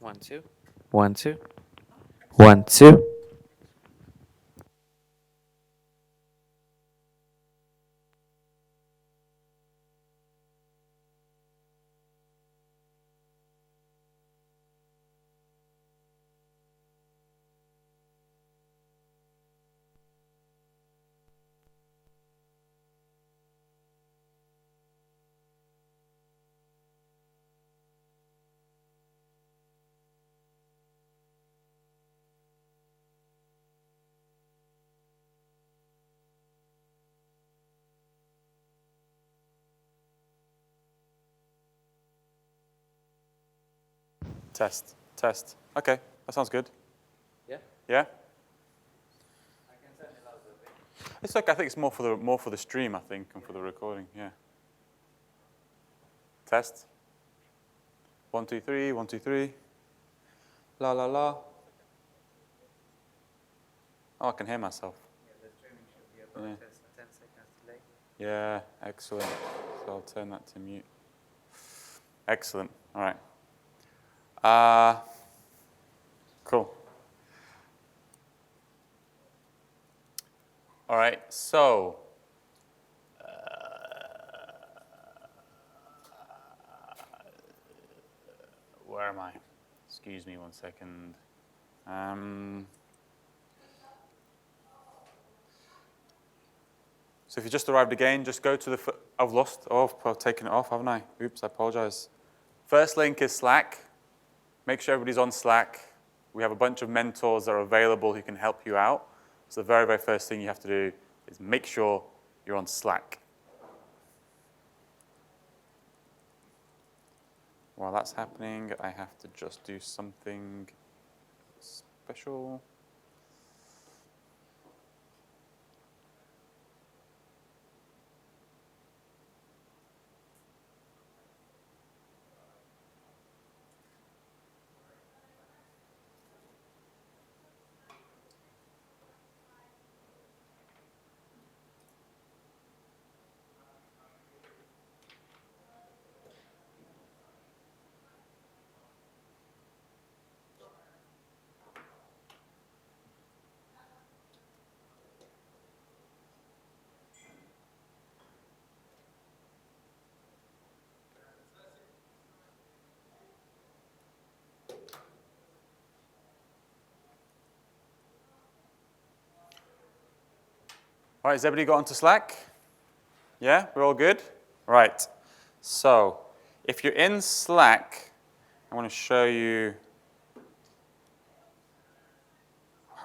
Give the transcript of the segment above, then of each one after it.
1, 2. 1, 2. 1, 2. Test, test. Okay, that sounds good. Yeah? Yeah? I can turn it louder a bit. It's like I think it's more for the stream, I think, and for the recording. Yeah. Test. 1, 2, 3. 1, 2, 3. La la la. Oh, I can hear myself. Yeah, the streaming should be about Yeah. 10 seconds delay. Yeah, excellent. So I'll turn that to mute. Excellent. All right. Cool. All right. So. Where am I? Excuse me 1 second. So if you just arrived again, just go to the. I've lost. Oh, I've taken it off, haven't I? Oops, I apologize. First link is Slack. Make sure everybody's on Slack. We have a bunch of mentors that are available who can help you out. So the very, very first thing you have to do is make sure you're on Slack. While that's happening, I have to just do something special. All right, has everybody got onto Slack? Yeah, we're all good? Right. So, if you're in Slack, I want to show you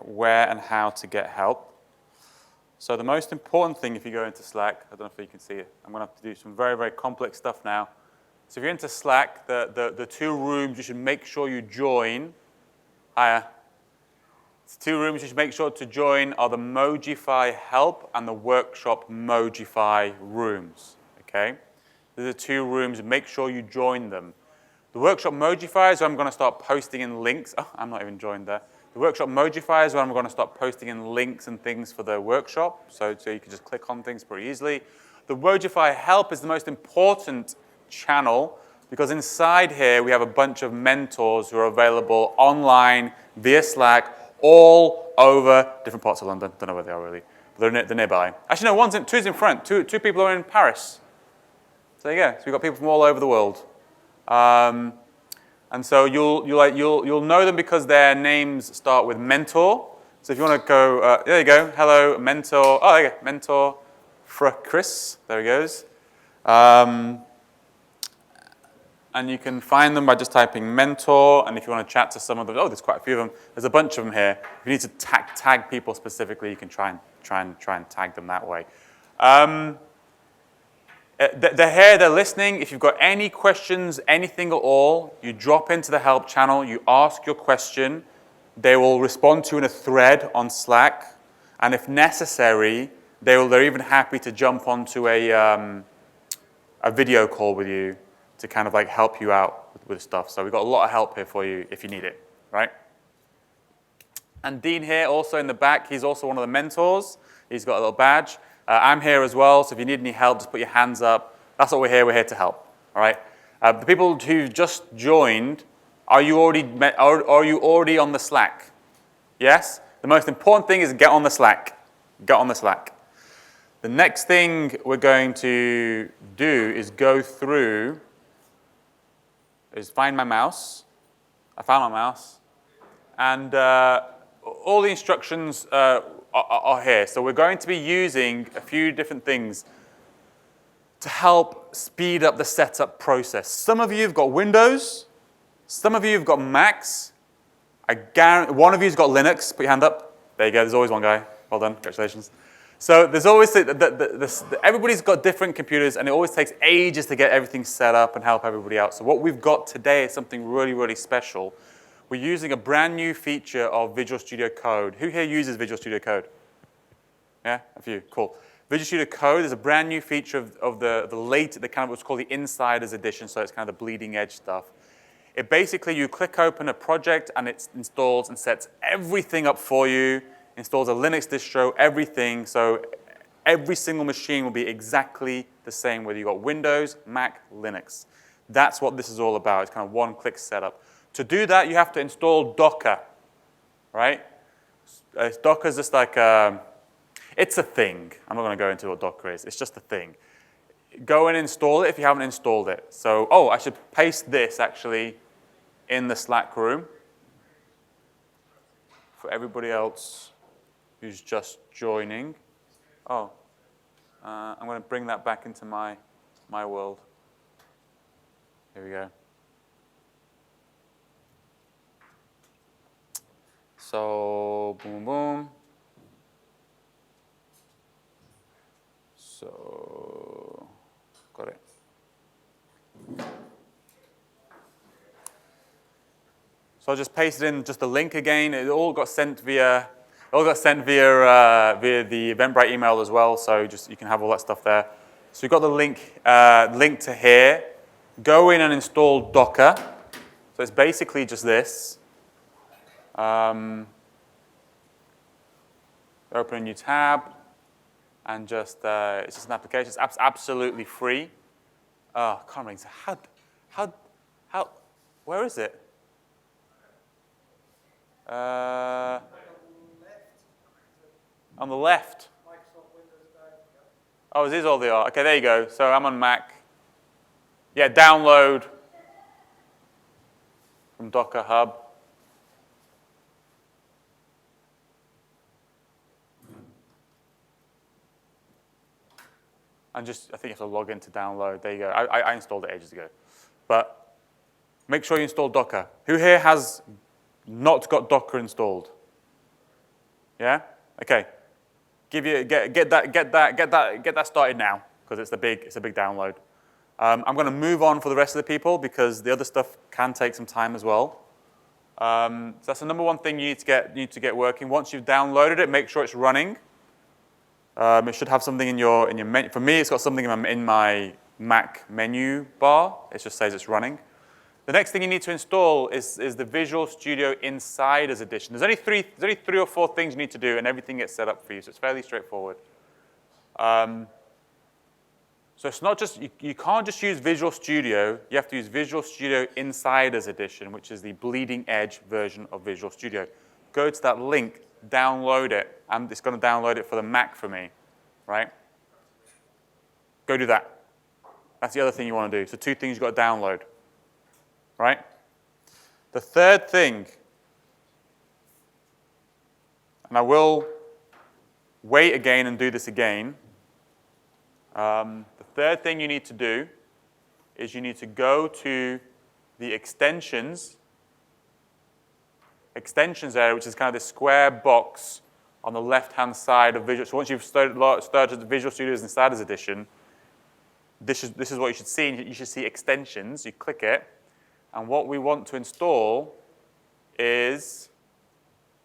where and how to get help. So the most important thing if you go into Slack, I don't know if you can see it, I'm going to have to do some very, very complex stuff now. So if you're into Slack, the two rooms you should make sure you join, the two rooms you should make sure to join are the Mojify Help and the Workshop Mojify rooms, okay? These are the two rooms, make sure you join them. The Workshop Mojify is where I'm going to start posting in links. Oh, I'm not even joined there. The Workshop Mojify is where I'm going to start posting in links and things for the workshop, so you can just click on things pretty easily. The Mojify Help is the most important channel because inside here we have a bunch of mentors who are available online via Slack all over different parts of London. Don't know where they are really, but they're nearby. Actually, no, two's in front. Two people are in Paris. So there you go. So we've got people from all over the world. And so you'll know them because their names start with mentor. So if you want to go, there you go. Hello, mentor. Oh, there you go. Mentor for Chris. There he goes. And you can find them by just typing mentor. And if you want to chat to some of them, oh, there's quite a few of them. There's a bunch of them here. If you need to tag people specifically, you can try and tag them that way. They're here, they're listening. If you've got any questions, anything at all, you drop into the help channel, you ask your question. They will respond to you in a thread on Slack. And if necessary, they're even happy to jump onto a video call with you to kind of like help you out with stuff. So we've got a lot of help here for you if you need it, right? And Dean here, also in the back, he's also one of the mentors. He's got a little badge. I'm here as well, so if you need any help, just put your hands up. That's what we're here to help, all right? The people who just joined, Are you already on the Slack? Yes? The most important thing is get on the Slack. Get on the Slack. The next thing we're going to do is find my mouse. I found my mouse. And all the instructions are here. So we're going to be using a few different things to help speed up the setup process. Some of you have got Windows. Some of you have got Macs. I guarantee one of you's got Linux. Put your hand up. There you go. There's always one guy. Well done. Congratulations. So there's always everybody's got different computers, and it always takes ages to get everything set up and help everybody out. So what we've got today is something really, really special. We're using a brand new feature of Visual Studio Code. Who here uses Visual Studio Code? Yeah, a few. Cool. Visual Studio Code is a brand new feature of the kind of what's called the Insiders Edition. So it's kind of the bleeding edge stuff. It basically, you click open a project and it installs and sets everything up for you, installs a Linux distro, everything. So every single machine will be exactly the same, whether you've got Windows, Mac, Linux. That's what this is all about. It's kind of one-click setup. To do that, you have to install Docker, right? Docker's just like, it's a thing. I'm not going to go into what Docker is. It's just a thing. Go and install it if you haven't installed it. So, I should paste this, actually, in the Slack room for everybody else who's just joining. I'm going to bring that back into my world. Here we go. So, boom, boom. So, got it. So I'll just paste in just the link again. It all got sent via the Eventbrite email as well. So you can have all that stuff there. So we've got the link to here. Go in and install Docker. So it's basically just this. Open a new tab, and it's just an application. It's absolutely free. I can't remember. How? Where is it? On the left. Oh, these all they are. Okay, there you go. So I'm on Mac. Yeah, download from Docker Hub. I think you have to log in to download. There you go. I installed it ages ago. But make sure you install Docker. Who here has not got Docker installed? Yeah? Okay. Get that started now, because it's a big download. I'm going to move on for the rest of the people because the other stuff can take some time as well. So that's the number one thing you need to get working. Once you've downloaded it, make sure it's running. It should have something in your menu. For me, it's got something in my Mac menu bar. It just says it's running. The next thing you need to install is the Visual Studio Insiders Edition. There's only three or four things you need to do, and everything gets set up for you. So it's fairly straightforward. So it's not just you can't just use Visual Studio. You have to use Visual Studio Insiders Edition, which is the bleeding edge version of Visual Studio. Go to that link. Download it, and it's going to download it for the Mac for me, right? Go do that. That's the other thing you want to do. So 2 things you've got to download, right? The third thing, and I will wait again and do this again. The third thing you need to do is you need to go to the extensions area, which is kind of this square box on the left-hand side of Visual. So once you've started the Visual Studio's Insiders Edition, this is what you should see. You should see extensions. You click it, and what we want to install is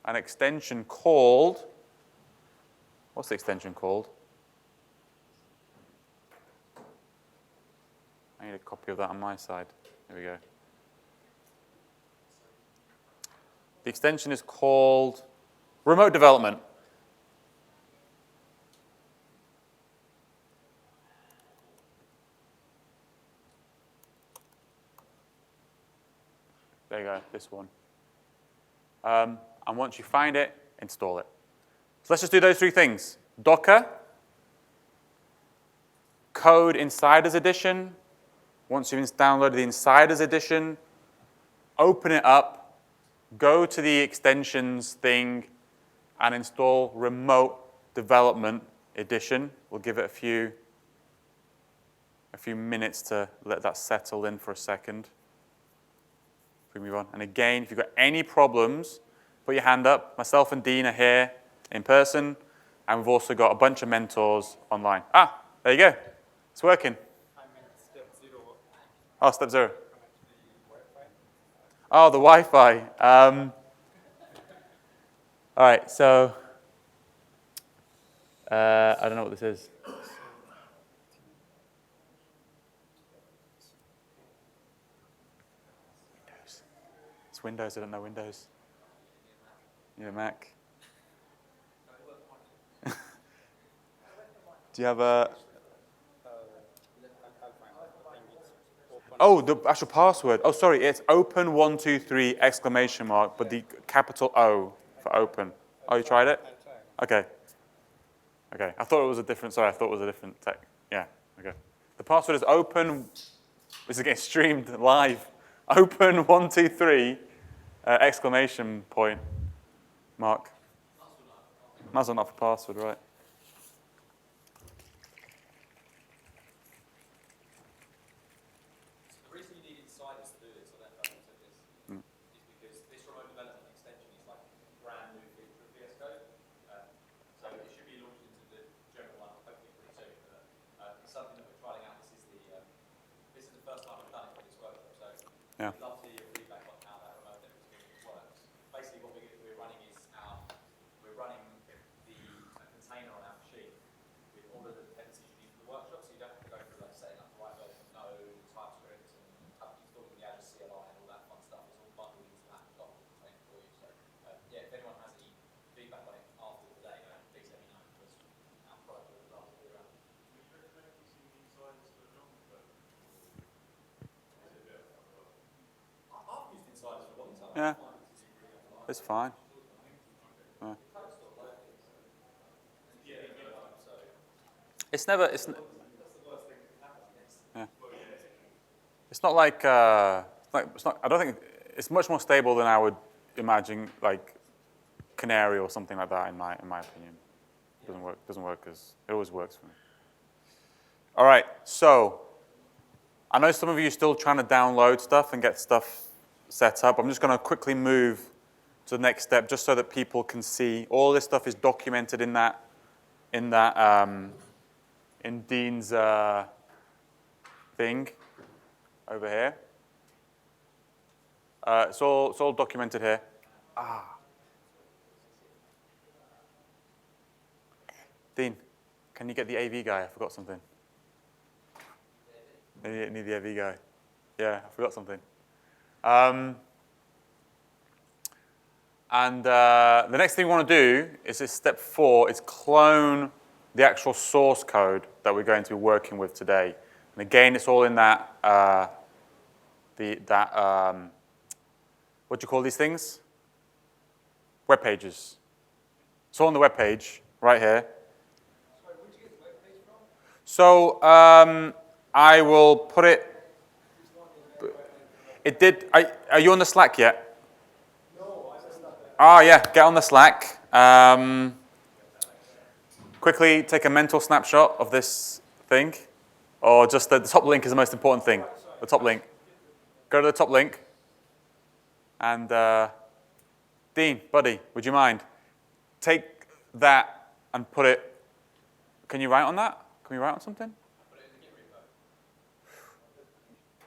an extension called, what's the extension called? I need a copy of that on my side. There we go. The extension is called Remote Development. There you go, this one. And once you find it, install it. So let's just do those three things. Docker, code Insiders Edition. Once you've downloaded the Insiders Edition, open it up, go to the extensions thing, and install Remote Development Edition. We'll give it a few minutes to let that settle in for a second. We move on. And again, if you've got any problems, put your hand up. Myself and Dean are here in person, and we've also got a bunch of mentors online. Ah, there you go. It's working. I'm at step 0. Oh, step 0. Connect the Wi-Fi. Oh, the Wi-Fi. All right, so I don't know what this is. Windows. It's Windows. I don't know Windows. You need a Mac. Do you have a? Oh, the actual password. Oh, sorry, it's open123 exclamation mark, but the capital O for open. Oh, you tried it? Okay. Okay. I thought it was a different. Sorry, I thought it was a different tech. Yeah. Okay. The password is open. This is getting streamed live. Open123 exclamation point mark. That's not for password, right? The reason you need insiders to do this, I don't know if I said this, is because this remote development extension is like a brand new feature of VS Code. So it should be launched into the general one hopefully pretty soon. But it's something that we're trying out. This is the first time we've done it for this workshop. So Yeah. we'd love to hear your feedback on how that remote dev experience works. Basically, what we're running is we're running the container on our machine with all of the dependencies you need for the workshop, so you don't have to go through like setting up the right version of Node, TypeScript, and installing the Azure CLI and all that fun stuff. It's all bundled into that Docker container for you. So yeah, if anyone has any feedback on it after today, please let me know because our product would love to be around. Would you recommend using the insiders for the longer term? I've used insiders for a long time. Yeah. It's fine. Yeah. It's never. Yeah. It's not like. It's not. I don't think it's much more stable than I would imagine, like Canary or something like that. In my opinion, doesn't work as it always works for me. All right. So I know some of you are still trying to download stuff and get stuff set up. I'm just going to quickly move to the next step, just so that people can see all this stuff is documented in Dean's thing over here. It's all documented here. Dean, can you get the AV guy? I forgot something. I need the AV guy. Yeah, I forgot something. And the next thing we want to do is this step 4, is clone the actual source code that we're going to be working with today. And again, it's all in that, what do you call these things? Web pages. It's all on the web page right here. Sorry, where'd you get the web page from? So I will put it. It did. Are you on the Slack yet? No, I missed that. Oh yeah, get on the Slack. Quickly take a mental snapshot of this thing, or just the top link is the most important thing. The top link. Go to the top link. And Dean, buddy, would you mind? Take that and put it. Can you write on that? Can we write on something?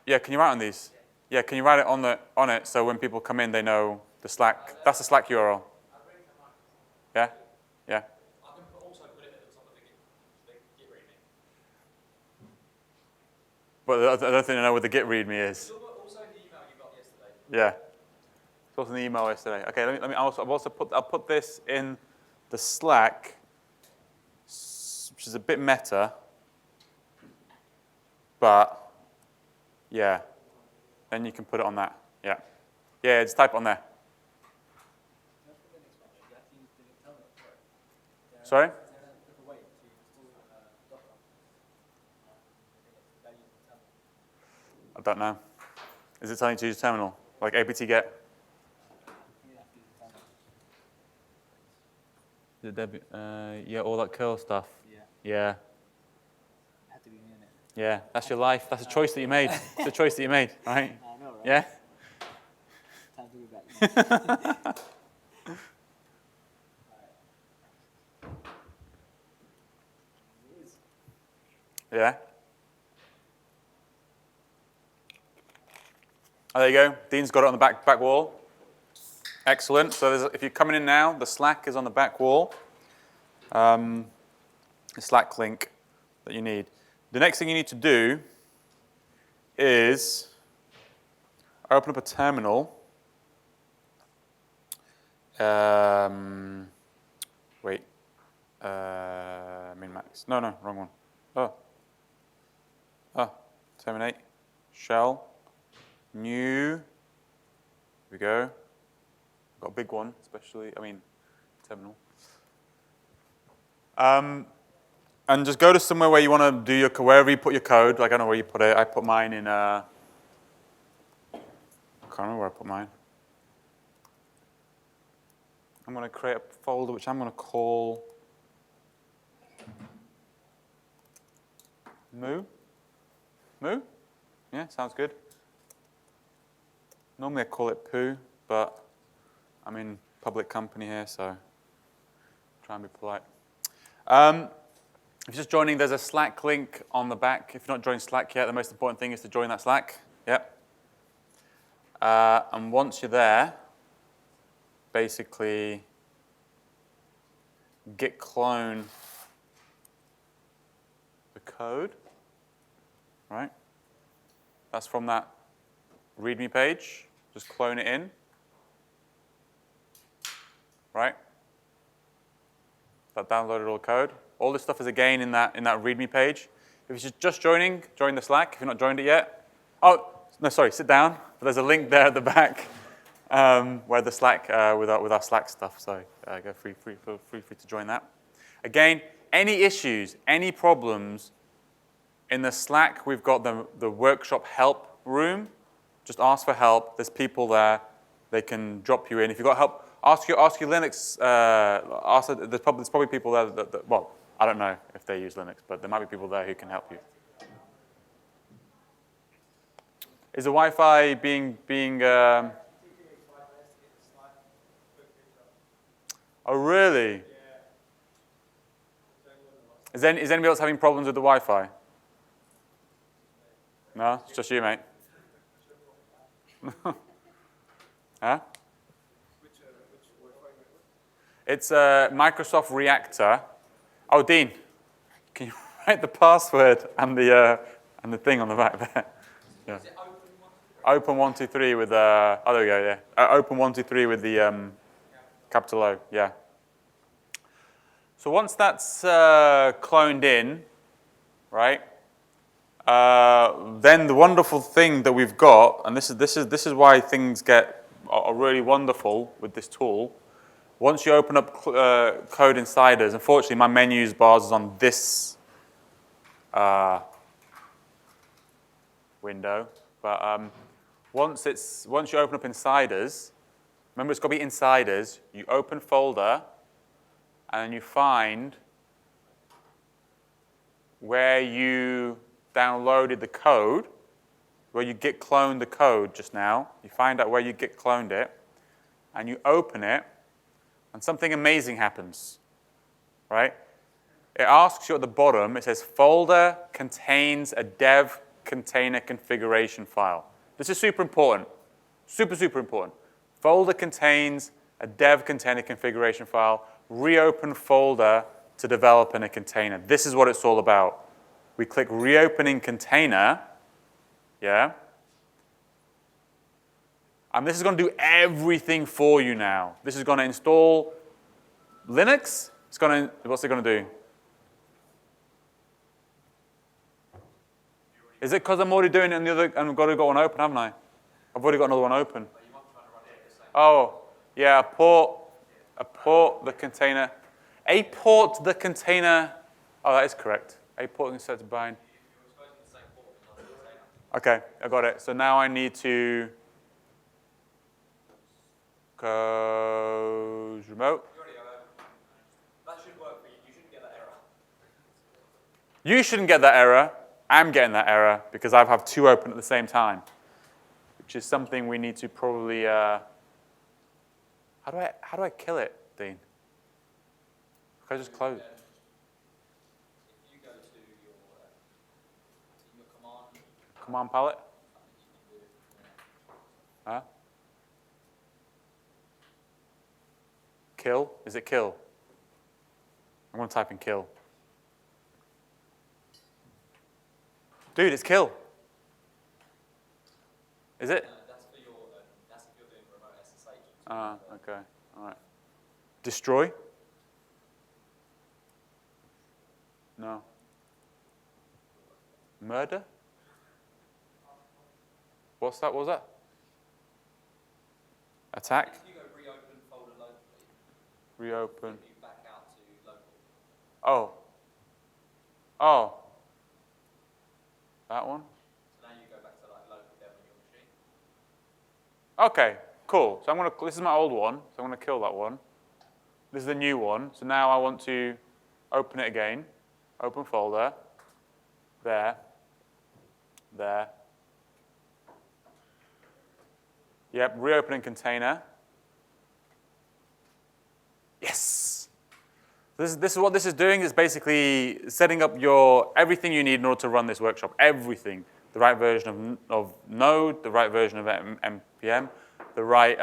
Yeah, can you write on these? Yeah, can you write it on it so when people come in they know the Slack. That's the Slack URL. Yeah? Yeah. I can also put it at the top of the Git readme. But I don't think I know what the Git readme is. Also the email you got yesterday. Yeah. It's also in the email yesterday. Okay, let me I'll put this in the Slack, which is a bit meta, but yeah. Then you can put it on that. Yeah. Yeah, just type it on there. Sorry? I don't know. Is it telling you to use terminal? Like apt get? Yeah, all that curl stuff. Yeah. Yeah, that's your life. That's a choice that you made. It's a choice that you made, right? I know, right? Yeah? Time to be back. Yeah? Oh, there you go. Dean's got it on the back wall. Excellent. So if you're coming in now, the Slack is on the back wall. The Slack link that you need. The next thing you need to do is open up a terminal. Wait. Min-max. No, wrong one. Terminate. Shell. New. Here we go. Got a big one, terminal. And just go to somewhere where you want to do wherever you put your code. Like, I don't know where you put it. I put mine in, I can't remember where I put mine. I'm going to create a folder which I'm going to call Moo. Moo? Yeah, sounds good. Normally I call it Poo, but I'm in public company here, so try and be polite. If you're just joining, there's a Slack link on the back. If you're not joined Slack yet, the most important thing is to join that Slack. Yep. And once you're there, basically git clone the code, right? That's from that README page. Just clone it in, right? That downloaded all the code. All this stuff is again in that README page. If you're just join the Slack. If you're not joined it yet, sit down. But there's a link there at the back where the Slack with our Slack stuff. So feel free to join that. Again, any issues, any problems in the Slack, we've got the workshop help room. Just ask for help. There's people there. They can drop you in. If you've got help, ask your Linux. There's probably people there that well, I don't know if they use Linux, but there might be people there who can help you. Is the Wi-Fi being Oh, really? Is anybody else having problems with the Wi-Fi? No, it's just you, mate. Huh? It's a Microsoft Reactor. Oh, Dean, can you write the password and the thing on the back there? Yeah. Is it Open 123 with there we go. Yeah. Open 123 with the capital O. Yeah. So once that's cloned in, right? Then the wonderful thing that we've got, and this is why things are really wonderful with this tool. Once you open up code insiders, unfortunately my menus bars is on this window, but once you open up insiders, remember it's got to be insiders. You open folder, and you find where you downloaded the code, where you git cloned the code just now. You find out where you git cloned it, and you open it, and something amazing happens, right? It asks you at the bottom, it says folder contains a dev container configuration file. This is super important, super important. Folder contains a dev container configuration file. Reopen folder to develop in a container. This is what it's all about. We click reopening container, yeah? And this is going to do everything for you now. This is going to install Linux. What's it going to do? Is it because I'm already doing it in the other, and I've got one open, haven't I? I've already got another one open. But you might be trying to run Oh, yeah, the container. A port the container. Oh, that is correct. A port the container to bind. You're exposing the same port as another container. Okay, I got it. So now I need to go remote. You already have it. That should work for you. You shouldn't get that error. You shouldn't get that error. I'm getting that error because I have two open at the same time, which is something we need to probably. How do I kill it, Dean? Can I just close? If you go to your command, Command palette? Huh? Kill? Is it kill? I'm going to type in kill. Dude, it's kill. Is it? that's for your. That's if you're doing remote SSH. Okay. All right. Destroy? No. Murder? What's that? What was that? Attack? If you go reopen folder locally, Reopen. you back out to local. Oh. Oh. That one? So now you go back to like local dev on your machine. Okay, cool. So this is my old one, so I'm gonna kill that one. This is the new one. So now I want to open it again. Open folder. There. Yep, reopening container. Yes. This is what this is doing, is basically setting up everything you need in order to run this workshop. Everything. The right version of Node, the right version of npm, the right,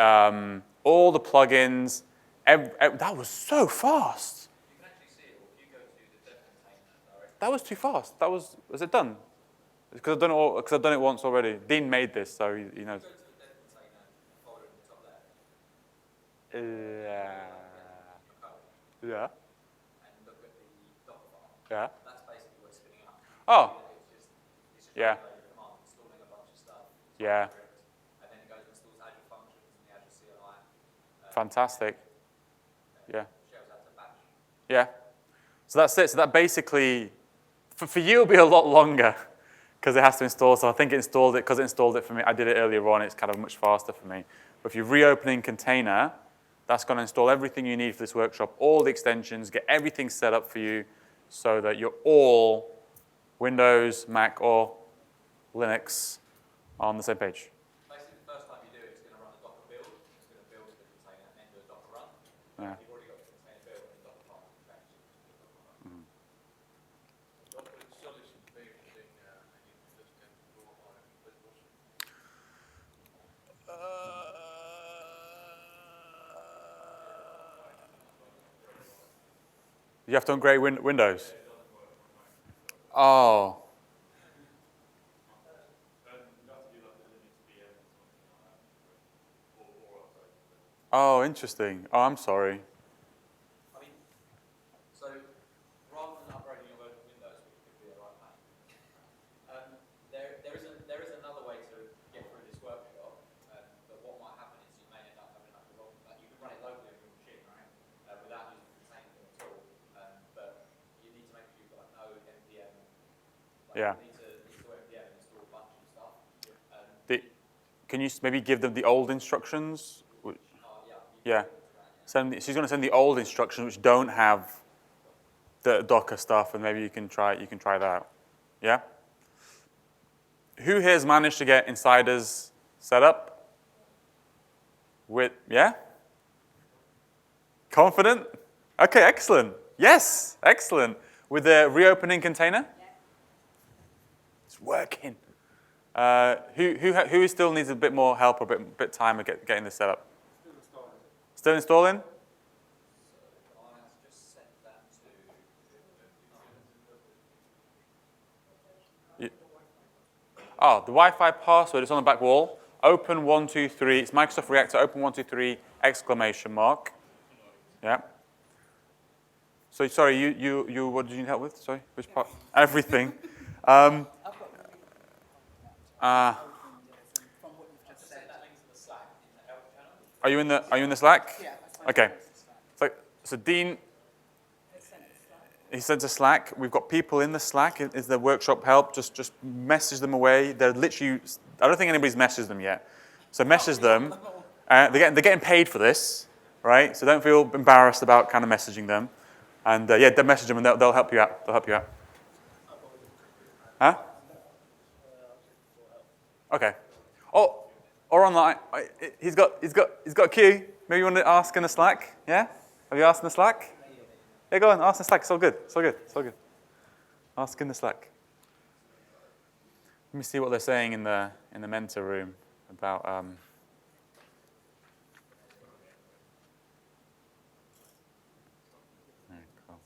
all the plugins. That was so fast. You can actually see it if you go to the dev container directly. That was too fast. Was it done? Because I've done it once already. Dean made this, so he knows. Go to the dev container folder in the top left. Yeah. Your code, Yeah. and look at the Docker file. Yeah. That's basically what it's spinning up. Oh. It's just Yeah. running a command, installing a bunch of stuff. Yeah. And then it goes and installs Azure functions and the Azure CLI. Fantastic. Yeah. Shells out to batch. Yeah. So that's it. So that basically, for you, it'll be a lot longer because it has to install. So I think because it installed it for me. I did it earlier on. It's kind of much faster for me. But if you're reopening container, that's going to install everything you need for this workshop, all the extensions, get everything set up for you so that you're all Windows, Mac, or Linux on the same page. Basically, the first time you do it, it's going to run a Docker build. It's going to build the container and do a Docker run. Yeah. You've already got the container built and the Docker file can change it to the Docker run. You have to upgrade Windows. Oh. Oh, interesting. Oh, I'm sorry. I mean, so rather than upgrading your version of Windows, which could be a right pain, there is another way to get through this workshop. But what might happen is you may end up having like a wrong. Like you can run it locally on your machine, right, without using the container at all. But you need to make sure you've got no npm. Yeah. You need to install npm and install a bunch of stuff. Can you maybe give them the old instructions? Yeah. Yeah. She's going to send the old instructions which don't have the Docker stuff, and maybe you can try that out. Yeah? Who here has managed to get insiders set up? Yeah? Confident? Okay, excellent. Yes, excellent. With the reopening container? Yeah. It's working. Who still needs a bit more help or a bit time of getting this set up? Still installing? I just set that to. Oh, the Wi-Fi password is on the back wall. Open 123. It's Microsoft Reactor. Open 123 exclamation mark. Yeah. So sorry, you what did you need help with? Sorry, which part? Everything. Are you in the Slack? Yeah. Okay. So Dean, he sent a Slack. We've got people in the Slack. Is the workshop help? Just message them away. They're literally. I don't think anybody's messaged them yet. So message them. They're getting paid for this, right? So don't feel embarrassed about kind of messaging them. And yeah, they message them and they'll help you out. They'll help you out. Huh? Okay. Oh, or online. He's got a queue. Maybe you want to ask in the Slack. Yeah? Have you asked in the Slack? Yeah, go on. Ask in the Slack. It's all good. It's all good. It's all good. Ask in the Slack. Let me see what they're saying in the mentor room about. Cool.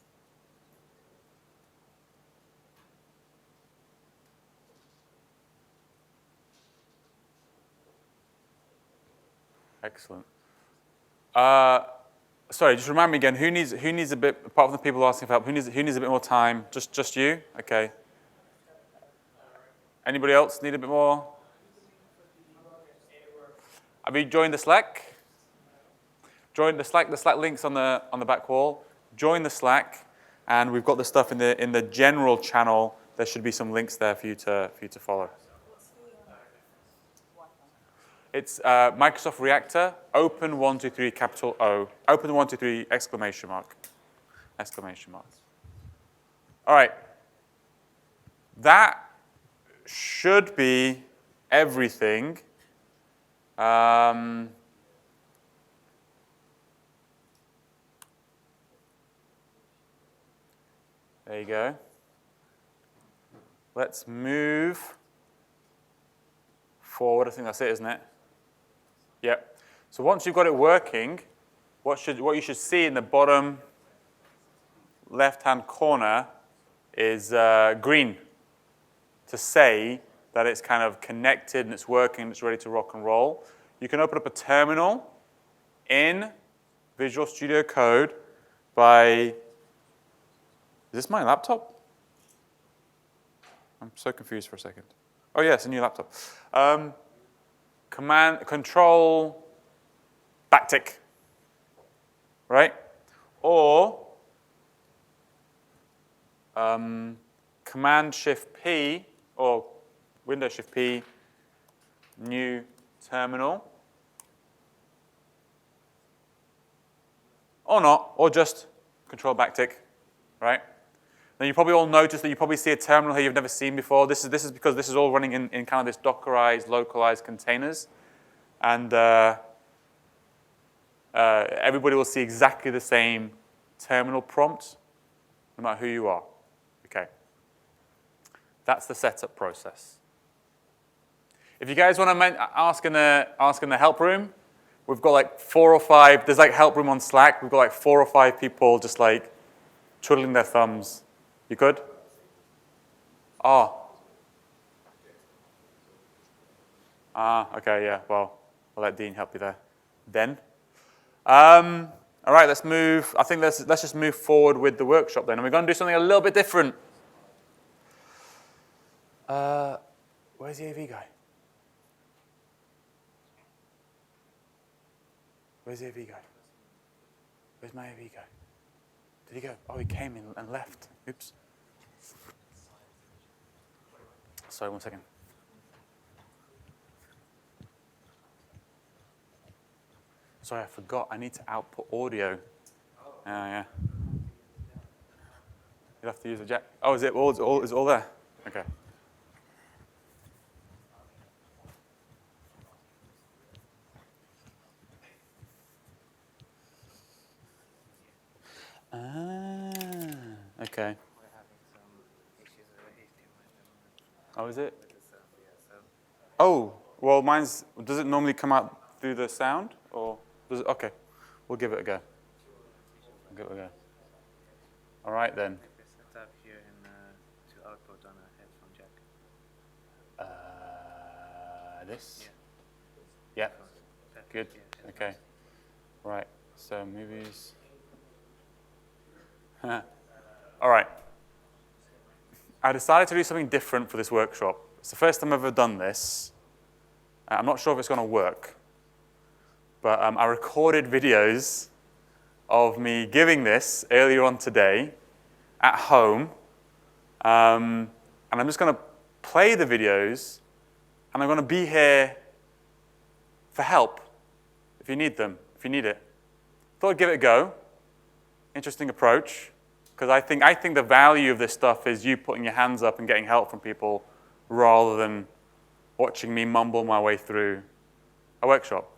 Excellent. Sorry, just remind me again. Who needs a bit? Apart from the people asking for help, who needs a bit more time? Just you? Okay. Anybody else need a bit more? Have you joined the Slack? Join the Slack. The Slack link's on the back wall. Join the Slack, and we've got the stuff in the general channel. There should be some links there for you to follow. It's Microsoft Reactor, open 123 capital O, open 123 exclamation mark. Exclamation mark. All right. That should be everything. There you go. Let's move forward. I think that's it, isn't it? Yep. So once you've got it working, what you should see in the bottom left-hand corner is green to say that it's kind of connected and it's working and it's ready to rock and roll. You can open up a terminal in Visual Studio Code by, is this my laptop? I'm so confused for a second. Oh yeah, it's a new laptop. Control backtick, right? Or Command Shift P or Windows Shift P, new terminal. Or not, or just Control backtick, right? Then you probably all notice that you probably see a terminal here you've never seen before. This is because this is all running in kind of this Dockerized, localized containers. And everybody will see exactly the same terminal prompt, no matter who you are. Okay. That's the setup process. If you guys want to ask in the help room, we've got like 4 or 5, there's like help room on Slack. We've got like 4 or 5 people just like twiddling their thumbs. You good? Okay, yeah, well, I'll let Dean help you there. Then. All right, let's move. I think let's just move forward with the workshop then. And we're going to do something a little bit different. Where's the AV guy? Where's the AV guy? Where's my AV guy? Did he go? Oh, he came in and left. Oops. Sorry, 1 second. Sorry, I forgot. I need to output audio. Yeah. You'll have to use a jack. Oh, is it all there? Okay. Okay. Oh, is it? Oh, well, does it normally come out through the sound? Or does it? Okay, we'll give it a go. All right, then. Set up here and to output on a headphone jack. This? Yeah. Good. Okay. Right. So movies. All right. I decided to do something different for this workshop. It's the first time I've ever done this. I'm not sure if it's going to work. but I recorded videos of me giving this earlier on today at home. And I'm just going to play the videos, and I'm going to be here for help if you need them, if you need it. Thought I'd give it a go. Interesting approach, because I think the value of this stuff is you putting your hands up and getting help from people rather than watching me mumble my way through a workshop.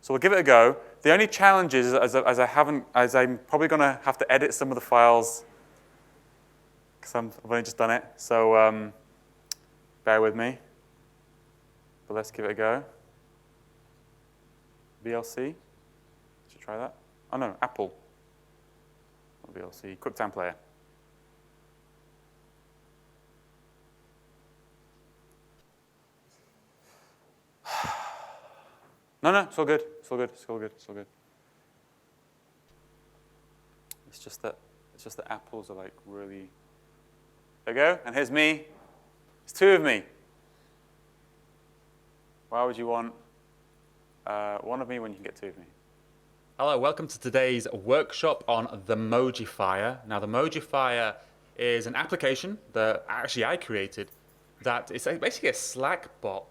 So we'll give it a go. The only challenge is, as I'm probably going to have to edit some of the files, because I've only just done it. So bear with me. But let's give it a go. VLC. Should try that. Oh no, Apple. Not VLC. QuickTime Player. No, it's all good. It's all good. It's all good. It's all good. It's just that apples are like really. There you go. And here's me. It's two of me. Why would you want one of me when you can get two of me? Hello, welcome to today's workshop on the Mojifier. Now, the Mojifier is an application that actually I created that is basically a Slack bot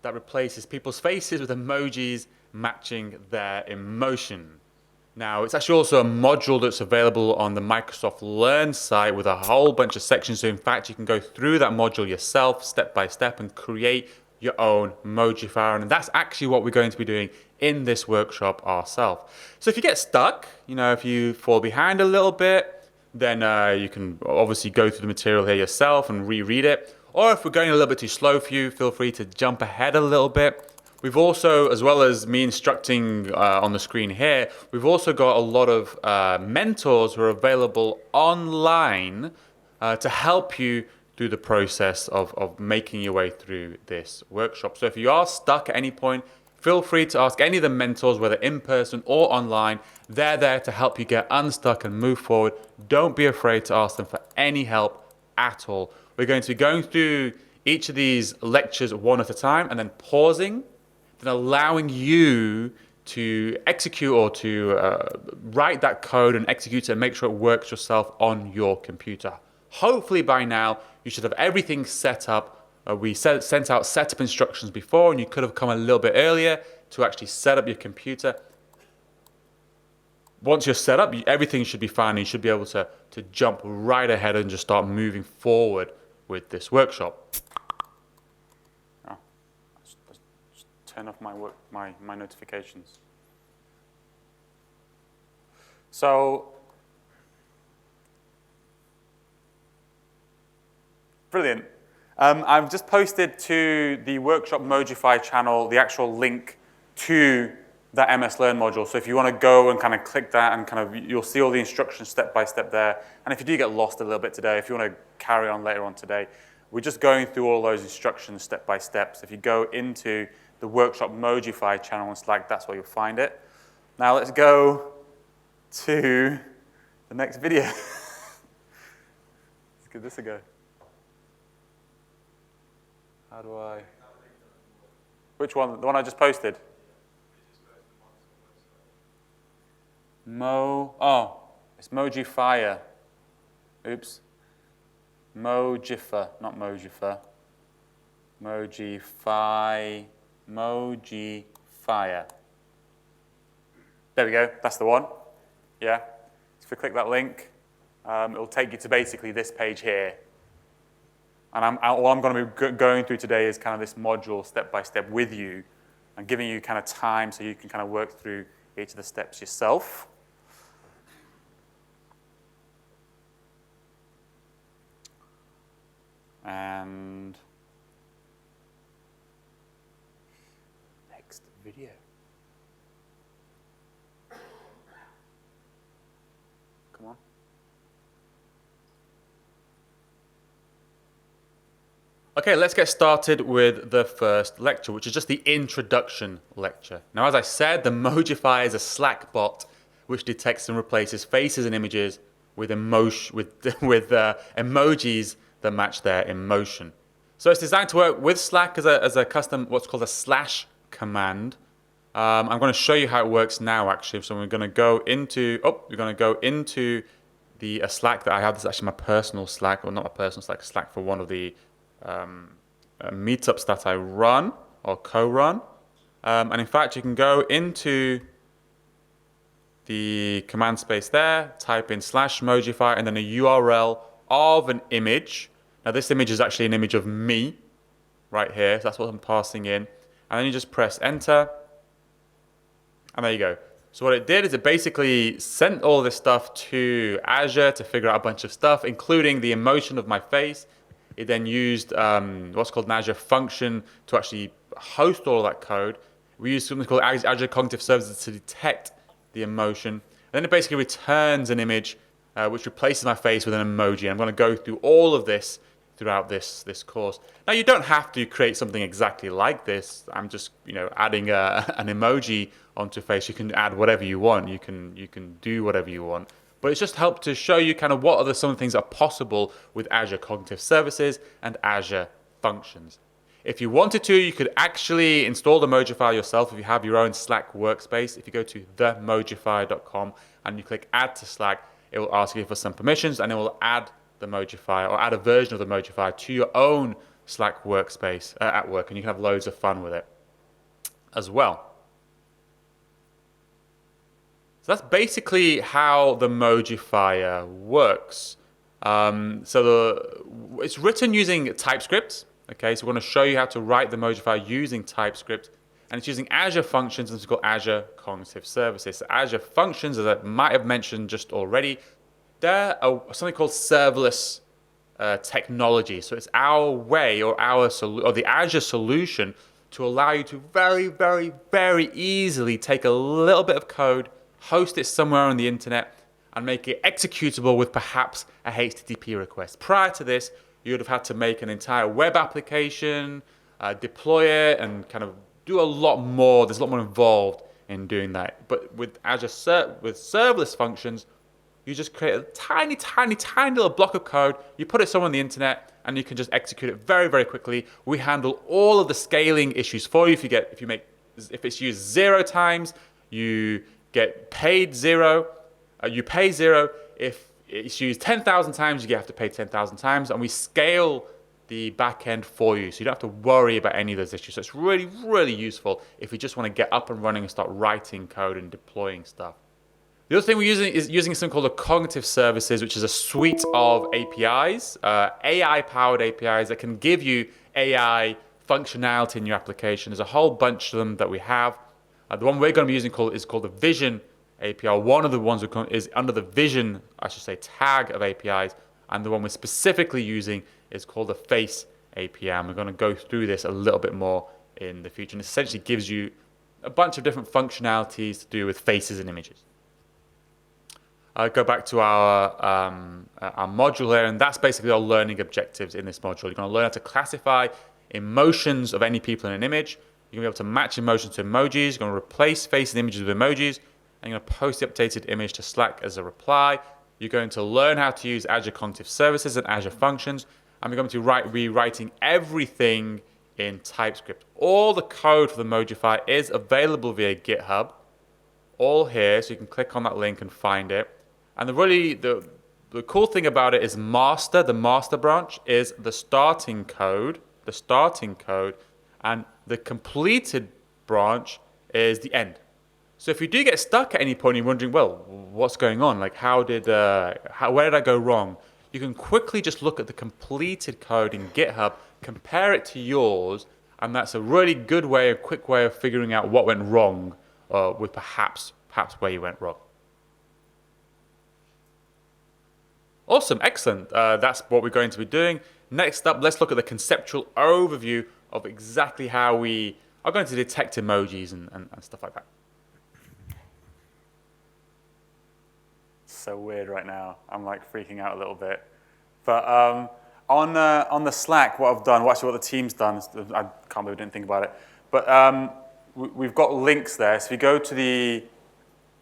that replaces people's faces with emojis matching their emotion. Now, it's actually also a module that's available on the Microsoft Learn site with a whole bunch of sections. So in fact, you can go through that module yourself, step by step, and create your own Mojifier. And that's actually what we're going to be doing in this workshop ourselves. So if you get stuck, if you fall behind a little bit, then you can obviously go through the material here yourself and reread it. Or if we're going a little bit too slow for you, feel free to jump ahead a little bit. We've also, as well as me instructing on the screen here, we've also got a lot of mentors who are available online to help you through the process of making your way through this workshop. So if you are stuck at any point, feel free to ask any of the mentors, whether in person or online. They're there to help you get unstuck and move forward. Don't be afraid to ask them for any help at all. We're going to be going through each of these lectures one at a time and then pausing, then allowing you to execute or to write that code and execute it and make sure it works yourself on your computer. Hopefully by now, you should have everything set up. We sent out setup instructions before, and you could have come a little bit earlier to actually set up your computer. Once you're set up, everything should be fine, and you should be able to jump right ahead and just start moving forward with this workshop. Oh, just turn off my notifications. So, brilliant. I've just posted to the Workshop Mojify channel the actual link to that MS Learn module. So if you want to go and kind of click that and you'll see all the instructions step by step there. And if you do get lost a little bit today, if you want to carry on later on today, we're just going through all those instructions step by step. So if you go into the Workshop Mojify channel on Slack, that's where you'll find it. Now let's go to the next video. Let's give this a go. How do I? Which one? The one I just posted? It's Mojifier. Oops. Mojifier, not Mojifier. Mojifier. There we go, that's the one. Yeah. So if we click that link, it'll take you to basically this page here. And all I'm going to be going through today is kind of this module step by step with you and giving you kind of time so you can kind of work through each of the steps yourself. And next video. Come on. Okay, let's get started with the first lecture, which is just the introduction lecture. Now, as I said, the Mojifier is a Slack bot which detects and replaces faces and images with emojis that match their emotion. So it's designed to work with Slack as a custom, what's called a slash command. I'm going to show you how it works now, actually. So we're going to go into, the Slack that I have. This is actually my personal Slack, or not my personal Slack, Slack for one of the meetups that I run or co-run. And in fact, you can go into the command space there, type in /Mojify, and then a URL of an image. Now this image is actually an image of me right here, so that's what I'm passing in. And then you just press enter, and there you go. So what it did is it basically sent all this stuff to Azure to figure out a bunch of stuff, including the emotion of my face. It then used what's called an Azure function to actually host all of that code. We use something called Azure Cognitive Services to detect the emotion. And then it basically returns an image which replaces my face with an emoji. I'm going to go through all of this throughout this course. Now, you don't have to create something exactly like this. I'm just adding an emoji onto a face. You can add whatever you want. You can do whatever you want. But it's just helped to show you kind of what are some of the things that are possible with Azure Cognitive Services and Azure Functions. If you wanted to, you could actually install the Mojify yourself if you have your own Slack workspace. If you go to themojify.com and you click Add to Slack, it will ask you for some permissions, and it will add the Mojify, or add a version of the Mojify to your own Slack workspace at work, and you can have loads of fun with it as well. So that's basically how the Mojifier works. It's written using TypeScript. Okay, so we're going to show you how to write the Mojifier using TypeScript, and it's using Azure Functions, and it's called Azure Cognitive Services. So Azure Functions, as I might have mentioned just already, they're something called serverless technology. So it's our way, or the Azure solution, to allow you to very, very, very easily take a little bit of code, host it somewhere on the internet, and make it executable with perhaps a HTTP request. Prior to this, you would have had to make an entire web application, deploy it, and kind of do a lot more. There's a lot more involved in doing that. But with Azure with serverless functions, you just create a tiny, tiny, tiny little block of code. You put it somewhere on the internet, and you can just execute it very, very quickly. We handle all of the scaling issues for you. If it's used 0 times, you get paid 0. You pay 0. If it's used 10,000 times, you have to pay 10,000 times, and we scale the back end for you, so you don't have to worry about any of those issues. So it's really, really useful if you just want to get up and running and start writing code and deploying stuff. The other thing we're using is something called the Cognitive Services, which is a suite of APIs, AI-powered APIs that can give you AI functionality in your application. There's a whole bunch of them that we have. The one we're going to be using is called the Vision API. One of the ones is under the Vision, tag of APIs, and the one we're specifically using is called the Face API. And we're going to go through this a little bit more in the future. And it essentially gives you a bunch of different functionalities to do with faces and images. I'll go back to our module here, and that's basically our learning objectives in this module. You're going to learn how to classify emotions of any people in an image. You're going to be able to match emotions to emojis. You're going to replace faces and images with emojis. And you're going to post the updated image to Slack as a reply. You're going to learn how to use Azure Cognitive Services and Azure Functions. And we're going to be writing everything in TypeScript. All the code for the Mojify is available via GitHub, all here, so you can click on that link and find it. And the cool thing about it is the master branch is the starting code, and the completed branch is the end. So if you do get stuck at any point and you're wondering, well, what's going on? Like, where did I go wrong? You can quickly just look at the completed code in GitHub, compare it to yours, and that's a really quick way of figuring out what went wrong, with perhaps where you went wrong. Awesome, excellent. That's what we're going to be doing. Next up, let's look at the conceptual overview of exactly how we are going to detect emojis and stuff like that. So weird right now. I'm like freaking out a little bit. But on the Slack, what the team's done, I can't believe we didn't think about it. But we've got links there. So if you go to the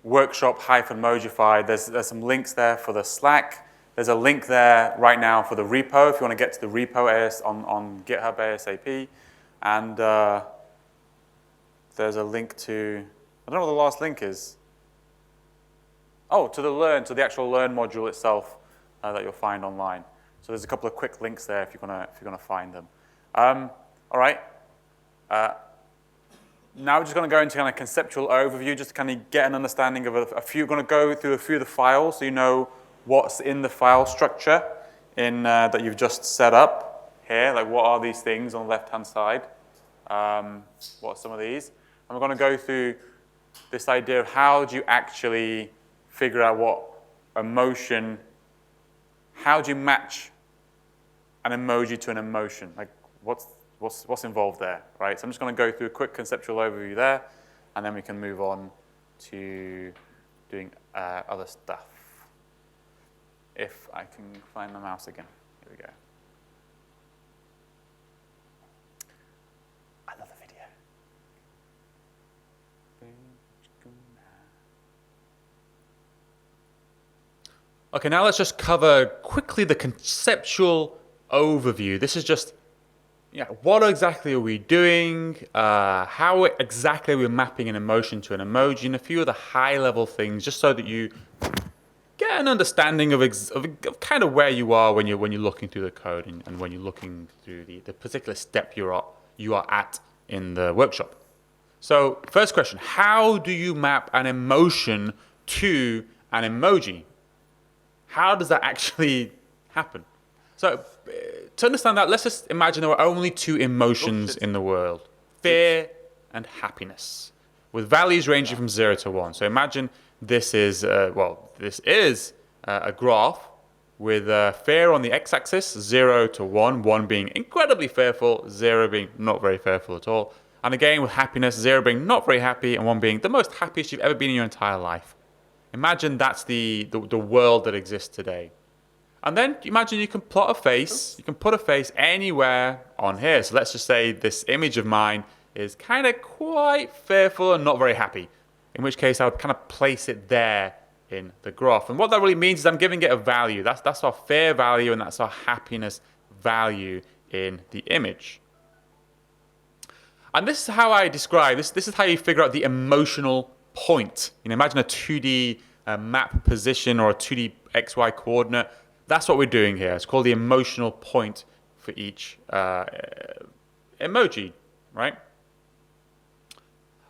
workshop-Mojify, there's some links there for the Slack. There's a link there right now for the repo if you want to get to the repo on GitHub ASAP. And there's a link to, I don't know what the last link is. Oh, to the actual Learn module itself that you'll find online. So there's a couple of quick links there if you're gonna find them. All right. Now we're just going to go into kind of conceptual overview, just to kind of get an understanding of a few. We're going to go through a few of the files, so you know what's in the file structure that you've just set up here. Like, what are these things on the left-hand side? What are some of these? And we're going to go through this idea of how do you actually figure out what emotion, how do you match an emoji to an emotion? Like, what's involved there, right? So I'm just going to go through a quick conceptual overview there, and then we can move on to doing other stuff. If I can find my mouse again. Here we go. I love the video. Okay, now let's just cover quickly the conceptual overview. This is just, what exactly are we doing? How exactly are we mapping an emotion to an emoji? And a few of the high-level things, just so that you get an understanding of kind of where you are when you're looking through the code and when you're looking through the particular step you are at in the workshop. So, first question: how do you map an emotion to an emoji? How does that actually happen? So, to understand that, let's just imagine there are only two emotions in the world: fear and happiness, with values ranging from 0 to 1. So imagine this is a graph with fear on the x-axis, 0 to 1, 1 being incredibly fearful, 0 being not very fearful at all. And again, with happiness, 0 being not very happy, and 1 being the most happiest you've ever been in your entire life. Imagine that's the world that exists today. And then imagine you can plot a face, you can put a face anywhere on here. So let's just say this image of mine is kind of quite fearful and not very happy, in which case I would kind of place it there in the graph. And what that really means is I'm giving it a value. That's our fear value, and that's our happiness value in the image. And this is how I describe, this is how you figure out the emotional point. Imagine a 2D map position or a 2D XY coordinate. That's what we're doing here. It's called the emotional point for each emoji, right?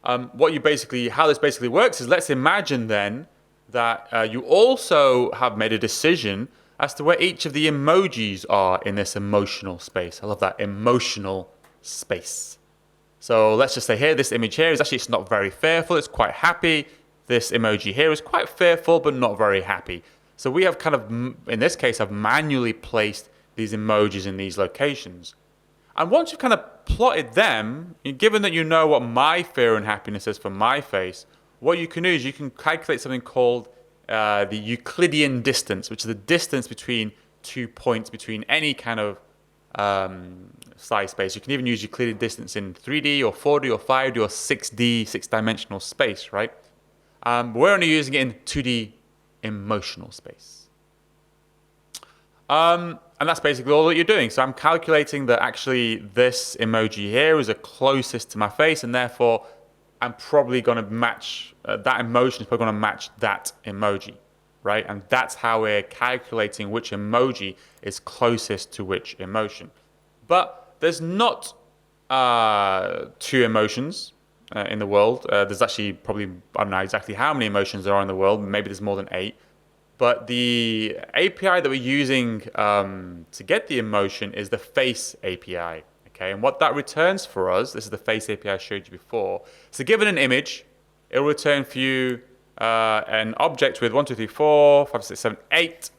How this basically works is, let's imagine then that you also have made a decision as to where each of the emojis are in this emotional space. I love that, emotional space. So let's just say here, this image here is actually, it's not very fearful, it's quite happy. This emoji here is quite fearful, but not very happy. So we have kind of, in this case, I've manually placed these emojis in these locations. And once you've kind of plotted them, given that you know what my fear and happiness is for my face, what you can do is you can calculate something called the Euclidean distance, which is the distance between 2 points between any kind of size space. You can even use Euclidean distance in 3D or 4D or 5D or 6D, six-dimensional space, right? We're only using it in 2D emotional space. And that's basically all that you're doing. So I'm calculating that actually this emoji here is the closest to my face, and therefore I'm probably going to match, that emotion is probably going to match that emoji, right? And that's how we're calculating which emoji is closest to which emotion. But there's not two emotions in the world. There's actually probably, I don't know exactly how many emotions there are in the world. Maybe there's more than 8. But the API that we're using to get the emotion is the face API. Okay, and what that returns for us, this is the face API I showed you before. So given an image, it will return for you an object with 1, 2, 3, 4, 5, 6, 7, 8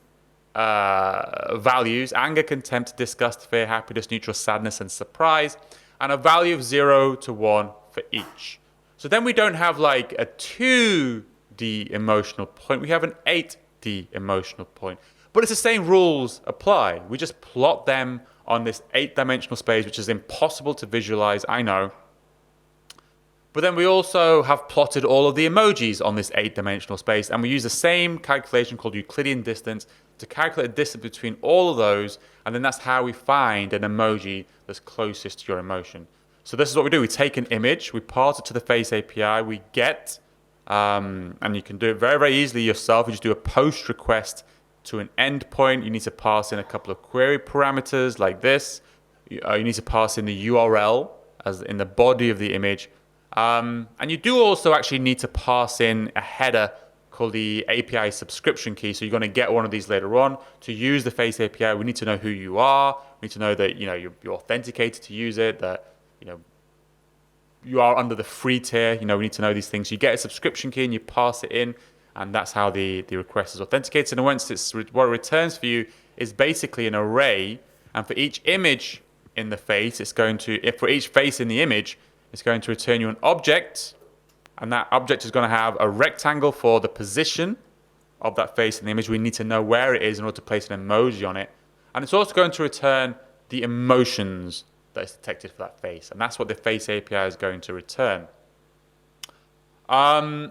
values: anger, contempt, disgust, fear, happiness, neutral, sadness, and surprise, and a value of 0 to 1 for each. So then we don't have like a 2D emotional point, we have an 8D emotional point. But it's the same rules apply. We just plot them on this 8-dimensional space, which is impossible to visualize, I know. But then we also have plotted all of the emojis on this 8-dimensional space, and we use the same calculation called Euclidean distance to calculate the distance between all of those, and then that's how we find an emoji that's closest to your emotion. So this is what we do. We take an image, we pass it to the Face API, we get, and you can do it very, very easily yourself. You just do a post request to an endpoint. You need to pass in a couple of query parameters like this. You need to pass in the URL as in the body of the image. And you do also actually need to pass in a header called the API subscription key. So you're going to get one of these later on. To use the Face API, we need to know who you are. We need to know that you're authenticated to use it, that you are under the free tier. We need to know these things. You get a subscription key and you pass it in, and that's how the request is authenticated. And once what it returns for you is basically an array, and for each image in the face, for each face in the image, it's going to return you an object, and that object is going to have a rectangle for the position of that face in the image. We need to know where it is in order to place an emoji on it. And it's also going to return the emotions that is detected for that face. And that's what the Face API is going to return. So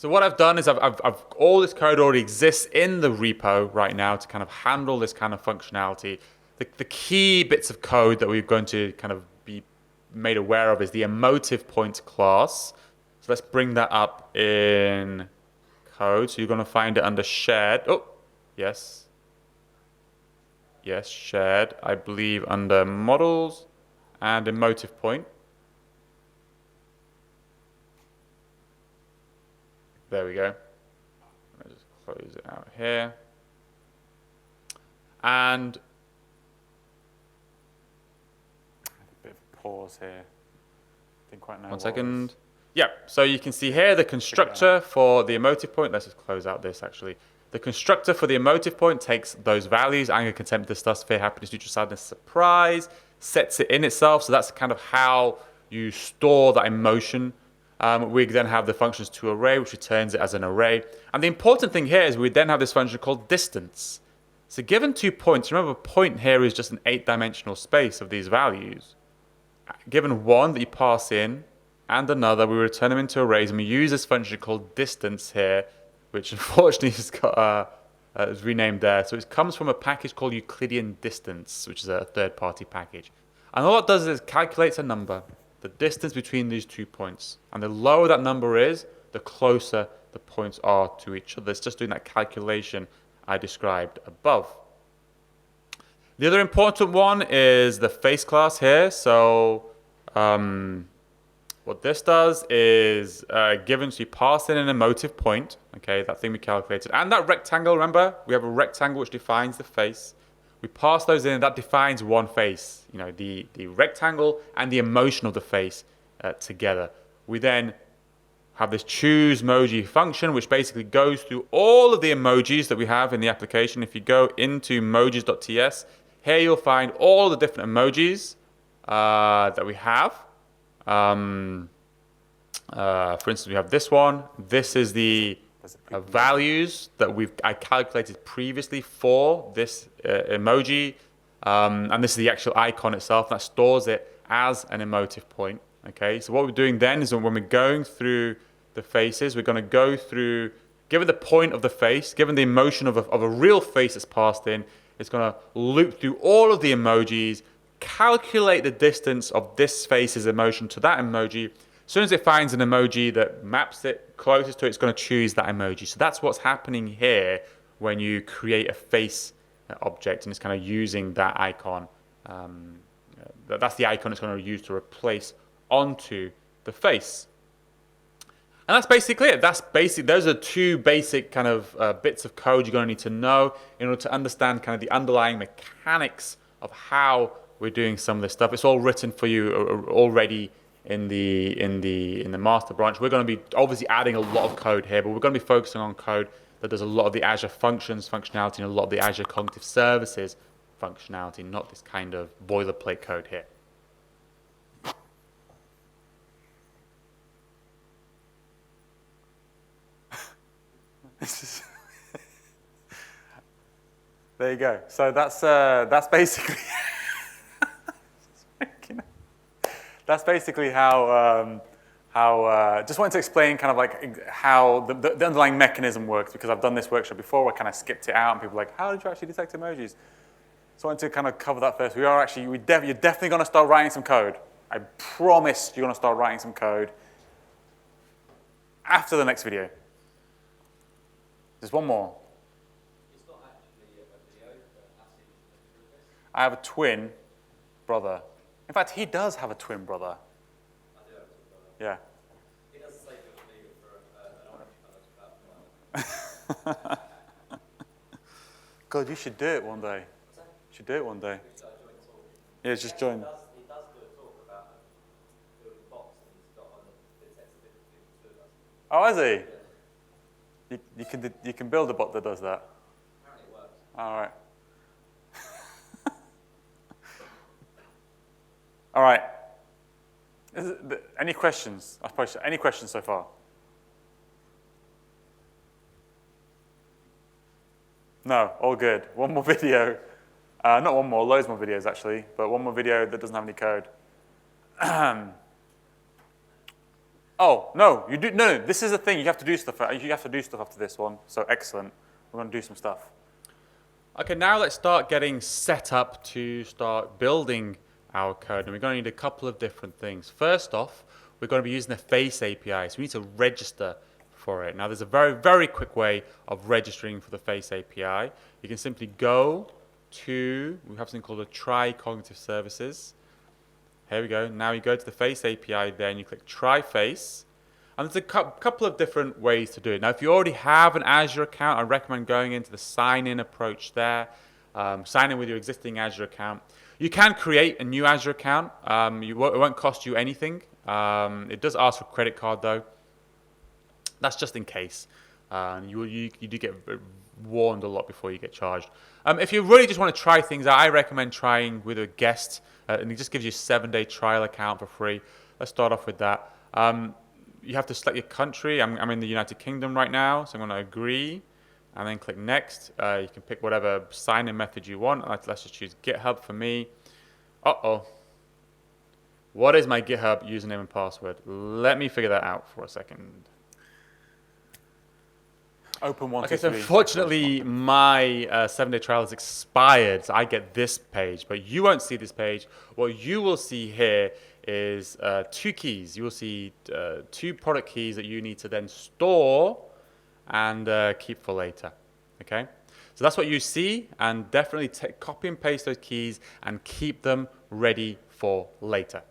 what I've done is I've all this code already exists in the repo right now to kind of handle this kind of functionality. The key bits of code that we're going to kind of be made aware of is the emotive point class. So let's bring that up in code. So you're going to find it under shared. Oh, yes. Yes, shared, I believe, under models and emotive point. There we go. Let's just close it out here. And a bit of a pause here. Didn't quite know. One second. Yeah, so you can see here the constructor for the emotive point. Let's just close out this actually. The constructor for the emotive point takes those values: anger, contempt, disgust, fear, happiness, neutral, sadness, surprise, sets it in itself. So that's kind of how you store that emotion. We then have the functions to array, which returns it as an array. And the important thing here is we then have this function called distance. So given 2 points, remember point here is just an 8-dimensional space of these values. Given one that you pass in and another, we return them into arrays, and we use this function called distance here, which unfortunately has got is renamed there. So it comes from a package called Euclidean distance, which is a third-party package. And all it does is calculates a number, the distance between these 2 points. And the lower that number is, the closer the points are to each other. It's just doing that calculation I described above. The other important one is the face class here. So what this does is given, so you pass in an emotive point, okay, that thing we calculated, and that rectangle, remember, we have a rectangle which defines the face. We pass those in, and that defines one face, the rectangle and the emotion of the face together. We then have this choose Moji function, which basically goes through all of the emojis that we have in the application. If you go into emojis.ts, here you'll find all the different emojis that we have. For instance, we have this one. This is the values that I calculated previously for this emoji. And this is the actual icon itself that stores it as an emotive point. Okay, so what we're doing then is when we're going through the faces, we're going to go through, given the point of the face, given the emotion of a real face that's passed in, it's going to loop through all of the emojis, calculate the distance of this face's emotion to that emoji. As soon as it finds an emoji that maps it closest to it, it's going to choose that emoji. So that's what's happening here when you create a face object, and it's kind of using that icon. That's the icon it's going to use to replace onto the face. And that's basically it. Those are 2 basic kind of bits of code you're going to need to know in order to understand kind of the underlying mechanics of how we're doing some of this stuff. It's all written for you already in the master branch. We're going to be obviously adding a lot of code here, but we're going to be focusing on code that does a lot of the Azure functions functionality and a lot of the Azure Cognitive Services functionality, not this kind of boilerplate code here. There you go. So that's basically that's basically how just wanted to explain kind of like how the underlying mechanism works, because I've done this workshop before where I kind of skipped it out and people are like, how did you actually detect emojis? So I want to kind of cover that first. You're definitely going to start writing some code. I promise you're going to start writing some code after the next video. There's one more. It's not actually a video, but actually this. I have a twin brother. In fact, he does have a twin brother. I do have a twin brother. Yeah. He doesn't say you're legal for an orange colour. God, you should do it one day. You should do it one day. Yeah, just join. He does do a talk about building bots, and he's got one that detects a difference between the two of us. Oh, is he? Yeah. You can build a bot that does that. Apparently it works. All right. All right. Any questions? I suppose any questions so far? No, all good. One more video. Not one more, loads more videos actually, but one more video that doesn't have any code. Oh, no, you do. No, this is the thing. You have to do stuff. You have to do stuff after this one. So excellent. We're going to do some stuff. Okay, now let's start getting set up to start building our code. And we're going to need a couple of different things. First off, we're going to be using the Face API. So we need to register for it. Now, there's a very, very quick way of registering for the Face API. You can simply go to, we have something called a Try Cognitive Services. Here we go. Now you go to the Face API there and you click Try Face. And there's a couple of different ways to do it. Now, if you already have an Azure account, I recommend going into the sign-in approach there. Sign in with your existing Azure account. You can create a new Azure account. It won't cost you anything. It does ask for a credit card, though. That's just in case. You do get warned a lot before you get charged. If you really just want to try things out, I recommend trying with a guest. And it just gives you a 7-day trial account for free. Let's start off with that. You have to select your country. I'm in the United Kingdom right now, so I'm going to agree. And then click Next. You can pick whatever sign-in method you want. Let's just choose GitHub for me. Uh-oh. What is my GitHub username and password? Let me figure that out for a second. Open one. Okay, so unfortunately, my 7-day trial has expired, so I get this page, but you won't see this page. What you will see here is 2 keys. You will see 2 product keys that you need to then store and keep for later. Okay, so that's what you see, and definitely copy and paste those keys and keep them ready for later.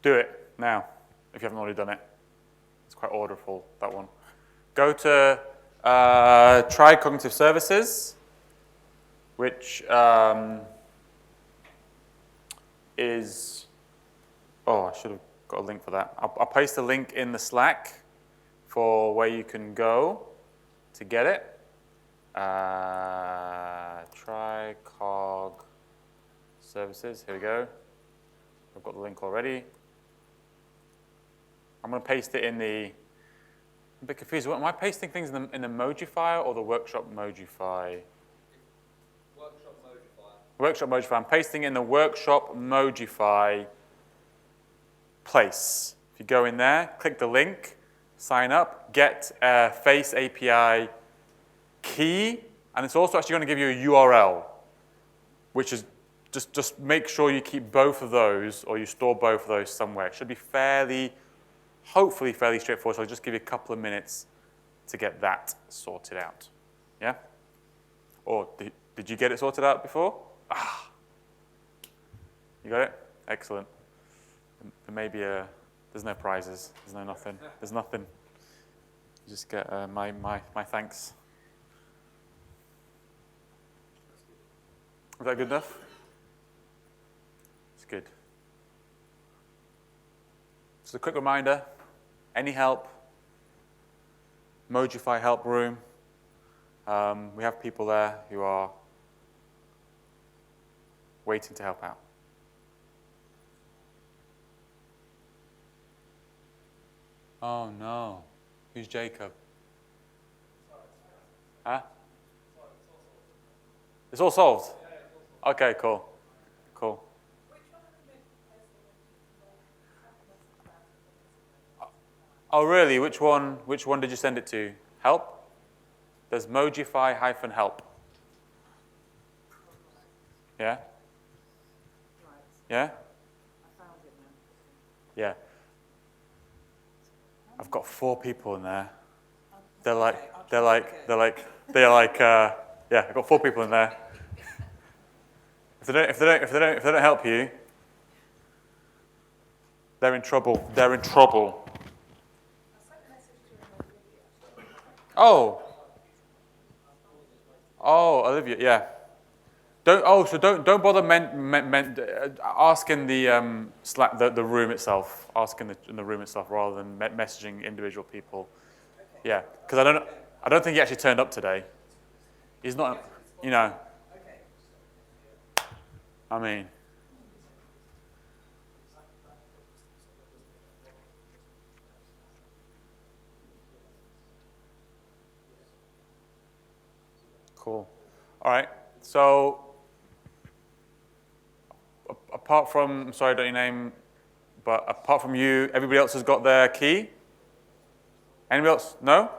Do it now if you haven't already done it. It's quite orderful, that one. Go to Try Cognitive Services, which is, oh, I should have got a link for that. I'll paste a link in the Slack for where you can go to get it. Try Cog Services, here we go. I've got the link already. I'm going to paste it in the, I'm a bit confused. Am I pasting things in the Moji file or the workshop Moji file? Workshop Moji file. Workshop Moji file. I'm pasting in the workshop Moji file place. If you go in there, click the link, sign up, get a Face API key, and it's also actually going to give you a URL, which is just make sure you keep both of those or you store both of those somewhere. It should be hopefully fairly straightforward, so I'll just give you a couple of minutes to get that sorted out. Yeah? Or did you get it sorted out before? Ah. You got it? Excellent. There may be there's no prizes. There's no nothing. There's nothing. You just get my thanks. Is that good enough? It's good. Just a quick reminder, any help, Mojify help room. We have people there who are waiting to help out. Oh no, who's Jacob? Huh? It's all solved? Okay, cool. Cool. Oh, really? Which one did you send it to? Help? There's Mojify-help. Yeah? Right. Yeah? I found it now. Yeah. I've got 4 people in there. They're like, yeah, I've got 4 people in there. If they don't help you, they're in trouble. They're in trouble. Oh. Oh, Olivia, yeah. Don't bother asking the Slack the room itself. Ask in the room itself rather than messaging individual people. Yeah, because I don't think he actually turned up today. He's not, you know. I mean. Cool. All right. So, apart from, I'm sorry, I don't know your name, but apart from you, everybody else has got their key? Anybody else? No?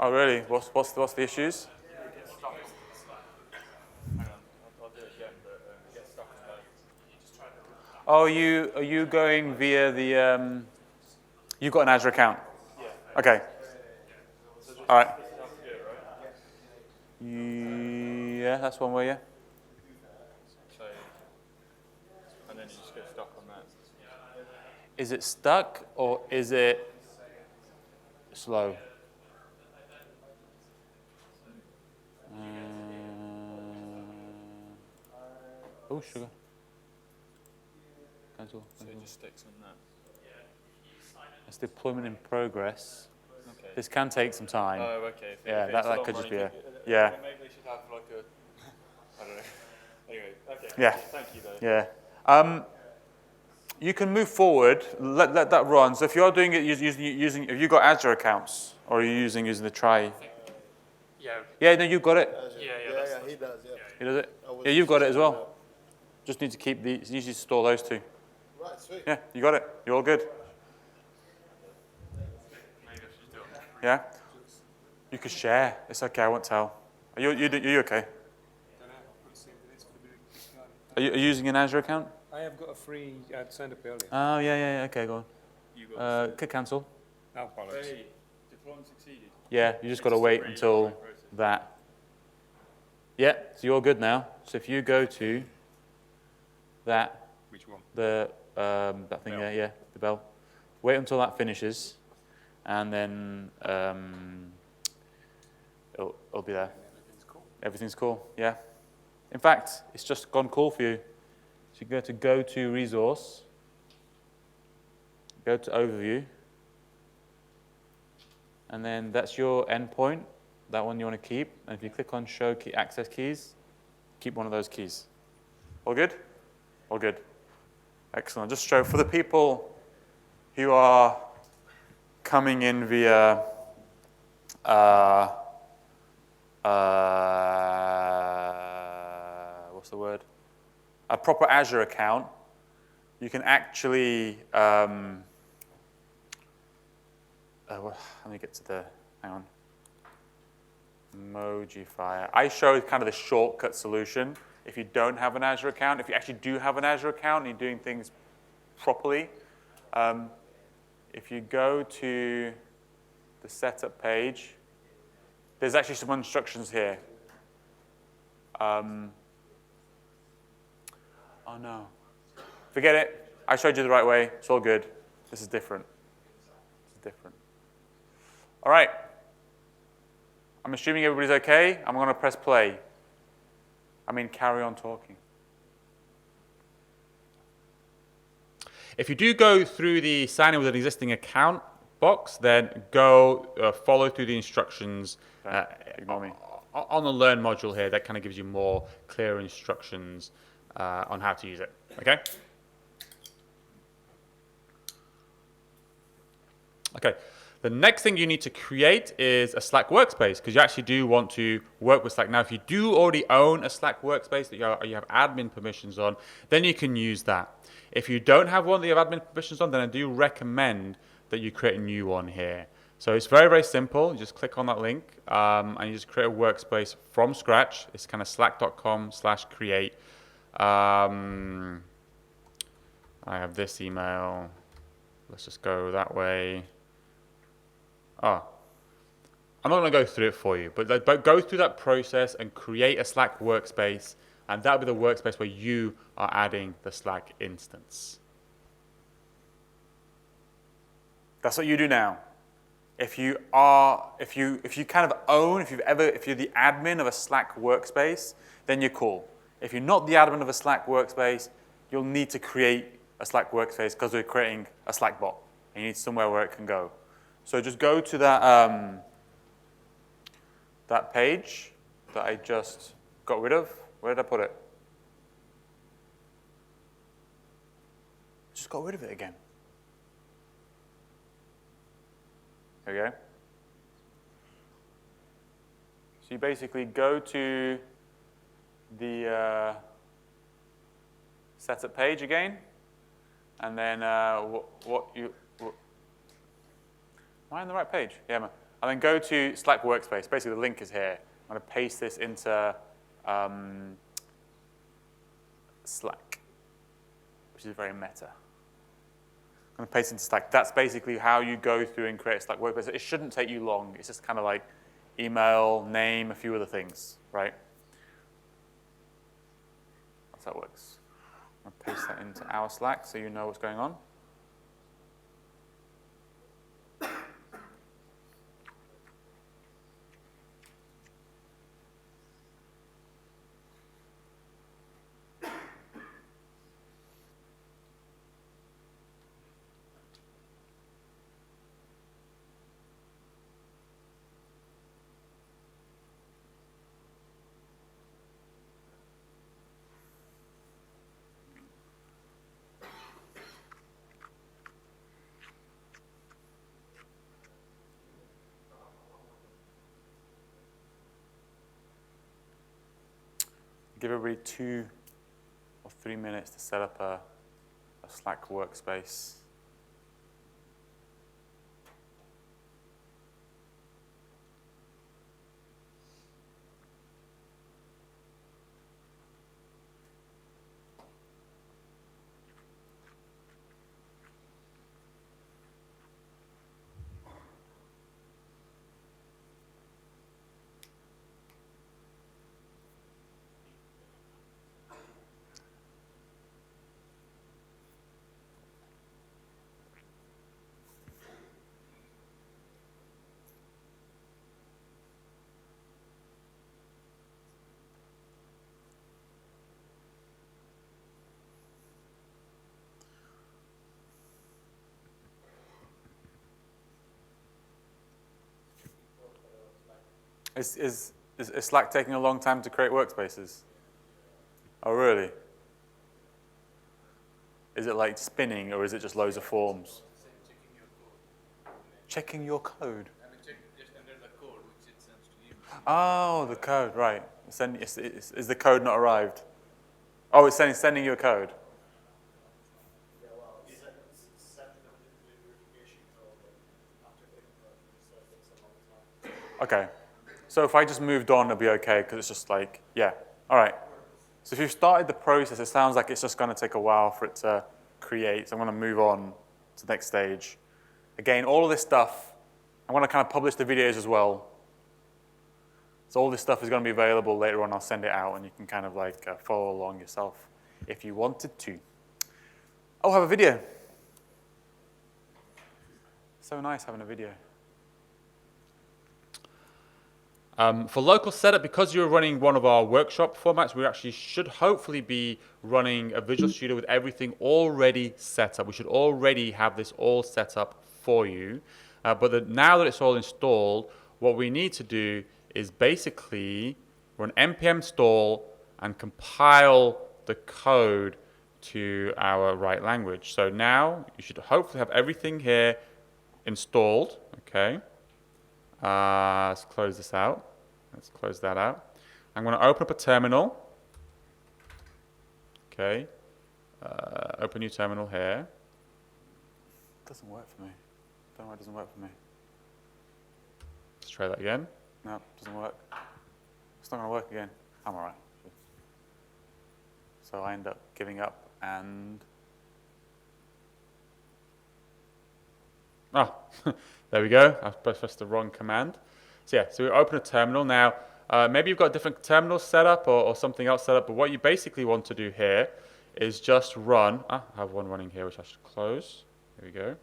Oh, really? What's the issues? Oh, are you going via the, you've got an Azure account? Yeah. Okay. All right. Yeah, that's one way, yeah. So, and then you just get stuck on that. Is it stuck or is it slow? Oh, sugar. Cancel. So it just sticks on that. It's deployment in progress. Okay. This can take some time. Oh, okay. Yeah, If that it's a long could just running be a, thing, yeah. Maybe they should have like a, I don't know. Anyway, okay. Yeah. Thank you though. Yeah. You can move forward, let that run. So if you're doing it using have you got Azure accounts or are you using the try? Yeah. Yeah, no, you've got it. Yeah, He does, yeah. He does it. Yeah, you've got it as well. Just need to keep these. You need to store those 2. Right, sweet. Yeah, you got it. You're all good. Yeah. You could share. It's okay. I won't tell. Are you okay? Are you using an Azure account? I have got a free, I'd signed up earlier. Oh yeah. Okay, go You on. got Click cancel. Oh, bollocks. Hey, deployment succeeded. Yeah, you just got to wait until that. Yeah, so you're good now. So if you go to that, Which one? that thing there, yeah, the bell. Wait until that finishes, and then it'll be there. Everything's cool, yeah. In fact, it's just gone cool for you. So you go to resource, go to overview, and then that's your endpoint. That one you want to keep. And if you click on show key access keys, keep one of those keys. All good? All good. Excellent. Just show for the people who are coming in via what's the word? A proper Azure account. You can actually let me get to the hang on. Mojify. I showed kind of the shortcut solution. If you don't have an Azure account, if you actually do have an Azure account and you're doing things properly, if you go to the setup page, there's actually some instructions here. Oh no. Forget it. I showed you the right way. It's all good. This is different. This is different. All right. I'm assuming everybody's okay. I'm going to press play. I mean, carry on talking. If you do go through the sign in with an existing account box, then go follow through the instructions. Ignore me. On the Learn module here, that kind of gives you more clear instructions on how to use it. Okay? Okay. The next thing you need to create is a Slack workspace because you actually do want to work with Slack. Now, if you do already own a Slack workspace that you have admin permissions on, then you can use that. If you don't have one that you have admin permissions on, then I do recommend that you create a new one here. So it's very, very simple. You just click on that link and you just create a workspace from scratch. It's kind of slack.com/create. I have this email. Let's just go that way. Oh, I'm not going to go through it for you, but go through that process and create a Slack workspace, and that'll be the workspace where you are adding the Slack instance. That's what you do now. If you're the admin of a Slack workspace, then you're cool. If you're not the admin of a Slack workspace, you'll need to create a Slack workspace because we're creating a Slack bot, and you need somewhere where it can go. So just go to that that page that I just got rid of. Where did I put it? Just got rid of it again. There we go. So you basically go to the setup page again, and then am I on the right page? Yeah, man. And then go to Slack Workspace. Basically, the link is here. I'm going to paste this into Slack, which is very meta. I'm going to paste it into Slack. That's basically how you go through and create a Slack Workspace. It shouldn't take you long. It's just kind of like email, name, a few other things, right? That's how it works. I'm going to paste that into our Slack so you know what's going on. Give everybody 2 or 3 minutes to set up a Slack workspace. Is Slack taking a long time to create workspaces? Oh, really? Is it like spinning, or is it just loads of forms? Checking your code? Just under the code which it sends to you. Oh, the code, right. Is the code not arrived? Oh, it's sending you a code. Okay. So if I just moved on, it'll be okay, because it's just like, yeah. All right. So if you've started the process, it sounds like it's just going to take a while for it to create. So I'm going to move on to the next stage. Again, all of this stuff, I'm going to kind of publish the videos as well. So all this stuff is going to be available later on. I'll send it out, and you can kind of like follow along yourself if you wanted to. Oh, have a video. So nice having a video. For local setup, because you're running one of our workshop formats, we actually should hopefully be running a Visual Studio with everything already set up. We should already have this all set up for you. But now that it's all installed, what we need to do is basically run npm install and compile the code to our right language. So now you should hopefully have everything here installed, okay? Let's close this out. Let's close that out. I'm going to open up a terminal. Okay. Open new terminal here. It doesn't work for me. Don't know why it doesn't work for me. try that again. No, doesn't work. It's not going to work again. I'm all right. So I end up giving up and... Oh, there we go. I pressed the wrong command. So yeah, so we open a terminal. Now, maybe you've got a different terminal set up or something else set up, but what you basically want to do here is just run. I have one running here, which I should close. There we go.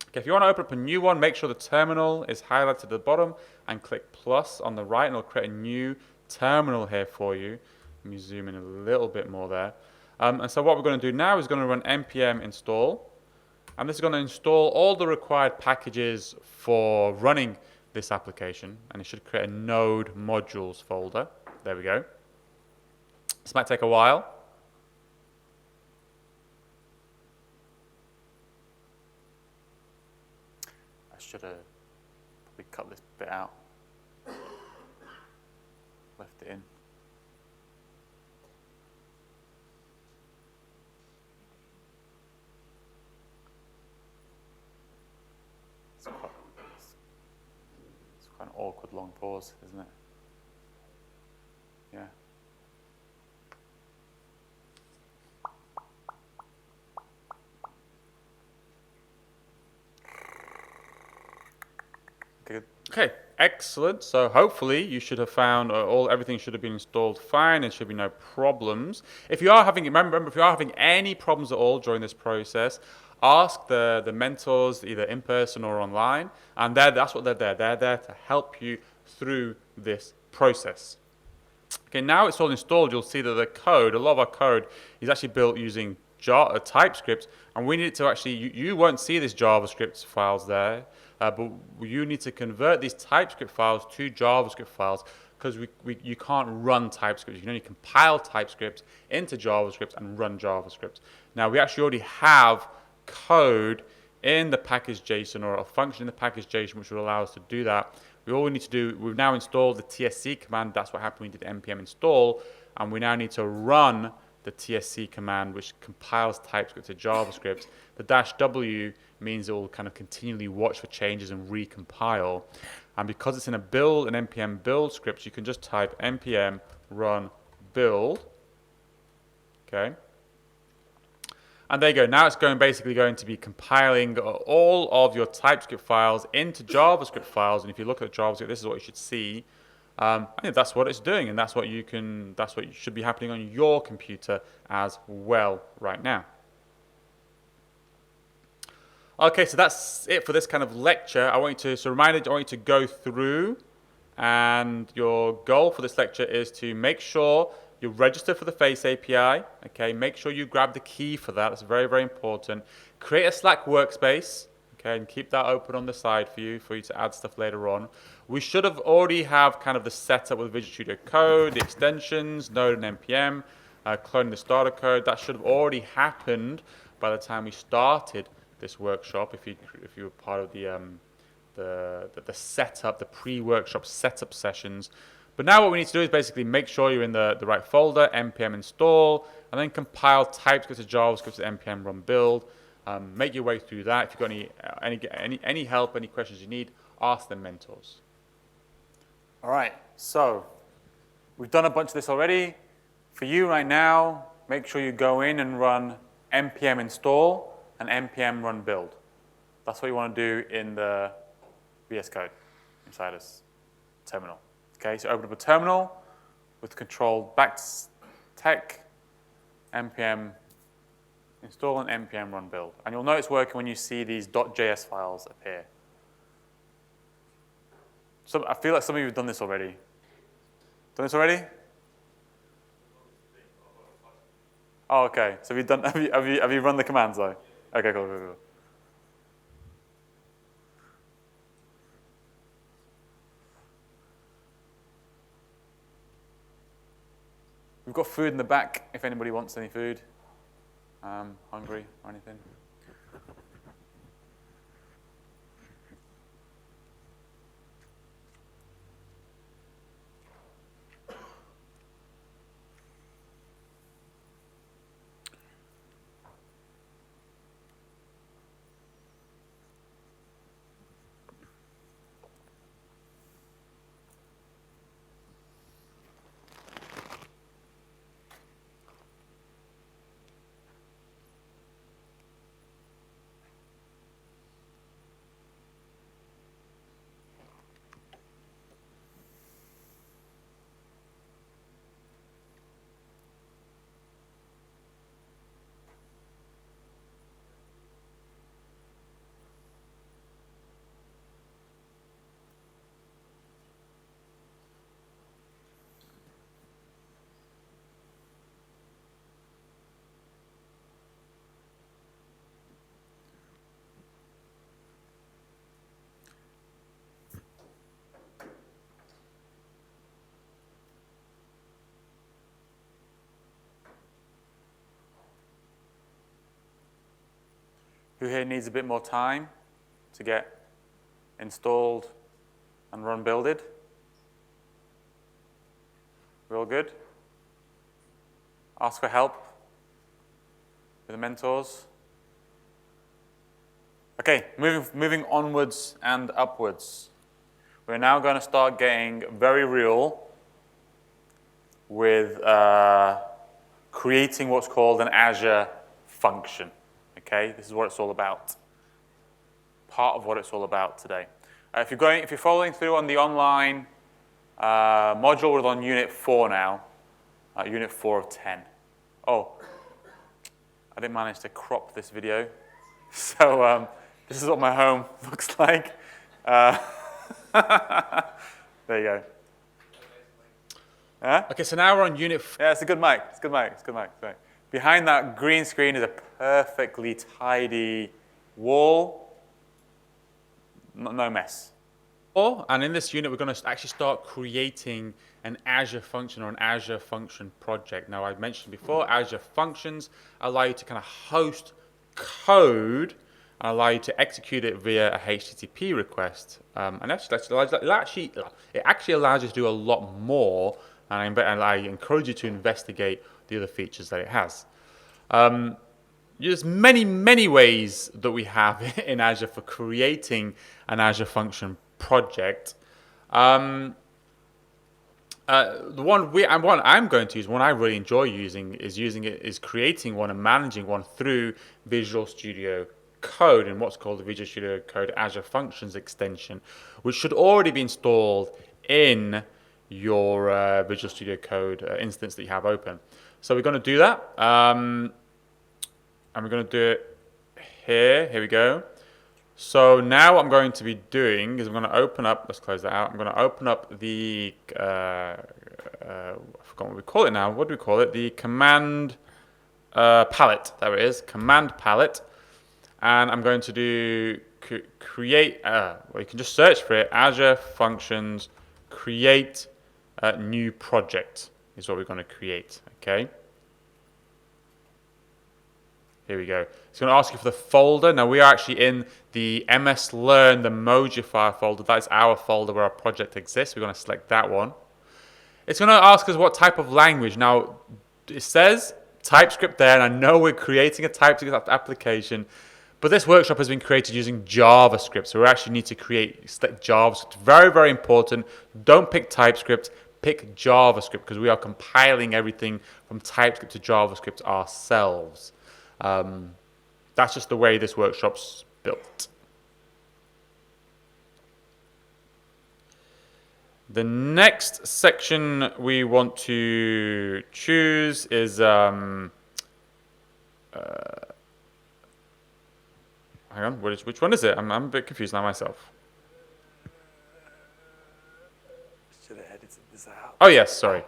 Okay, if you want to open up a new one, make sure the terminal is highlighted at the bottom and click plus on the right, and it'll create a new terminal here for you. Let me zoom in a little bit more there. And so what we're going to do now is going to run npm install. And this is going to install all the required packages for running this application. And it should create a node modules folder. There we go. This might take a while. I should have probably cut this bit out. Left it in. It's quite an awkward long pause, isn't it? Yeah. Good. Okay, excellent. So hopefully you should have found everything should have been installed fine and should be no problems. If you are having, remember, if you are having any problems at all during this process, ask the mentors either in person or online, and that's what they're there. They're there to help you through this process. Okay, now it's all installed, you'll see that the code, a lot of our code is actually built using TypeScript, and we need to actually, you won't see these JavaScript files there, but you need to convert these TypeScript files to JavaScript files, because you can't run TypeScript. You can only compile TypeScript into JavaScript and run JavaScript. Now, we actually already have code in the package.json or a function in the package.json which will allow us to do that. All we need to do, we've now installed the tsc command. That's what happened when we did npm install, and we now need to run the tsc command, which compiles TypeScript to JavaScript. The -w means it will kind of continually watch for changes and recompile. And because it's in an npm build script, you can just type npm run build. Okay. And there you go. Now it's basically going to be compiling all of your TypeScript files into JavaScript files. And if you look at JavaScript, this is what you should see. I think that's what it's doing, and that's what should be happening on your computer as well right now. Okay, so that's it for this kind of lecture. I want you to go through, and your goal for this lecture is to make sure you register for the Face API. Okay, make sure you grab the key for that. That's very, very important. Create a Slack workspace. Okay, and keep that open on the side for you to add stuff later on. We should have already have kind of the setup with Visual Studio Code, the extensions, Node and npm, cloning the starter code. That should have already happened by the time we started this workshop. If you were part of the setup, the pre-workshop setup sessions. But now what we need to do is basically make sure you're in the right folder, npm install, and then compile TypeScript to JavaScript to npm run build. Make your way through that. If you've got any help, any questions you need, ask the mentors. All right, so we've done a bunch of this already. For you right now, make sure you go in and run npm install and npm run build. That's what you want to do in the VS Code inside this terminal. Okay, so open up a terminal with control /tech npm install and npm run build. And you'll know it's working when you see these .js files appear. So I feel like some of you have done this already. Done this already? Oh, okay. So have you run the commands though? Okay, cool. We've got food in the back if anybody wants any food. Hungry or anything. Who here needs a bit more time to get installed and run builded? We all good? Ask for help with the mentors. Okay, moving onwards and upwards. We're now going to start getting very real with creating what's called an Azure function. Okay, this is what it's all about. Part of what it's all about today. If you're following through on the online module, we're on Unit 4 now. Unit 4 of 10. Oh, I didn't manage to crop this video, so this is what my home looks like. There you go. Okay, so now we're on Unit 4. Yeah, it's a good mic. It's a good mic. It's a good mic. Sorry. Behind that green screen is a perfectly tidy wall. No mess. And in this unit, we're going to actually start creating an Azure function or an Azure function project. Now, I mentioned before, Azure functions allow you to kind of host code and allow you to execute it via a HTTP request. And it actually allows you to do a lot more. And I encourage you to investigate the other features that it has. There's many ways that we have in Azure for creating an Azure function project. The one I'm going to use, one I really enjoy using is creating one and managing one through Visual Studio Code in what's called the Visual Studio Code Azure Functions extension, which should already be installed in your Visual Studio Code instance that you have open. So we're going to do that, and we're going to do it here. Here we go. So now what I'm going to be doing is I'm going to open up, let's close that out. I'm going to open up the, I forgot what we call it now. What do we call it? The command palette. There it is, command palette. And I'm going to do create, well, you can just search for it, Azure Functions, create a new project is what we're going to create, okay? Here we go. It's going to ask you for the folder. Now, we are actually in the MS Learn, the Mojify folder. That is our folder where our project exists. We're going to select that one. It's going to ask us what type of language. Now, it says TypeScript there, and I know we're creating a TypeScript application, but this workshop has been created using JavaScript, so we actually need to select JavaScript. Very, very important. Don't pick TypeScript. Pick JavaScript, because we are compiling everything from TypeScript to JavaScript ourselves. That's just the way this workshop's built. The next section we want to choose is hang on, which one is it? I'm a bit confused now myself. Should have edited this out. Oh yes, sorry.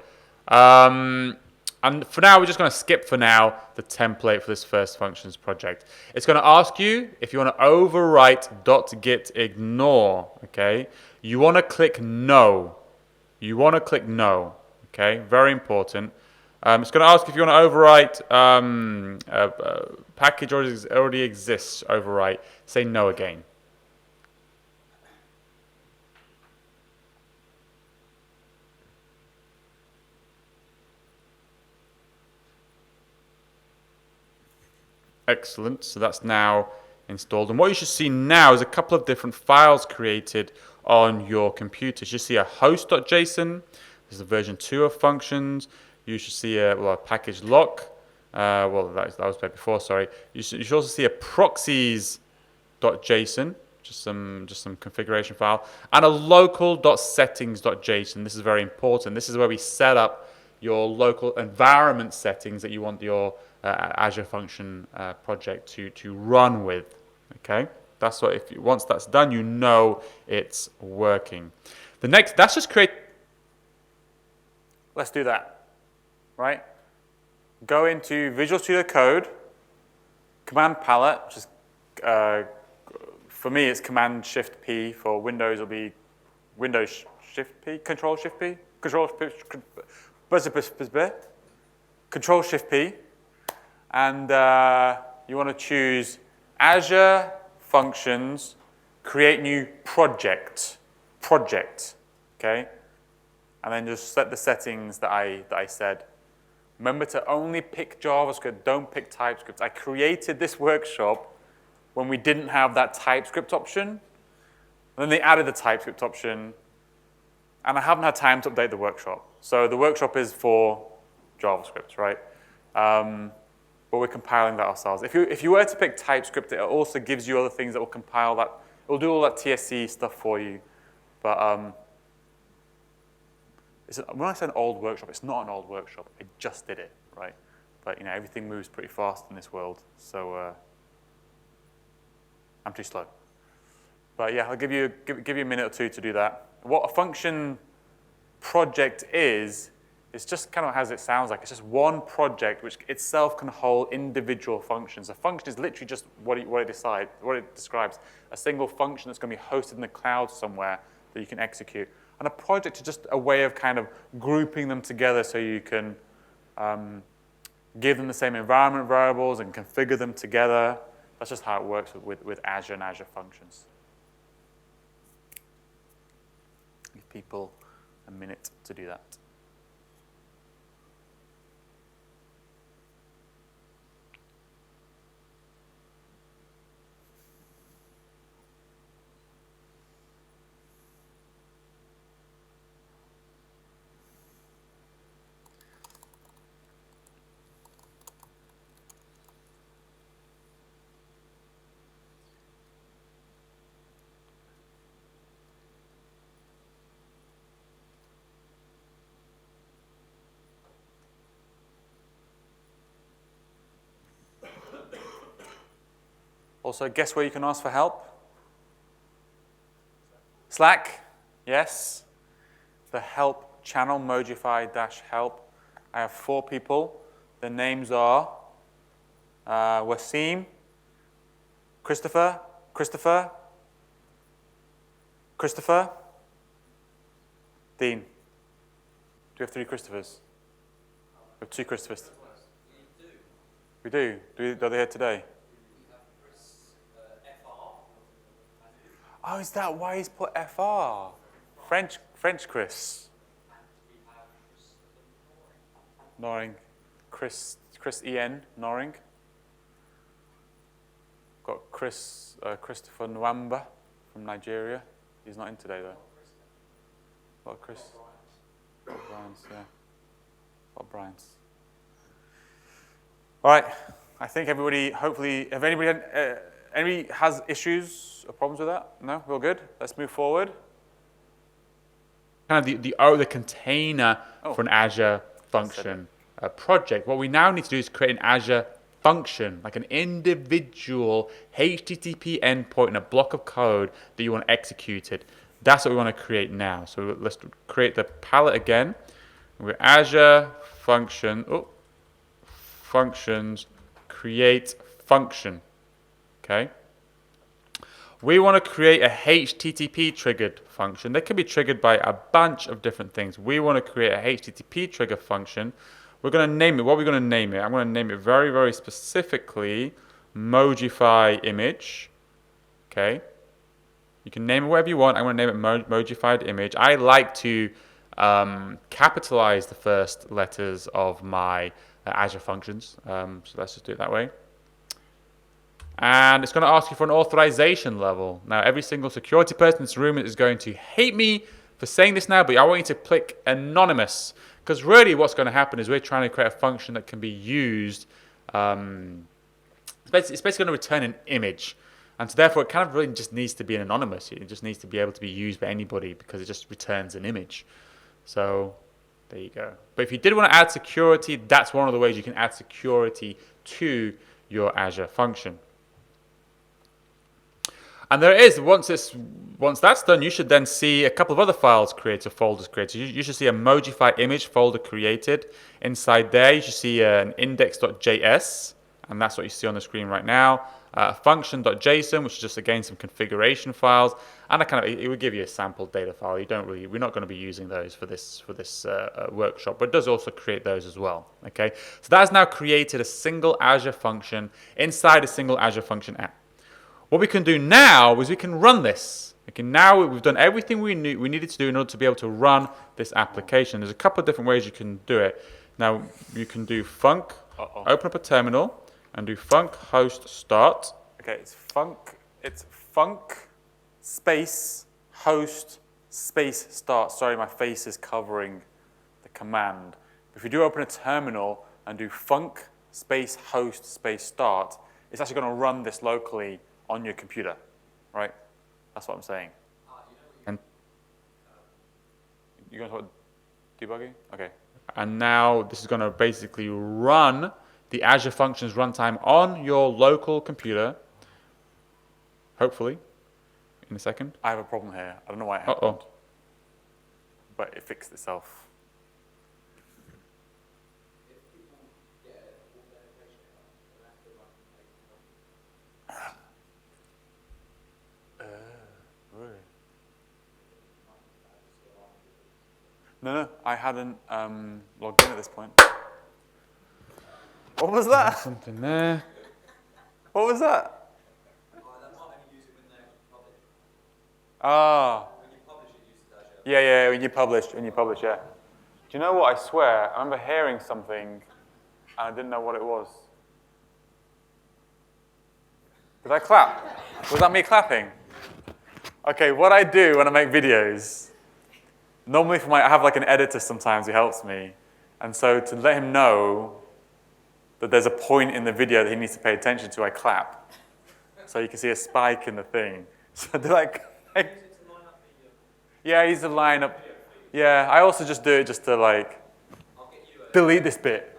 And for now, we're just going to skip for now the template for this first functions project. It's going to ask you if you want to overwrite .git ignore, okay? You want to click no. You want to click no, okay? Very important. It's going to ask if you want to overwrite a package already exists, overwrite. Say no again. Excellent, so that's now installed. And what you should see now is a couple of different files created on your computer. You should see a host.json. This is a version 2 of functions. You should see a package lock. That was there before, sorry. You should also see a proxies.json, just some configuration file, and a local.settings.json. This is very important. This is where we set up your local environment settings that you want your Azure function project to run with. Okay, that's what. Once that's done, you know it's working. The next, that's just create. Let's do that. Right. Go into Visual Studio Code, Command Palette, which is for me it's Command Shift P. For Windows, it'll be Windows Shift P, Control Shift P, Control Shift P, and you want to choose Azure functions create new project, okay? And then just set the settings that I said. Remember to only pick JavaScript, don't pick TypeScript. I created this workshop when we didn't have that TypeScript option. And then they added the TypeScript option, and I haven't had time to update the workshop. So the workshop is for JavaScript, right? But we're compiling that ourselves. If you were to pick TypeScript, it also gives you other things that will compile that. It will do all that TSC stuff for you. But when I say an old workshop, it's not an old workshop. I just did it, right? But everything moves pretty fast in this world, so I'm too slow. But yeah, I'll give you a minute or two to do that. What a function project is just kind of as it sounds like. It's just one project which itself can hold individual functions. A function is literally just what it describes. A single function that's going to be hosted in the cloud somewhere that you can execute. And a project is just a way of kind of grouping them together so you can give them the same environment variables and configure them together. That's just how it works with Azure and Azure Functions. Give people a minute to do that. Also, guess where you can ask for help? Slack, yes. The help channel, Mojify-help. I have 4 people. Their names are Wasim, Christopher, Dean. Do we have 3 Christophers? We have 2 Christophers. We do. Are they here today? Oh, is that why he's put FR? French Chris. Noring. Chris EN, Noring. Got Christopher Nwamba from Nigeria. He's not in today, though. Got Chris. Bryans, yeah. Got Bryans. All right. I think everybody, hopefully, if anybody has issues or problems with that? No? We're all good? Let's move forward. Kind of the container for an Azure function project. What we now need to do is create an Azure function, like an individual HTTP endpoint in a block of code that you want executed. That's what we want to create now. So let's create the palette again. We're Azure function, functions, create function. Okay. We want to create a HTTP triggered function. They can be triggered by a bunch of different things. We want to create a HTTP trigger function. We're going to name it. What are we going to name it? I'm going to name it very, very specifically Mojify image. Okay. You can name it whatever you want. I'm going to name it Mojified image. I like to capitalize the first letters of my Azure functions. So let's just do it that way. And it's going to ask you for an authorization level. Now, every single security person in this room is going to hate me for saying this now, but I want you to click anonymous. Because really what's going to happen is we're trying to create a function that can be used. It's basically going to return an image. And so therefore, it kind of really just needs to be anonymous. It just needs to be able to be used by anybody because it just returns an image. So there you go. But if you did want to add security, that's one of the ways you can add security to your Azure function. And there is, once that's done, you should then see a couple of other files created, folders created. You should see a Mojify image folder created. Inside there, you should see an index.js, and that's what you see on the screen right now. Function.json, which is just, again, some configuration files. And it will give you a sample data file. We're not going to be using those for this workshop, but it does also create those as well. Okay, so that has now created a single Azure function inside a single Azure function app. What we can do now is we can run this. Okay, now we've done everything we needed to do in order to be able to run this application. There's a couple of different ways you can do it. Now, you can do func, open up a terminal, and do func host start. Okay, it's func space host space start. Sorry, my face is covering the command. If you do open a terminal and do func space host space start, it's actually going to run this locally on your computer, right? That's what I'm saying. And you're going to talk debugging? Okay. And now this is going to basically run the Azure Functions runtime on your local computer, hopefully, in a second. I have a problem here. I don't know why it happened. But it fixed itself. Really? No, I hadn't logged in at this point. What was that? There's something there. What was that? That might only use it when they publish. Ah. When you publish, it uses Azure. Yeah, when you publish, yeah. Do you know what? I swear, I remember hearing something, and I didn't know what it was. Did I clap? Was that me clapping? Okay, what I do when I make videos, normally I have like an editor sometimes who helps me, and so to let him know that there's a point in the video that he needs to pay attention to, I clap. So you can see a spike in the thing. So do like, yeah, I use to line up. Yeah, I also just do it just to like delete this bit.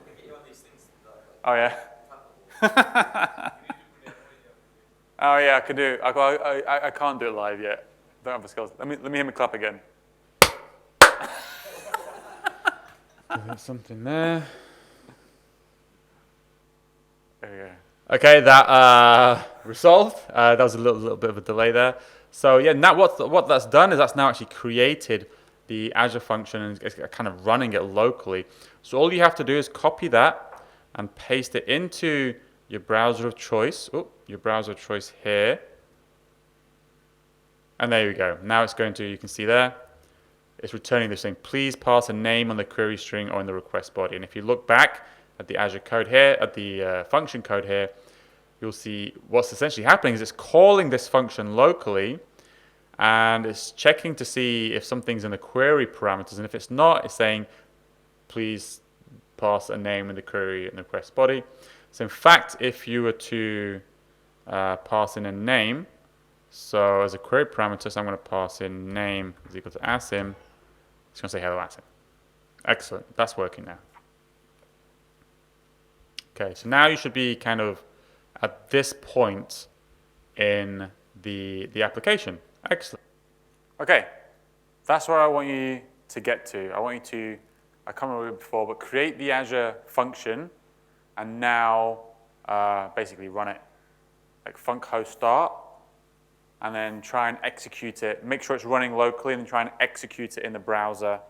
Oh yeah. Oh yeah, I could do. I can't do it live yet. Don't have the skills. Let me hear me clap again. There's something there. There we go. Okay, that resolved. That was a little bit of a delay there. So yeah, now what that's done is that's now actually created the Azure function and it's kind of running it locally. So all you have to do is copy that and paste it into your browser of choice. Oh, your browser of choice here. And there you go. Now it's going to, you can see there, it's returning this thing. Please pass a name on the query string or in the request body. And if you look back at the Azure code here, at the function code here, you'll see what's essentially happening is it's calling this function locally and it's checking to see if something's in the query parameters. And if it's not, it's saying, please pass a name in the query and the request body. So in fact, if you were to pass in a name, so as a query parameter, so I'm going to pass in name is equal to asim. It's going to say hello asim. Excellent. That's working now. Okay, so now you should be kind of at this point in the application. Excellent. Okay, that's where I want you to get to. I want you to, I can't remember before, but create the Azure function and now basically run it like func host start and then try and execute it. Make sure it's running locally and try and execute it in the browser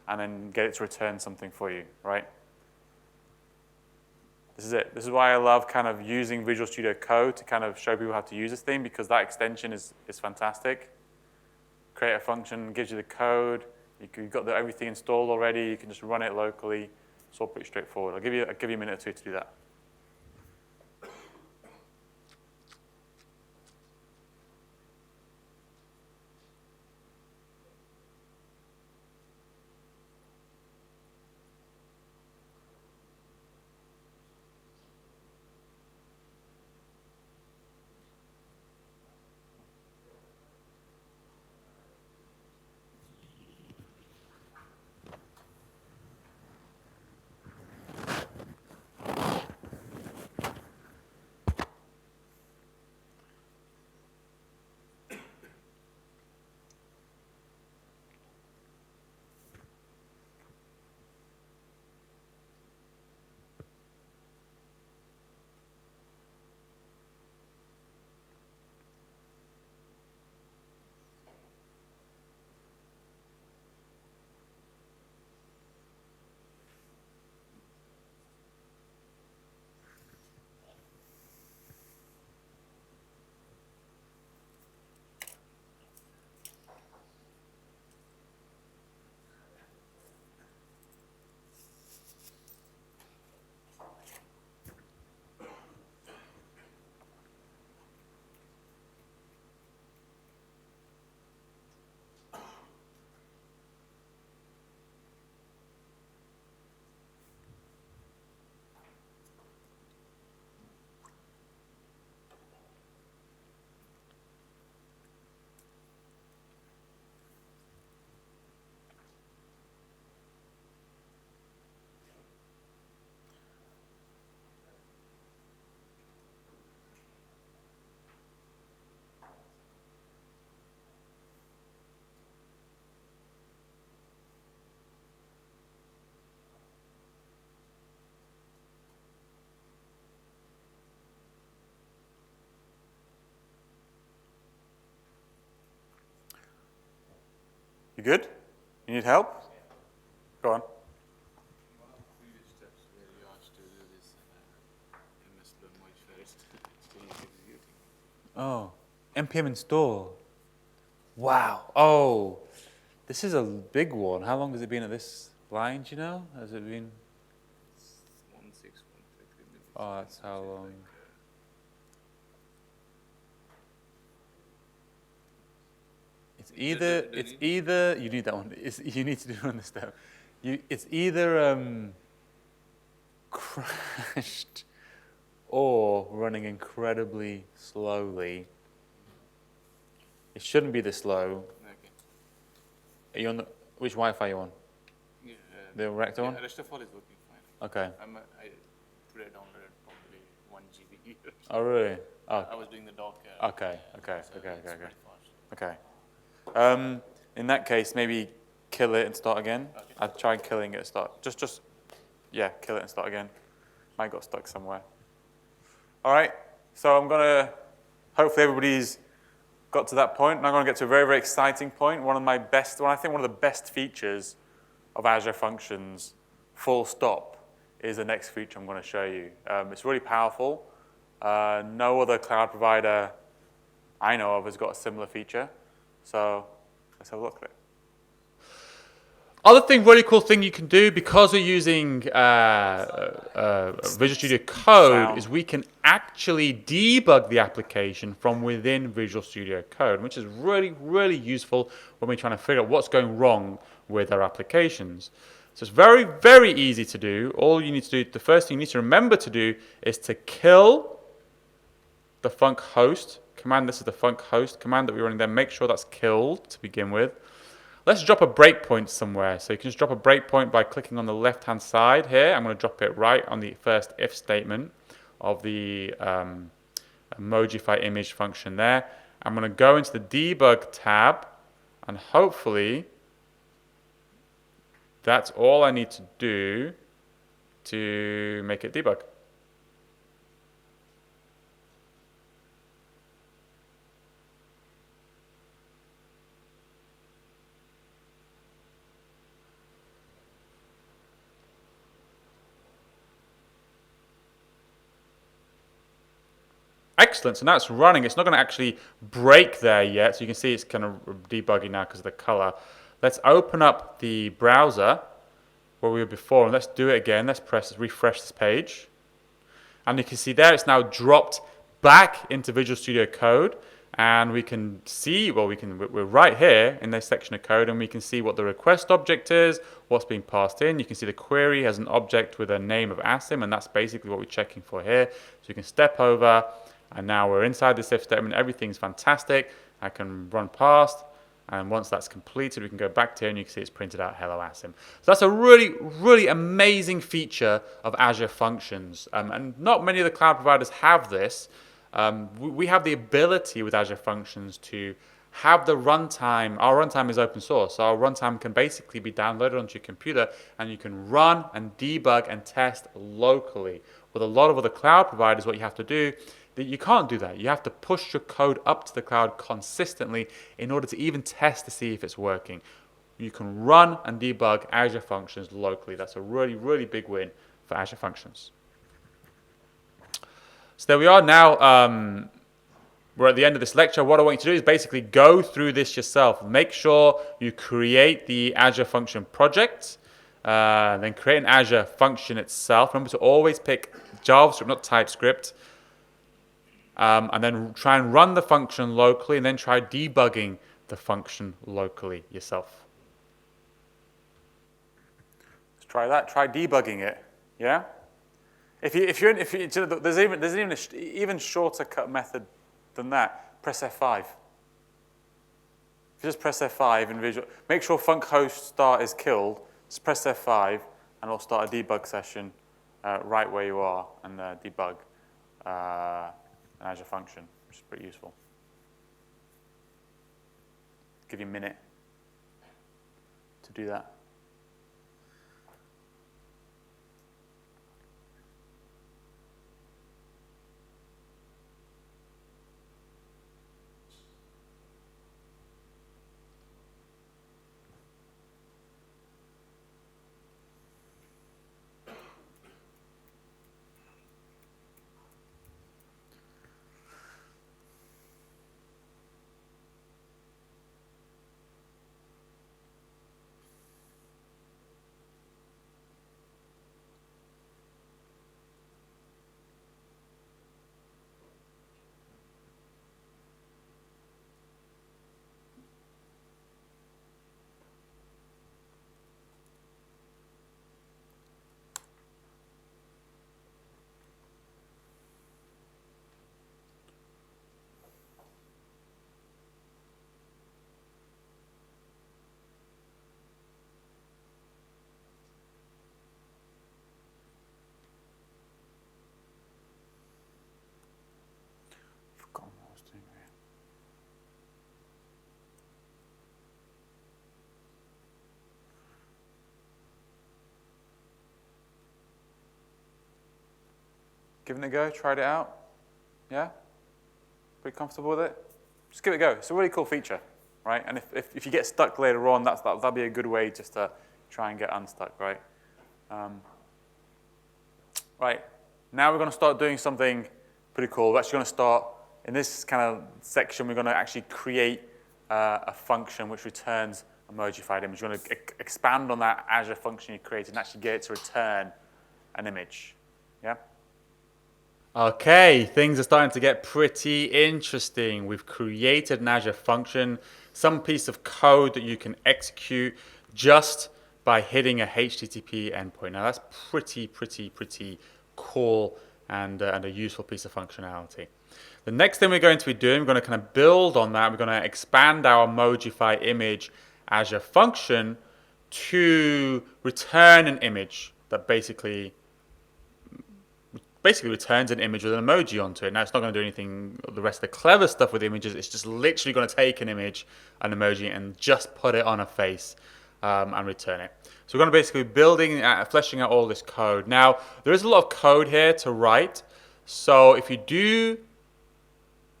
and then get it to return something for you, right? This is it. This is why I love kind of using Visual Studio Code to kind of show people how to use this thing because that extension is fantastic. Create a function, gives you the code. You've got everything installed already. You can just run it locally. It's all pretty straightforward. I'll give you a minute or two to do that. You good? You need help? Go on. One of the previous steps where you asked to do this MS Learn Moji first, it's still not executing. Oh, npm install. Wow. Oh, this is a big one. How long has it been at this line, do you know? Has it been? 1.6.3 minutes. Oh, that's how long. It's either you need that one. You need to do on this step. It's either crashed or running incredibly slowly. It shouldn't be this slow. Okay. Are you on which Wi-Fi are you on? Yeah, The Rector one? rest of all is working fine. Okay. Today downloaded probably 1 GB. Oh really? Oh. I was doing the Docker. Okay. so Okay. it's pretty fast. Okay. In that case, maybe kill it and start again. Okay. I'd try killing it and start. Yeah, kill it and start again. Might got stuck somewhere. All right. So I'm gonna. Hopefully everybody's got to that point. Now I'm gonna get to a very, very exciting point. I think one of the best features of Azure Functions, full stop, is the next feature I'm going to show you. It's really powerful. No other cloud provider I know of has got a similar feature. So let's have a look at it. Really cool thing you can do because we're using Visual Studio Code is we can actually debug the application from within Visual Studio Code, which is really, really useful when we're trying to figure out what's going wrong with our applications. So it's very, very easy to do. All you need to do, the first thing you need to remember to do is to kill the func host command. This is the func host command that we're running there. Make sure that's killed to begin with. Let's drop a breakpoint somewhere. So you can just drop a breakpoint by clicking on the left-hand side here. I'm going to drop it right on the first if statement of the Mojify image function there. I'm going to go into the debug tab, and hopefully that's all I need to do to make it debug. Excellent, so now it's running. It's not going to actually break there yet, so you can see it's kind of debugging now because of the color. Let's open up the browser where we were before, and let's do it again. Let's refresh this page. And you can see there it's now dropped back into Visual Studio Code, and we can see, we're right here in this section of code, and we can see what the request object is, what's being passed in. You can see the query has an object with a name of Asim, and that's basically what we're checking for here. So you can step over, and now we're inside this if statement. Everything's fantastic. I can run past, and once that's completed, we can go back to here, and you can see it's printed out hello Asim. So that's a really, really amazing feature of Azure Functions, and not many of the cloud providers have this. We have the ability with Azure Functions to have the runtime. Our runtime is open source, so our runtime can basically be downloaded onto your computer, and you can run and debug and test locally. With a lot of other cloud providers, what you have to do, you can't do that. You have to push your code up to the cloud consistently in order to even test to see if it's working. You can run and debug Azure Functions locally. That's a really, really big win for Azure Functions. So there we are now. We're at the end of this lecture. What I want you to do is basically go through this yourself. Make sure you create the Azure Function project, then create an Azure Function itself. Remember to always pick JavaScript, not TypeScript. And then try and run the function locally, and then try debugging the function locally yourself. Let's try that. Try debugging it. Yeah. There's an even shorter cut method than that. Press F5. If you just press F5 in Visual, make sure func host start is killed. Just press F5, and it'll start a debug session right where you are, and debug. An Azure Function, which is pretty useful. Give you a minute to do that. Given it a go? Tried it out? Yeah? Pretty comfortable with it? Just give it a go. It's a really cool feature, right? And if you get stuck later on, that'll be a good way just to try and get unstuck, right? Right. Now we're going to start doing something pretty cool. We're actually going to start, in this kind of section, we're going to actually create a function which returns a Mojified image. We're going to expand on that Azure function you created and actually get it to return an image. Yeah? Okay, things are starting to get pretty interesting. We've created an Azure function, some piece of code that you can execute just by hitting a HTTP endpoint. Now that's pretty cool and a useful piece of functionality. The next thing we're going to be doing, we're going to kind of build on that. We're going to expand our Mojify image Azure function to return an image that basically returns an image with an emoji onto it. Now, it's not going to do anything, the rest of the clever stuff with images. It's just literally going to take an image, an emoji, and just put it on a face and return it. So we're going to basically be fleshing out all this code. Now, there is a lot of code here to write. So if you do,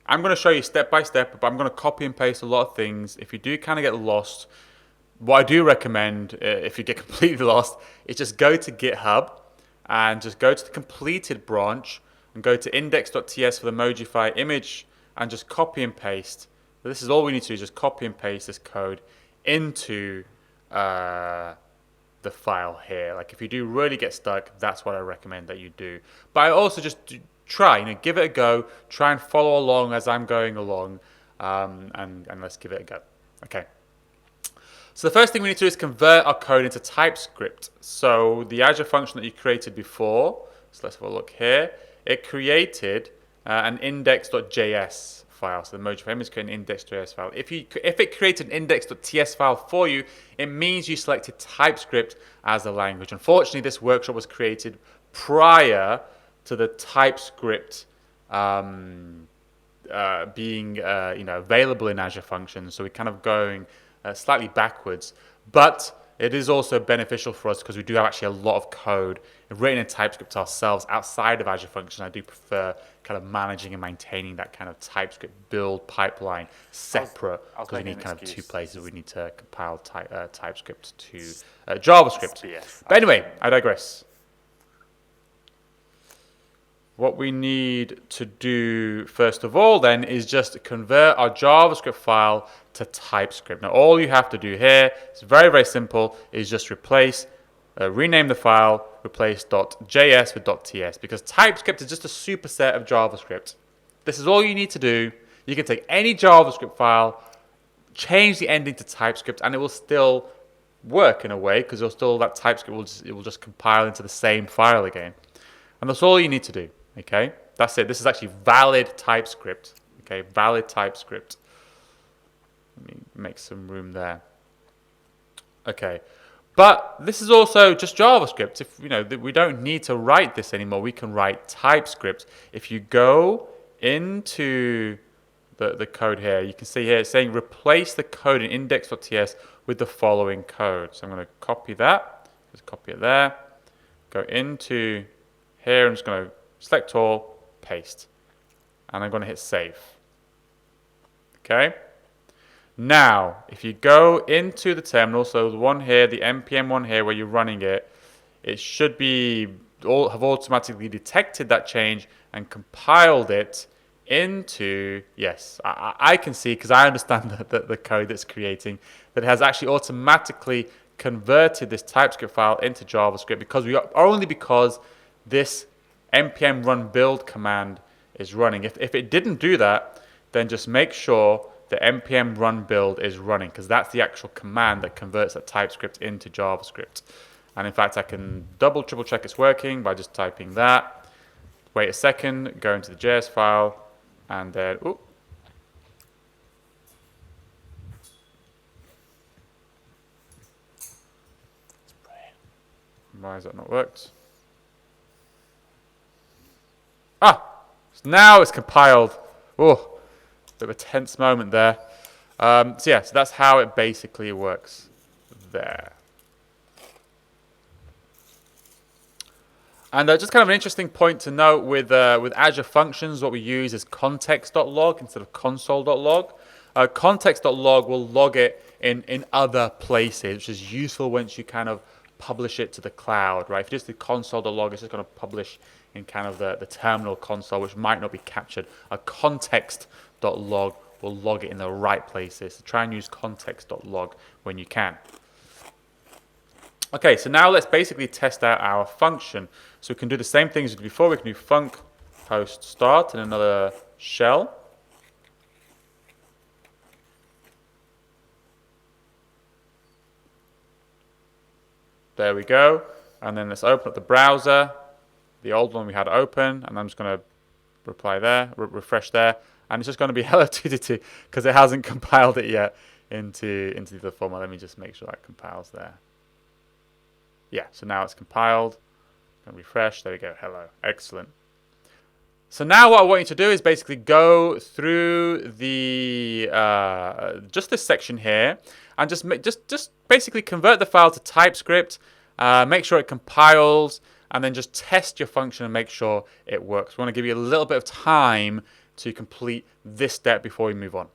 I'm going to show you step by step, but I'm going to copy and paste a lot of things. If you do kind of get lost, what I do recommend, if you get completely lost, is just go to GitHub and just go to the completed branch and go to index.ts for the Mojify image and just copy and paste. So this is all we need to do, just copy and paste this code into the file here. Like if you do really get stuck, that's what I recommend that you do. But I also just try, give it a go, try and follow along as I'm going along, and let's give it a go. Okay. So the first thing we need to do is convert our code into TypeScript. So the Azure function that you created before, so let's have a look here, it created an index.js file. So the Moji image created an index.js file. If it created an index.ts file for you, it means you selected TypeScript as the language. Unfortunately, this workshop was created prior to the TypeScript being available in Azure Functions. So we're kind of going slightly backwards, but it is also beneficial for us because we do have actually a lot of code written in TypeScript ourselves outside of Azure Functions. I do prefer kind of managing and maintaining that kind of TypeScript build pipeline separate because we need kind of two places we need to compile TypeScript to JavaScript. Yes. But anyway, I digress. What we need to do first of all then is just convert our JavaScript file to TypeScript. Now all you have to do here, it's very simple, is just rename the file, replace .js with .ts, because TypeScript is just a superset of JavaScript. This is all you need to do. You can take any JavaScript file, change the ending to TypeScript, and it will still work in a way, because that TypeScript will just compile into the same file again. And that's all you need to do. Okay, that's it. This is actually valid TypeScript. Okay, valid TypeScript. Let me make some room there. Okay, but this is also just JavaScript. If we don't need to write this anymore, we can write TypeScript. If you go into the code here, you can see here it's saying replace the code in index.ts with the following code. So I'm going to copy that. Just copy it there. Go into here. I'm just going to select all, paste, and I'm going to hit save. Okay. Now, if you go into the terminal, so the one here, the npm one here, where you're running it, it should have automatically detected that change and compiled it into. Yes, I can see because I understand the code that's creating that it has actually automatically converted this TypeScript file into JavaScript because this npm run build command is running. If it didn't do that, then just make sure the npm run build is running, because that's the actual command that converts that TypeScript into JavaScript. And in fact, I can triple check it's working by just typing that. Wait a second, go into the JS file, and then, why has that not worked? So now it's compiled. Oh, bit of a tense moment there. So that's how it basically works there. And just kind of an interesting point to note with Azure Functions, what we use is context.log instead of console.log. Context.log will log it in other places, which is useful once you kind of publish it to the cloud, right? If you just do console.log, it's just going to publish in kind of the terminal console, which might not be captured. A context.log will log it in the right places. So try and use context.log when you can. Okay, so now let's basically test out our function. So we can do the same things as before. We can do func post start in another shell. There we go. And then let's open up the browser, the old one we had open, and I'm just going to reply there, refresh there, and it's just going to be hello 222 because it hasn't compiled it yet into the format. Let me just make sure that compiles there. Yeah, so now it's compiled. And refresh. There we go. Hello. Excellent. So now what I want you to do is basically go through the just this section here and just basically convert the file to TypeScript, make sure it compiles, and then just test your function and make sure it works. We want to give you a little bit of time to complete this step before we move on.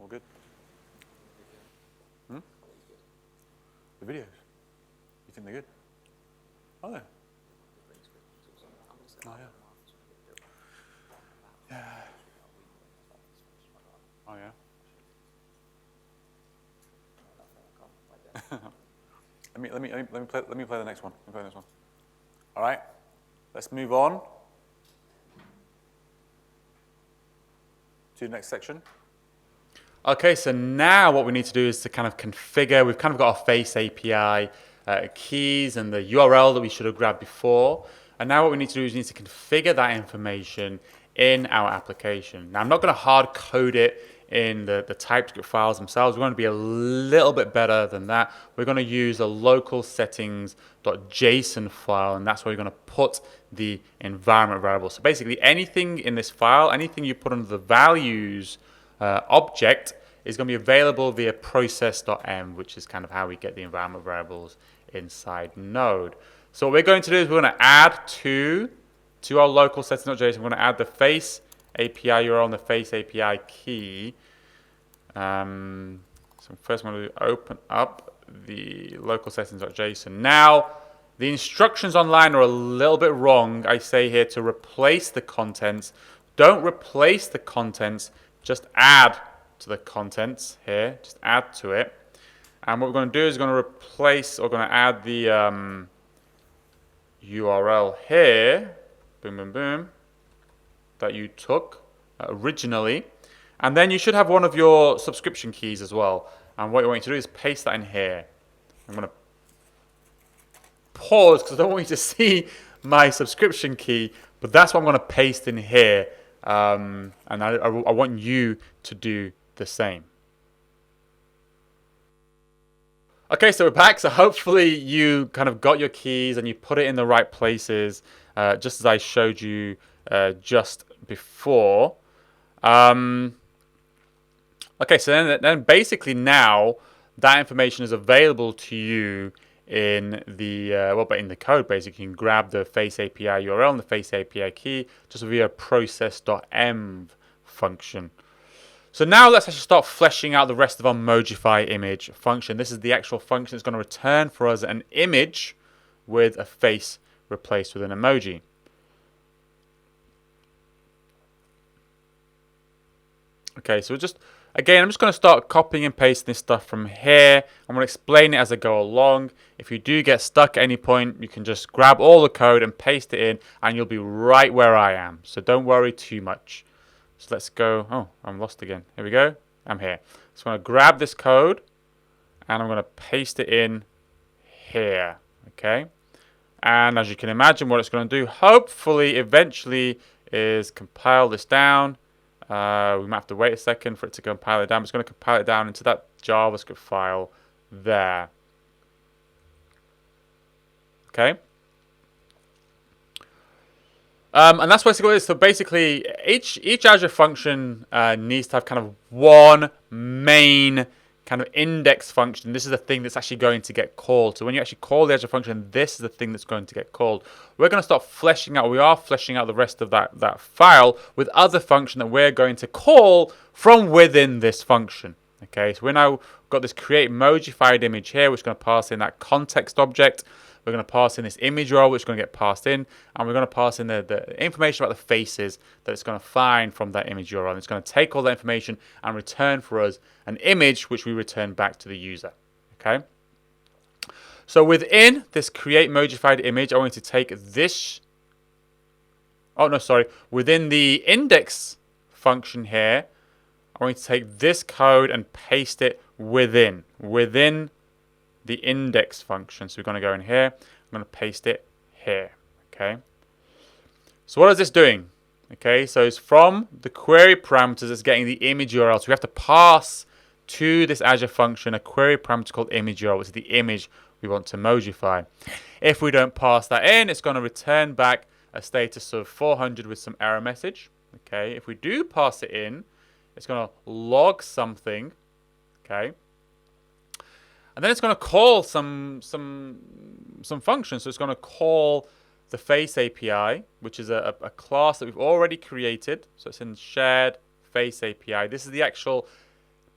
All good? Hmm? The videos? You think they're good? Are they? Oh, yeah. Yeah. Oh, yeah. Let me play the next one. Let me play the next one. All right. Let's move on to the next section. Okay, so now what we need to do is to kind of configure. We've kind of got our face API keys and the URL that we should have grabbed before. And now what we need to do is we need to configure that information in our application. Now, I'm not going to hard code it in the TypeScript files themselves. We're going to be a little bit better than that. We're going to use a local settings.json file, and that's where we're going to put the environment variable. So basically, anything in this file, anything you put under the values object is going to be available via process.m, which is kind of how we get the environment variables inside Node. So what we're going to do is we're going to add to our local settings.json, we're going to add the face API URL and the face API key. So first I'm going to open up the local settings.json. Now, the instructions online are a little bit wrong. I say here to replace the contents. Don't replace the contents, just add to the contents here. Just add to it. And what we're going to do is we're going to replace, or going to add the URL here, boom, boom, boom, that you took originally. And then you should have one of your subscription keys as well. And what you want to do is paste that in here. I'm going to pause because I don't want you to see my subscription key, but that's what I'm going to paste in here. And I want you to do the same. Okay, so we're back. So hopefully you kind of got your keys and you put it in the right places, just as I showed you just before. Okay, so then basically now that information is available to you in the in the code. Basically, you can grab the face API URL and the face API key just via process.env function. So now let's actually start fleshing out the rest of our Mojify image function. This is the actual function that's going to return for us an image with a face replaced with an emoji. Okay, so again, I'm just going to start copying and pasting this stuff from here. I'm going to explain it as I go along. If you do get stuck at any point, you can just grab all the code and paste it in, and you'll be right where I am. So don't worry too much. So let's go. Oh, I'm lost again. Here we go. I'm here. So I'm going to grab this code, and I'm going to paste it in here. Okay. And as you can imagine, what it's going to do, hopefully, eventually, is compile this down. We might have to wait a second for it to compile it down. It's going to compile it down into that JavaScript file there. Okay. And that's basically what it is. So basically, each Azure function needs to have kind of one main kind of index function. This is the thing that's actually going to get called. So when you actually call the Azure function, this is the thing that's going to get called. We're going to start fleshing out, we are fleshing out the rest of that file with other function that we're going to call from within this function. Okay, so we're now got this create mojified image here, which is going to pass in that context object. We're going to pass in this image URL, which is going to get passed in, and we're going to pass in the information about the faces that it's going to find from that image URL. And it's going to take all that information and return for us an image, which we return back to the user. Okay. So within this create mojified image, I want to take this. Oh no, sorry. Within the index function here, I want to take this code and paste it within the index function. So we're going to go in here. I'm going to paste it here. Okay. So what is this doing? Okay. So it's from the query parameters. It's getting the image URL. So we have to pass to this Azure function a query parameter called image URL, which is the image we want to Mojify. If we don't pass that in, it's going to return back a status of 400 with some error message. Okay. If we do pass it in, it's going to log something. Okay. And then it's going to call some function. So it's going to call the face API, which is a class that we've already created. So it's in shared face API. This is the actual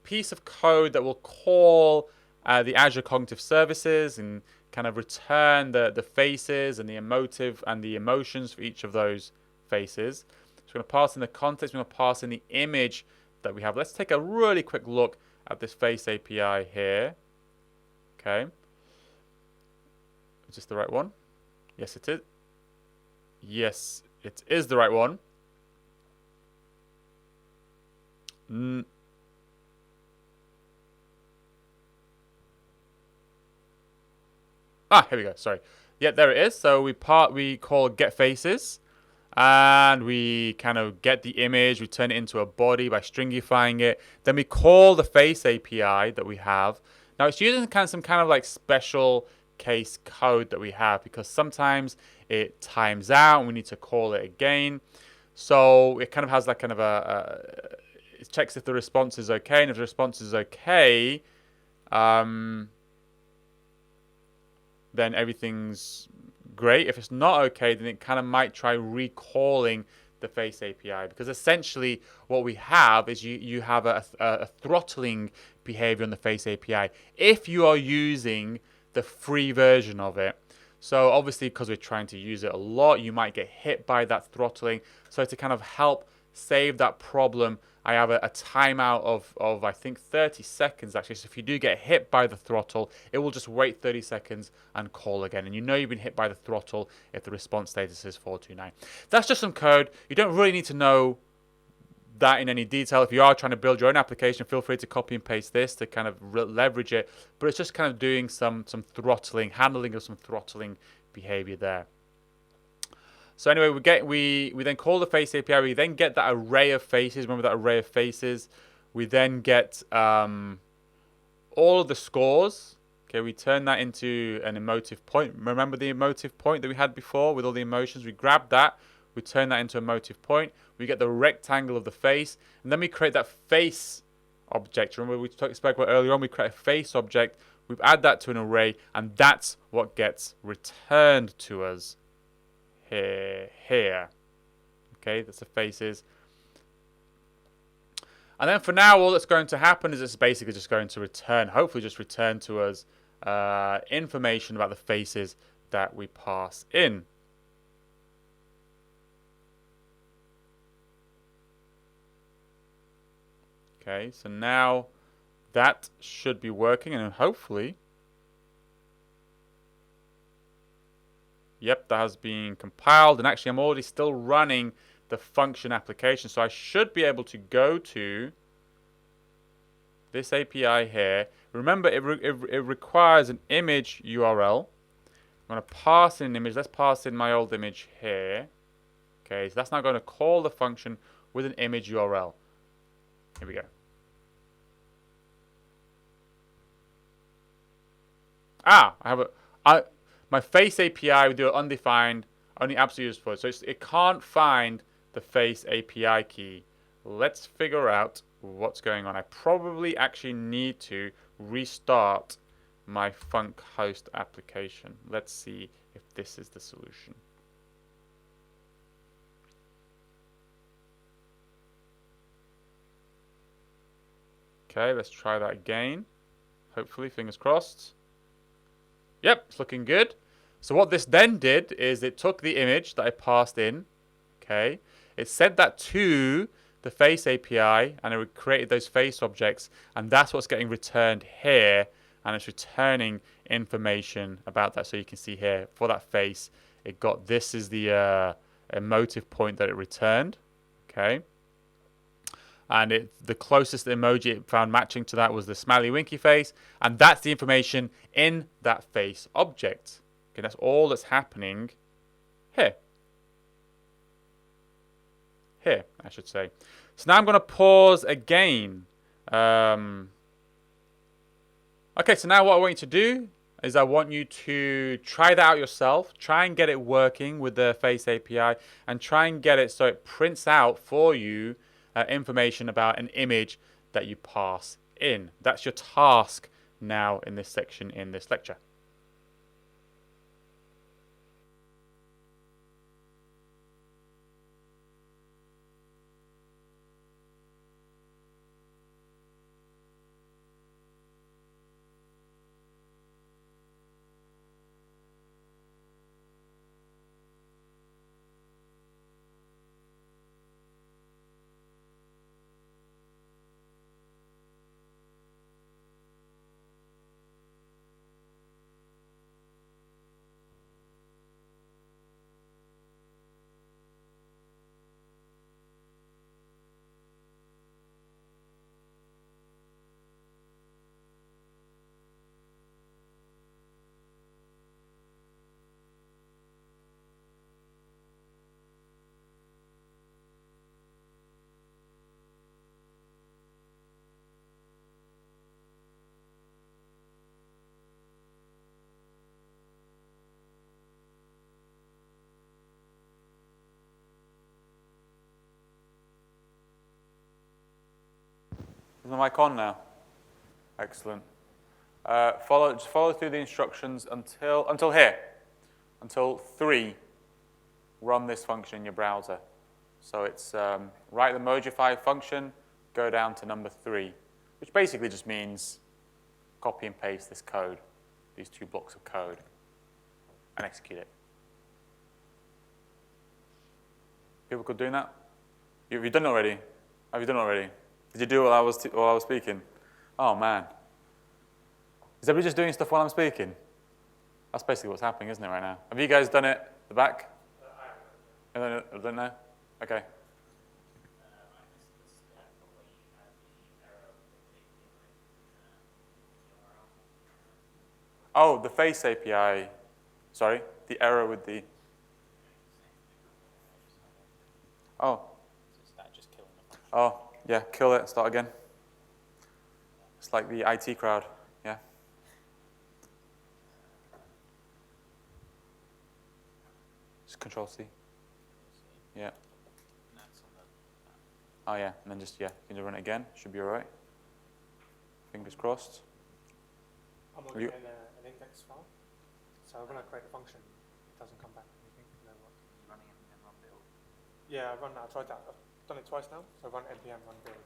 piece of code that will call the Azure Cognitive Services and kind of return the faces and the emotive and the emotions for each of those faces. So we're going to pass in the context. We're going to pass in the image that we have. Let's take a really quick look at this face API here. Okay. Is this the right one? Yes, it is. Yes, it is the right one. Here we go. Sorry. Yeah, there it is. So we call get faces, and we kind of get the image, we turn it into a body by stringifying it. Then we call the face API that we have. Now it's using some kind of like special case code that we have, because sometimes it times out and we need to call it again. So it kind of has like kind of it checks if the response is okay, and if the response is okay, then everything's great. If it's not okay, then it kind of might try recalling the face API, because essentially what we have is you have a throttling behavior on the face API if you are using the free version of it. So obviously, because we're trying to use it a lot, you might get hit by that throttling. So to kind of help save that problem, I have a timeout of I think 30 seconds actually. So if you do get hit by the throttle, it will just wait 30 seconds and call again. And you know you've been hit by the throttle if the response status is 429. That's just some code. You don't really need to know that in any detail. If you are trying to build your own application, feel free to copy and paste this to kind of leverage it. But it's just kind of doing some throttling, handling of some throttling behavior there. So anyway, we then call the face API. We then get that array of faces. Remember that array of faces. We then get all of the scores. Okay, we turn that into an emotive point. Remember the emotive point that we had before with all the emotions? We grab that. We turn that into a emotive point. We get the rectangle of the face, and then we create that face object. Remember we spoke about earlier on, we create a face object. We add that to an array, and that's what gets returned to us here. Okay, that's the faces. And then for now, all that's going to happen is it's basically just going to return, hopefully just return to us information about the faces that we pass in. Okay, so now that should be working, and hopefully, yep, that has been compiled. And actually, I'm already still running the function application, so I should be able to go to this API here. Remember, it requires an image URL. I'm going to pass in an image. Let's pass in my old image here. Okay, so that's now going to call the function with an image URL. Here we go. I have my face API, we do it undefined, only absolute use for it. So it can't find the face API key. Let's figure out what's going on. I probably actually need to restart my func host application. Let's see if this is the solution. Okay, let's try that again. Hopefully, fingers crossed. Yep, it's looking good. So what this then did is it took the image that I passed in, okay, it sent that to the face API, and it created those face objects, and that's what's getting returned here, and it's returning information about that. So you can see here, for that face, it got, this is the emotive point that it returned, okay. And the closest emoji it found matching to that was the smiley winky face, and that's the information in that face object. Okay, that's all that's happening here. Here, I should say. So now I'm going to pause again. Okay, so now what I want you to do is I want you to try that out yourself. Try and get it working with the face API, and try and get it so it prints out for you information about an image that you pass in. That's your task now in this section in this lecture. Is my mic on now? Excellent. Just follow through the instructions until here. Until 3, run this function in your browser. So it's write the Mojify function, go down to number 3, which basically just means copy and paste this code, these 2 blocks of code, and execute it. People could do that? Have you done it already? Have you done it already? Did you do it while I was speaking? Oh, man. Is everybody just doing stuff while I'm speaking? That's basically what's happening, isn't it, right now? Have you guys done it at the back? I don't know? Okay. Oh, the face API. Sorry, the error with the... Oh. Oh, yeah, kill it, start again. It's like the IT crowd, yeah. Just Control-C. Yeah. Oh, yeah, and then just, yeah, you can run it again. Should be all right. Fingers crossed. I'm looking at an index file. So when I create a function, it doesn't come back anything. You know what? Running npm run build. Yeah, I tried that. I've done it twice now. So run npm run build.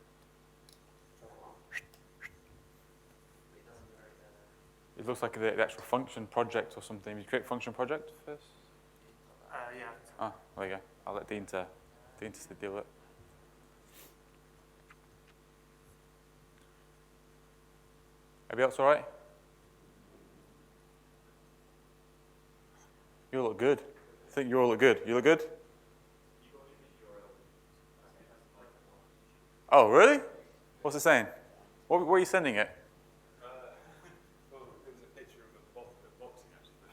It looks like the actual function project or something. You create function project first? Yeah. Ah, there you go. I'll let Dean to deal with it. Everybody else all right? You look good. I think you all look good. You look good? Oh, really? What's it saying? What are you sending it? Well, it was a picture of a boxing actually.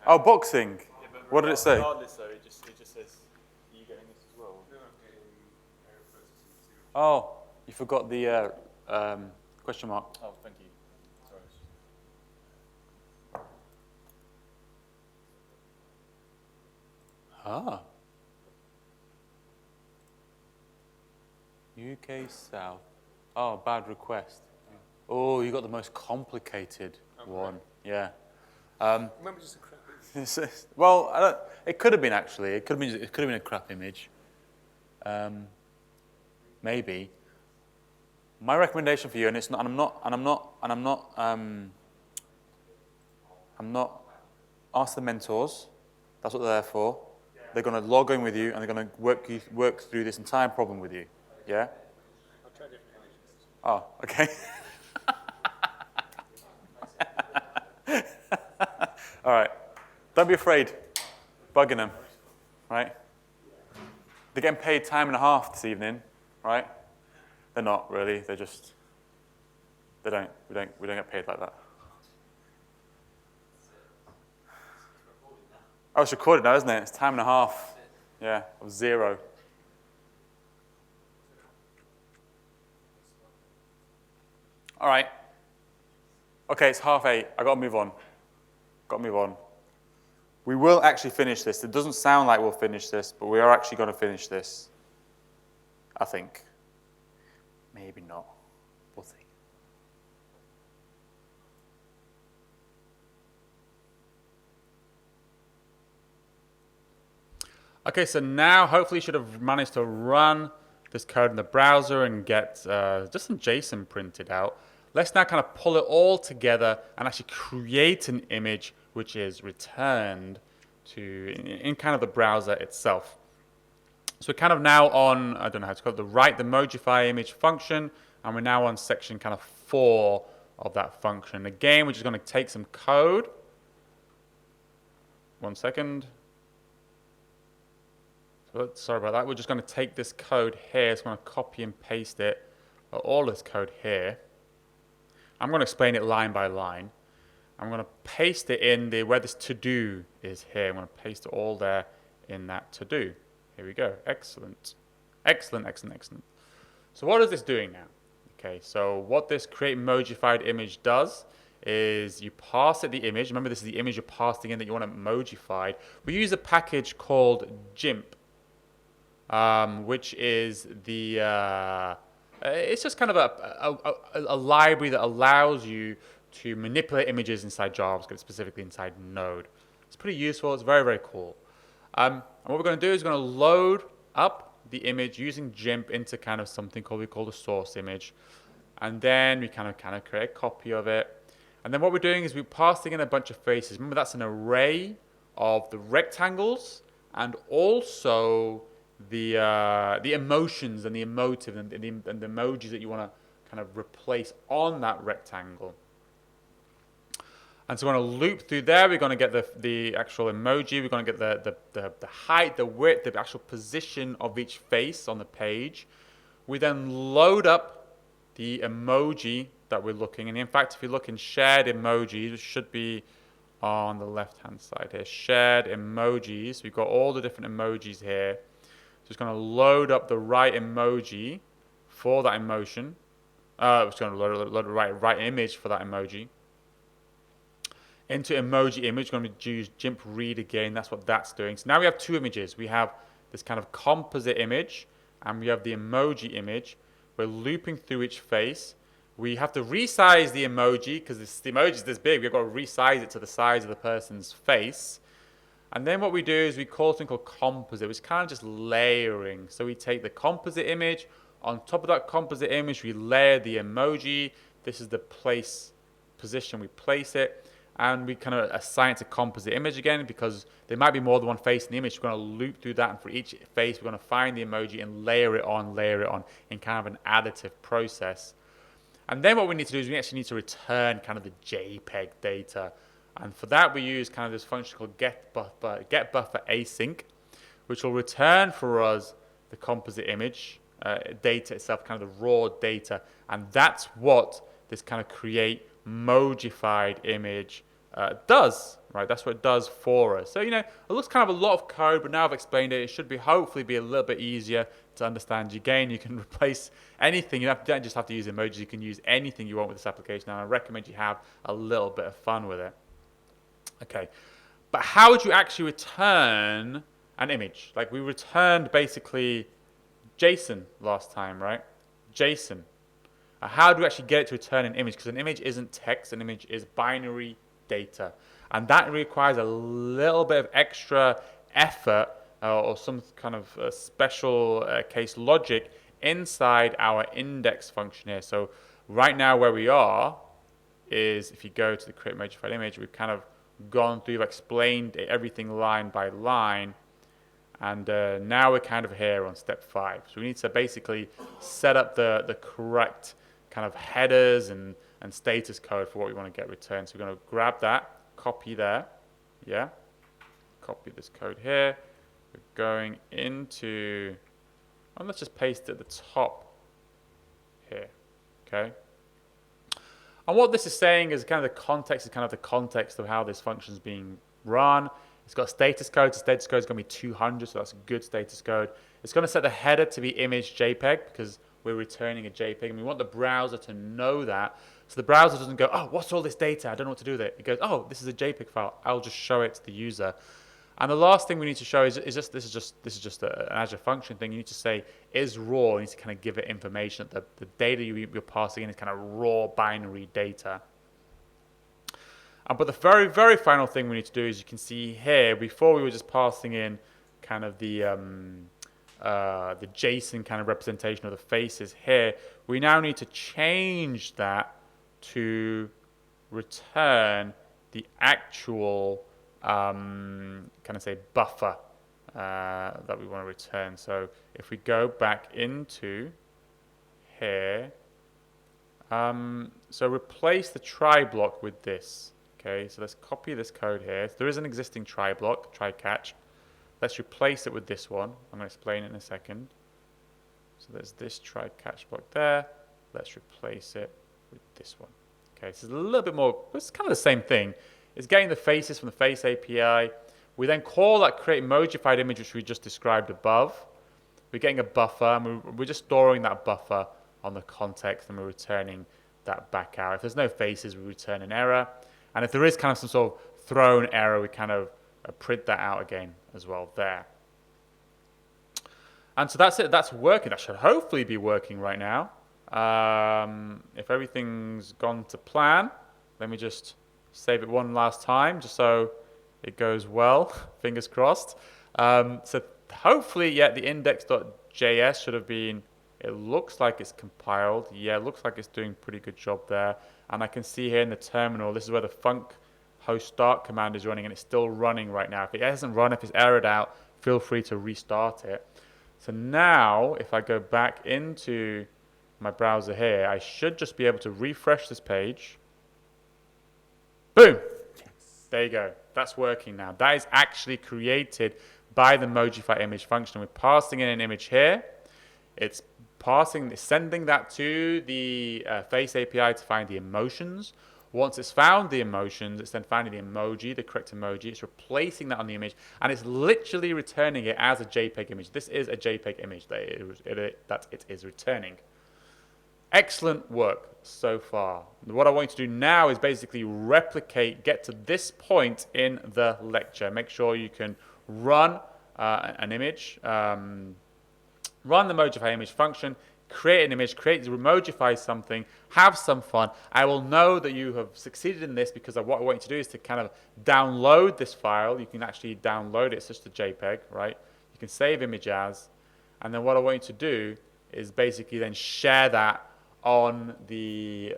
Oh, boxing. Yeah, but What did it say? Regardless, though, it just says, "Are you getting this as well?" Oh, you forgot the question mark. Oh, thank you. Sorry. Ah. UK South. Oh, bad request. Oh, you got the most complicated one. Yeah. Remember just a crap. Well, it could have been actually. It could have been a crap image. Maybe. My recommendation for you, and it's not, I'm not. Ask the mentors. That's what they're there for. They're going to log in with you, and they're going to work through this entire problem with you. Yeah. I'll try different images. Oh, okay. All right. Don't be afraid. Bugging them, right? They're getting paid time and a half this evening, right? They're not really. They're just. They don't. We don't get paid like that. Oh, it's recorded now, isn't it? It's time and a half. Yeah, of 0. All right. Okay, it's 8:30. I got to move on. We will actually finish this. It doesn't sound like we'll finish this, but we are actually going to finish this. I think. Maybe not. We'll see. Okay, so now hopefully you should have managed to run this code in the browser and get just some JSON printed out. Let's now kind of pull it all together and actually create an image which is returned to in kind of the browser itself. So we're kind of now on, I don't know how to call it, the write the Mojify image function, and we're now on section kind of 4 of that function. Again, we're just going to take some code. 1 second. Sorry about that. We're just going to take this code here. So I'm going to copy and paste it, all this code here. I'm going to explain it line by line. I'm going to paste it in where this to-do is here. I'm going to paste it all there in that to-do. Here we go. Excellent. Excellent, excellent, excellent. So what is this doing now? Okay, so what this create mojified image does is you pass it the image. Remember, this is the image you're passing in that you want it mojified. We use a package called GIMP. Which is the It's just kind of a library that allows you to manipulate images inside JavaScript, specifically inside Node. It's pretty useful. It's very, very cool. And what we're going to do is we're going to load up the image using GIMP into kind of something we call the source image. And then we kind of create a copy of it. And then what we're doing is we're passing in a bunch of faces. Remember, that's an array of the rectangles and also the emotions and the emotive and the emojis that you want to kind of replace on that rectangle. And so we're going to loop through there. We're going to get the actual emoji. We're going to get the height, the width, the actual position of each face on the page. We then load up the emoji that we're looking. And in fact, if you look in shared emojis, it should be on the left-hand side here. Shared emojis. We've got all the different emojis here. So it's going to load up the right emoji for that emotion. It's going to load the right image for that emoji. Into emoji image, we're going to use GIMP read again. That's what that's doing. So now we have two images. We have this kind of composite image, and we have the emoji image. We're looping through each face. We have to resize the emoji because the emoji is this big. We've got to resize it to the size of the person's face. And then what we do is we call something called composite, which is kind of just layering. So we take the composite image. On top of that composite image, we layer the emoji. This is the place position. We place it. And we kind of assign it to composite image again because there might be more than one face in the image. We're going to loop through that, and for each face, we're going to find the emoji and layer it on in kind of an additive process. And then what we need to do is we actually need to return kind of the JPEG data. And for that, we use kind of this function called getBuffer async, which will return for us the composite image data itself, kind of the raw data. And that's what this kind of create mojified image does, right? That's what it does for us. So, it looks kind of a lot of code, but now I've explained it, it should be hopefully be a little bit easier to understand. Again, you can replace anything. You don't just have to use emojis. You can use anything you want with this application, and I recommend you have a little bit of fun with it. Okay, but how would you actually return an image? Like we returned basically JSON last time, right? JSON. How do we actually get it to return an image? Because an image isn't text, an image is binary data. And that requires a little bit of extra effort or some kind of special case logic inside our index function here. So right now where we are is if you go to the create mojified image, we've kind of gone through, we've explained everything line by line. And now we're kind of here on step 5. So we need to basically set up the correct kind of headers and status code for what we want to get returned. So we're going to grab that, copy there, yeah, copy this code here. We're going into, and let's just paste it at the top here, okay. And what this is saying is kind of the context of how this function is being run. It's got a status code. The status code is going to be 200, so that's a good status code. It's going to set the header to be image JPEG because we're returning a JPEG, and we want the browser to know that. So the browser doesn't go, oh, what's all this data? I don't know what to do with it. It goes, oh, this is a JPEG file. I'll just show it to the user. And the last thing we need to show is this is just an Azure function thing. You need to say is raw. You need to kind of give it information that the data you're passing in is kind of raw binary data. But the very, very final thing we need to do is you can see here, before we were just passing in kind of the JSON kind of representation of the faces here, we now need to change that to return the actual kind of say buffer that we want to return. So if we go back into here, so replace the try block with this. Okay, so let's copy this code here. There is an existing try block, try catch. Let's replace it with this one. I'm going to explain it in a second. So there's this try catch block there. Let's replace it with this one. Okay, so it's a little bit more, it's kind of the same thing. It's getting the faces from the face API. We then call that create mojified image, which we just described above. We're getting a buffer, and we're just storing that buffer on the context, and we're returning that back out. If there's no faces, we return an error. And if there is kind of some sort of thrown error, we kind of print that out again as well there. And so that's it. That's working. That should hopefully be working right now. If everything's gone to plan, let me just save it one last time, just so it goes well. Fingers crossed. So hopefully, yeah, the index.js should have been. It looks like it's compiled. Yeah, it looks like it's doing a pretty good job there. And I can see here in the terminal, this is where the func host start command is running, and it's still running right now. If it hasn't run, if it's errored out, feel free to restart it. So now, if I go back into my browser here, I should just be able to refresh this page. Boom! There you go. That's working now. That is actually created by the Mojify image function. We're passing in an image here. It's sending that to the Face API to find the emotions. Once it's found the emotions, it's then finding the emoji, the correct emoji. It's replacing that on the image, and it's literally returning it as a JPEG image. This is a JPEG image that it is returning. Excellent work so far. What I want you to do now is basically get to this point in the lecture. Make sure you can run an image, run the Mojify image function, create an image, Mojify something, have some fun. I will know that you have succeeded in this because what I want you to do is to kind of download this file. You can actually download it. It's just a JPEG, right? You can save image as, and then what I want you to do is basically then share that on the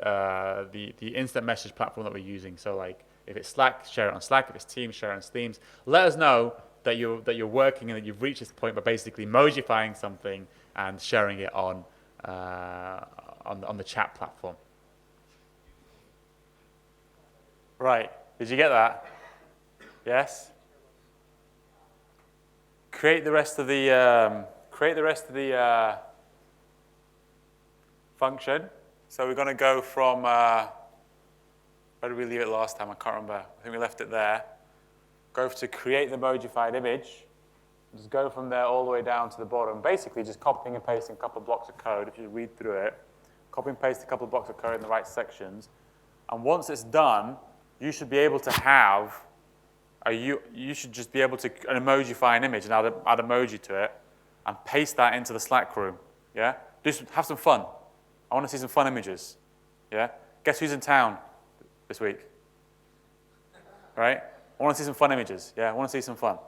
instant message platform that we're using. So like if it's Slack, share it on Slack. If it's Teams, share it on Teams. Let us know that you're working and that you've reached this point by basically Mojifying something and sharing it on the chat platform. Right? Did you get that? Yes. Create the rest of the function. So we're going to go from, where did we leave it last time? I can't remember. I think we left it there. Go to create the Mojified image. Just go from there all the way down to the bottom. Basically, just copying and pasting a couple of blocks of code. If you read through it, copy and paste a couple of blocks of code in the right sections. And once it's done, you should be able to have, you should just be able to emojify an image and add emoji to it and paste that into the Slack room. Yeah? Have some fun. I want to see some fun images. Yeah? Guess who's in town this week? Right? I want to see some fun images. Yeah, I want to see some fun.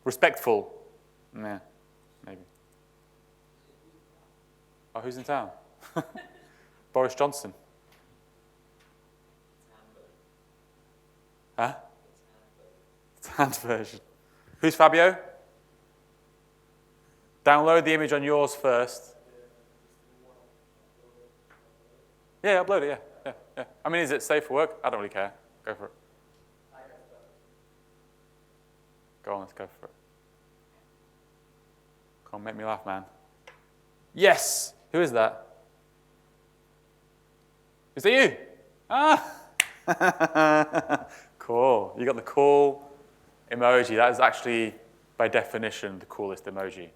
Respectful. Yeah, maybe. Oh, who's in town? Boris Johnson. Huh? It's hand version. Who's Fabio? Download the image on yours first. Yeah, upload it, yeah. I mean, is it safe for work? I don't really care. Go for it. Go on, let's go for it. Come on, make me laugh, man. Yes! Who is that? Is that you? Ah! Cool. You got the cool emoji. That is actually, by definition, the coolest emoji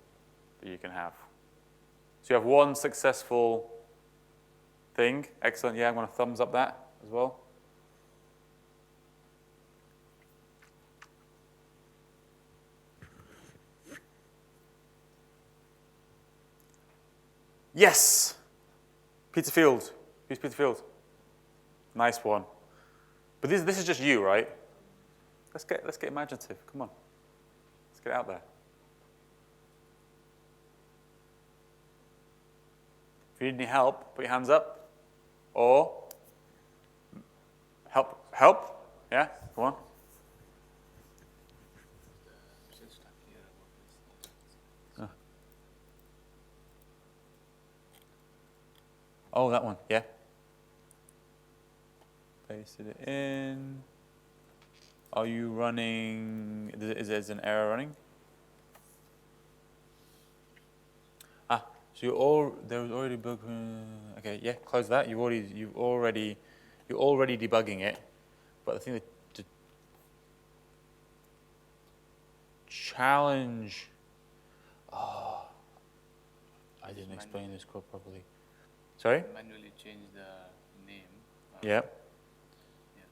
that you can have. So you have one successful thing. Excellent. Yeah, I'm going to thumbs up that as well. Yes! Peter Field. Who's Peter Field? Nice one. But this is just you, right? Let's get imaginative. Come on. Let's get out there. If you need any help, put your hands up. Or help. Yeah, come on. Oh, that one, yeah. Pasted it in. Are you running? Is there an error running? So there was already bug. Okay, yeah, close that. You're already debugging it. But the thing that the challenge. Oh, I didn't explain this code properly. Sorry? Manually change the name. Yeah. Yeah.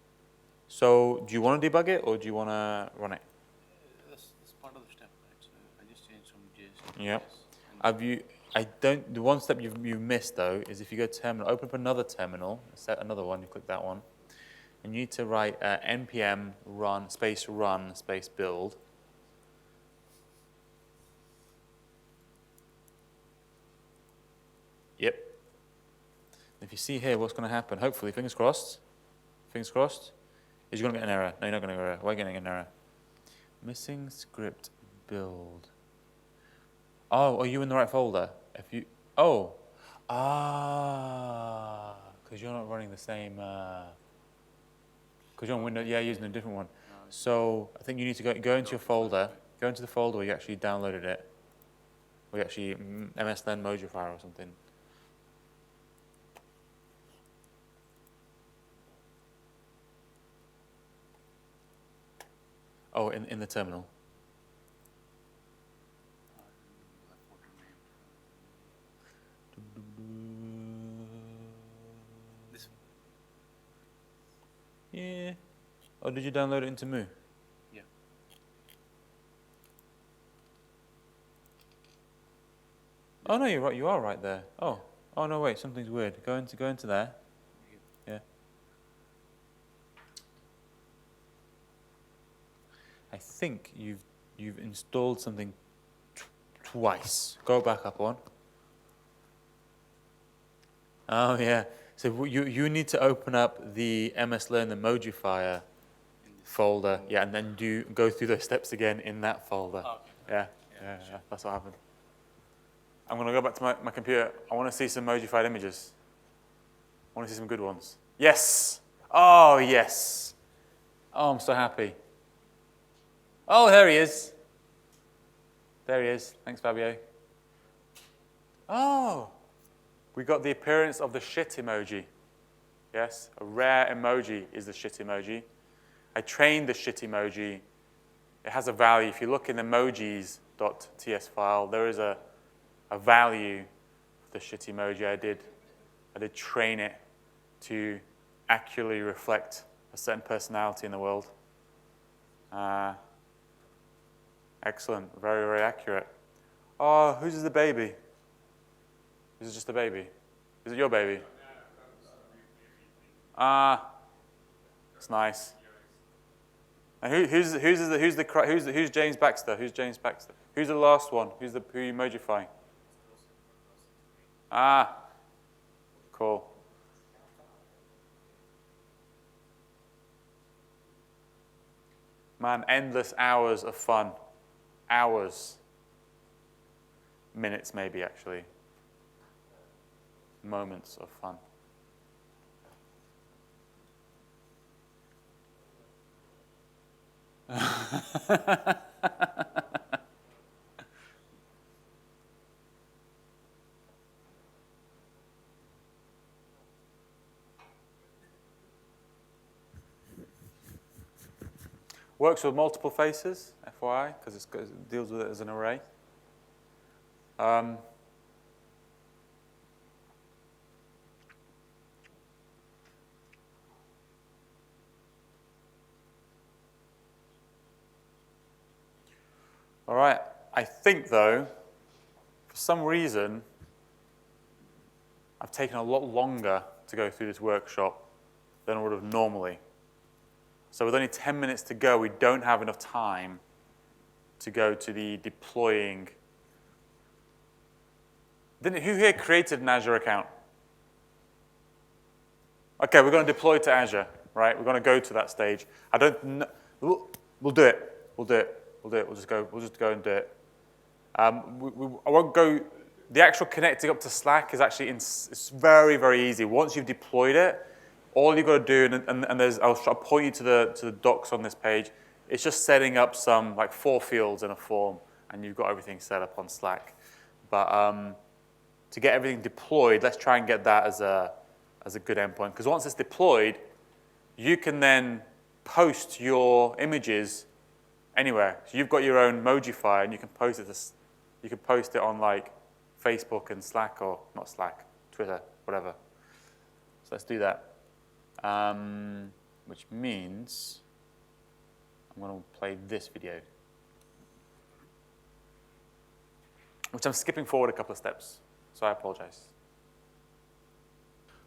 So do you want to debug it or do you want to run it? That's part of the step, right? So I just changed from JS to Yeah. JS. The one step you missed though is if you go terminal, open up another terminal, set another one, you click that one, and you need to write npm run space build. Yep. If you see here, what's going to happen? Hopefully, fingers crossed, is you're going to get an error. No, you're not going to get an error. Why are you getting an error? Missing script build. Oh, are you in the right folder? If you, because you're not running the same. Because you're on Windows, yeah, using a different one. So I think you need to go into your folder, go into the folder where you actually downloaded it, where you actually MSLN Mojify or something. Oh, in the terminal. This Yeah. Oh, did you download it into Moo? Yeah. Oh no, you're right. You are right there. Oh no, wait. Something's weird. Go into there. Yeah. I think you've installed something twice. Go back up one. Oh yeah. So you need to open up the MSLearn the Mojifier folder, yeah, and then go through those steps again in that folder. Oh, okay. Yeah, that's what happened. I'm going to go back to my computer. I want to see some Mojified images. I want to see some good ones. Yes. Oh, yes. Oh, I'm so happy. Oh, there he is. There he is. Thanks, Fabio. Oh, we got the appearance of the shit emoji. Yes, a rare emoji is the shit emoji. I trained the shit emoji. It has a value. If you look in the emojis.ts file, there is a value for the shit emoji. I did train it to accurately reflect a certain personality in the world. Excellent. Very, very accurate. Oh, whose is the baby? Is it just a baby? Is it your baby? It's nice. And who's James Baxter? Who's James Baxter? Who's the last one? Who are you emojifying? Cool. Man, endless hours of fun. Hours. Minutes, maybe, actually. Moments of fun. Works with multiple faces, FYI, because it deals with it as an array. All right, I think, though, for some reason, I've taken a lot longer to go through this workshop than I would have normally. So with only 10 minutes to go, we don't have enough time to go to the deploying. Who here created an Azure account? Okay, we're going to deploy to Azure, right? We're going to go to that stage. I don't know. We'll do it. We'll do it. We'll just go and do it. I won't go. The actual connecting up to Slack is actually it's very, very easy. Once you've deployed it, all you've got to do, and I'll point you to the docs on this page. It's just setting up some 4 fields in a form, and you've got everything set up on Slack. But to get everything deployed, let's try and get that as a good endpoint. Because once it's deployed, you can then post your images anywhere. So you've got your own Mojify, and you can post it. You can post it on Facebook and Slack, or not Slack, Twitter, whatever. So let's do that. Which means I'm going to play this video. which I'm skipping forward a couple of steps, so I apologize.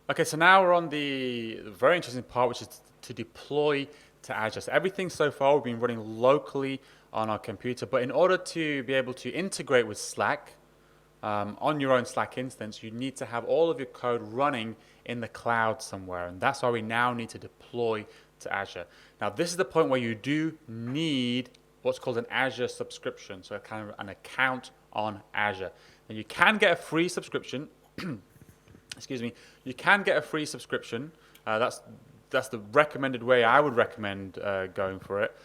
Okay, so now we're on the very interesting part, which is to deploy to Azure. So everything so far we've been running locally on our computer, but in order to be able to integrate with Slack on your own Slack instance, you need to have all of your code running in the cloud somewhere, and that's why we now need to deploy to Azure. Now, this is the point where you do need what's called an Azure subscription, so kind of an account on Azure. And you can get a free subscription. Excuse me. You can get a free subscription. That's the recommended way I would recommend going for it.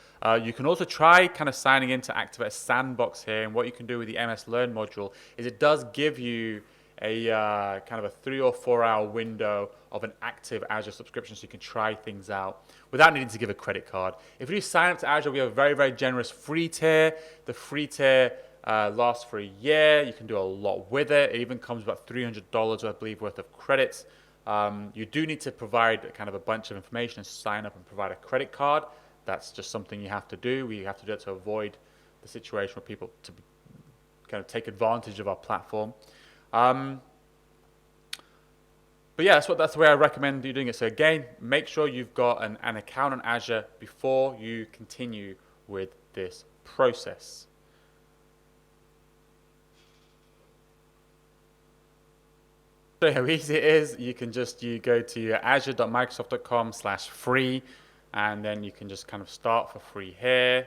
You can also try kind of signing in to activate a sandbox here. And what you can do with the MS Learn module is it does give you a kind of a 3 or 4 hour window of an active Azure subscription, so you can try things out without needing to give a credit card. If you sign up to Azure, we have a very, very generous free tier. The free tier lasts for a year. You can do a lot with it. It even comes with about $300, I believe, worth of credits. You do need to provide kind of a bunch of information and sign up and provide a credit card. That's just something you have to do. We have to do it to avoid the situation where people to kind of take advantage of our platform. But yeah, that's the way I recommend you doing it. So again, make sure you've got an account on Azure before you continue with this process. So how easy it is, you go to azure.microsoft.com/free, and then you can just kind of start for free here.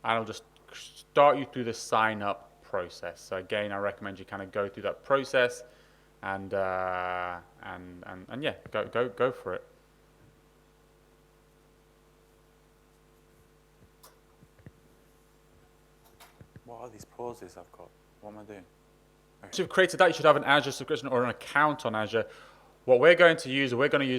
And I'll just start you through the sign up process. So again, I recommend you kind of go through that process and yeah, go for it. What are these pauses I've got? What am I doing? Okay. So you've created that, you should have an Azure subscription or an account on Azure. What we're going to use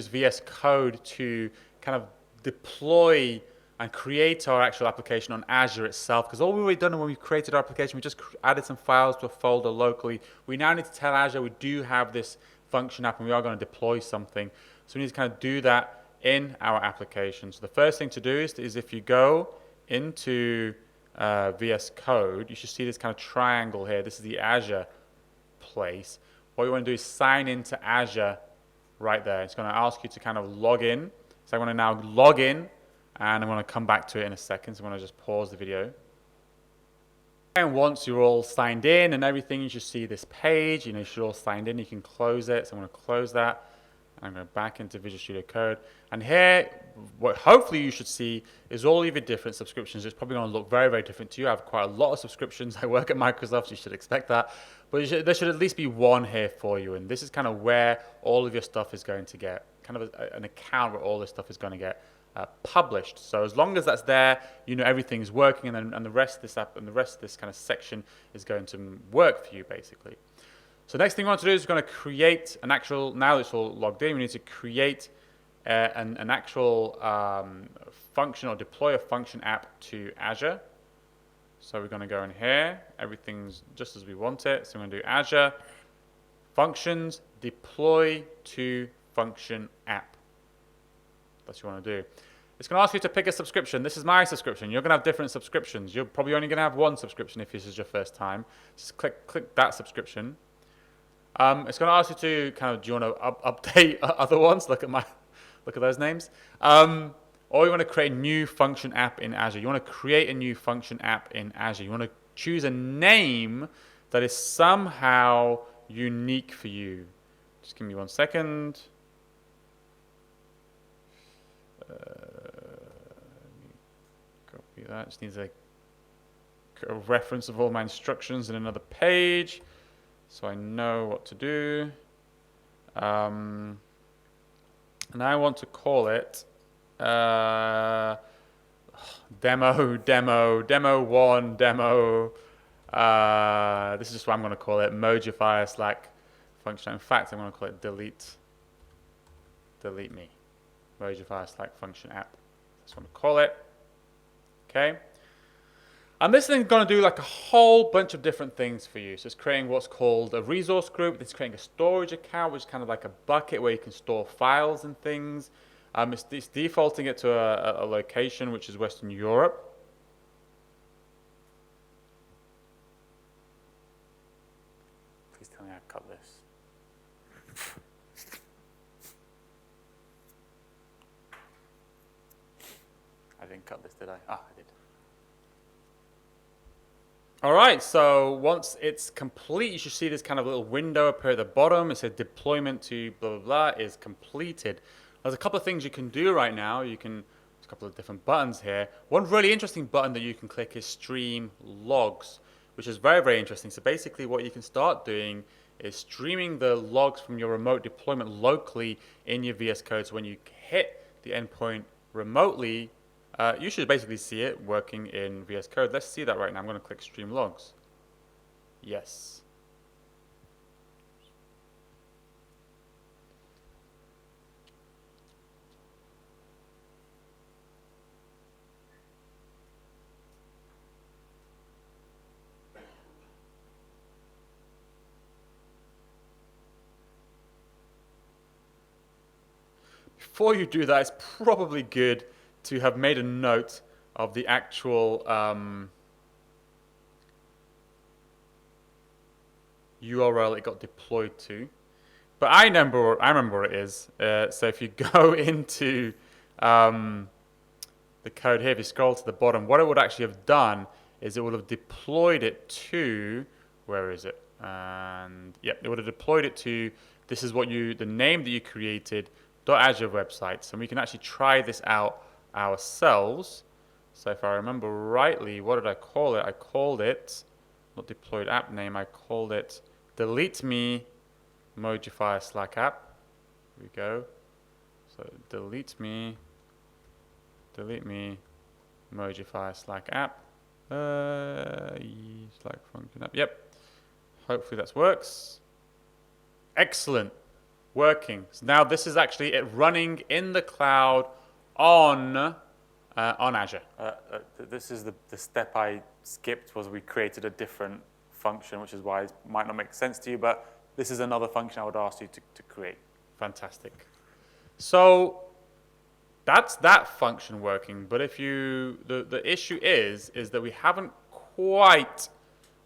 VS Code to kind of deploy and create our actual application on Azure itself, because all we've done when we created our application, we just added some files to a folder locally. We now need to tell Azure we do have this function app and we are going to deploy something. So we need to kind of do that in our application. So the first thing to do is if you go into VS Code, you should see this kind of triangle here. This is the Azure place. What you want to do is sign into Azure right there. It's going to ask you to kind of log in. So I'm going to now log in, and I'm going to come back to it in a second. So I'm going to just pause the video. And once you're all signed in and everything, you should see this page. You should all signed in. You can close it. So I'm going to close that. I'm going back into Visual Studio Code. And here, what hopefully you should see is all of your different subscriptions. It's probably going to look very, very different to you. I have quite a lot of subscriptions. I work at Microsoft, so you should expect that. But there should at least be one here for you. And this is kind of where all of your stuff is going to get, kind of an account where all this stuff is going to get published. So as long as that's there, everything's working, and the rest of this app and the rest of this kind of section is going to work for you, basically. So next thing we want to do is we're going to create an actual, now it's all logged in, we need to create an actual function or deploy a function app to Azure. So we're going to go in here, everything's just as we want it. So we're going to do Azure, functions, deploy to function app. That's what you want to do. It's going to ask you to pick a subscription. This is my subscription. You're going to have different subscriptions. You're probably only going to have one subscription if this is your first time. Just click that subscription. It's going to ask you to kind of, do you want to update other ones? Look at those names. Or you want to create a new function app in Azure. You want to create a new function app in Azure. You want to choose a name that is somehow unique for you. Just give me 1 second. Copy that. Just needs a reference of all my instructions in another page, so I know what to do. And I want to call it demo 1, demo. This is just what I'm going to call it, Mojify Slack function. In fact, I'm going to call it delete me. Mojify Slack function app. That's what I'm going to call it. Okay. And this thing is going to do like a whole bunch of different things for you. So it's creating what's called a resource group. It's creating a storage account, which is kind of like a bucket where you can store files and things. It's defaulting it to a location, which is Western Europe. I didn't cut this, did I? Ah, I did. All right, so once it's complete, you should see this kind of little window appear at the bottom. It says deployment to blah, blah, blah is completed. There's a couple of things you can do right now. There's a couple of different buttons here. One really interesting button that you can click is stream logs, which is very, very interesting. So basically what you can start doing is streaming the logs from your remote deployment locally in your VS Code. So when you hit the endpoint remotely, you should basically see it working in VS Code. Let's see that right now. I'm going to click Stream Logs. Yes. Before you do that, it's probably good to have made a note of the actual URL it got deployed to. But I remember what it is. So if you go into the code here, if you scroll to the bottom, what it would actually have done is it would have deployed it to, where is it? And yep, it would have deployed it to, this is what the name that you created, .azure website. So we can actually try this out ourselves. So if I remember rightly, what did I call it? I called it, not deployed app name, I called it delete me Mojify Slack app. Here we go. So delete me Mojify Slack app. Slack function app. Yep. Hopefully that works. Excellent. Working. So now this is actually it running in the cloud on Azure. This is the step I skipped, was we created a different function, which is why it might not make sense to you, but this is another function I would ask you to create. Fantastic. So that's that function working, but if the issue is that we haven't quite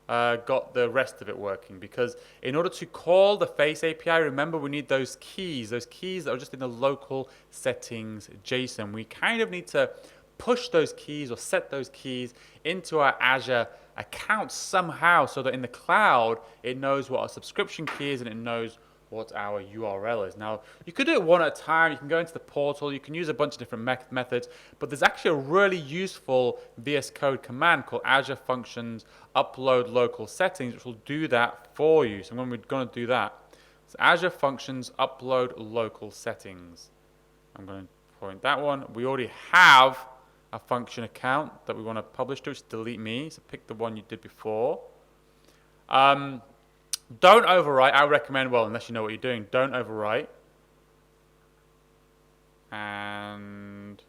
got the rest of it working, because in order to call the Face API, remember we need those keys that are just in the local settings JSON. We kind of need to push those keys or set those keys into our Azure account somehow, so that in the cloud it knows what our subscription key is and it knows what our URL is. Now, you could do it one at a time. You can go into the portal. You can use a bunch of different methods, but there's actually a really useful VS Code command called Azure Functions Upload Local Settings, which will do that for you. So when we're going to do that, so Azure Functions Upload Local Settings. I'm going to point that one. We already have a function account that we want to publish to. It's delete me. So pick the one you did before. Don't overwrite. I recommend, well, unless you know what you're doing, don't overwrite. And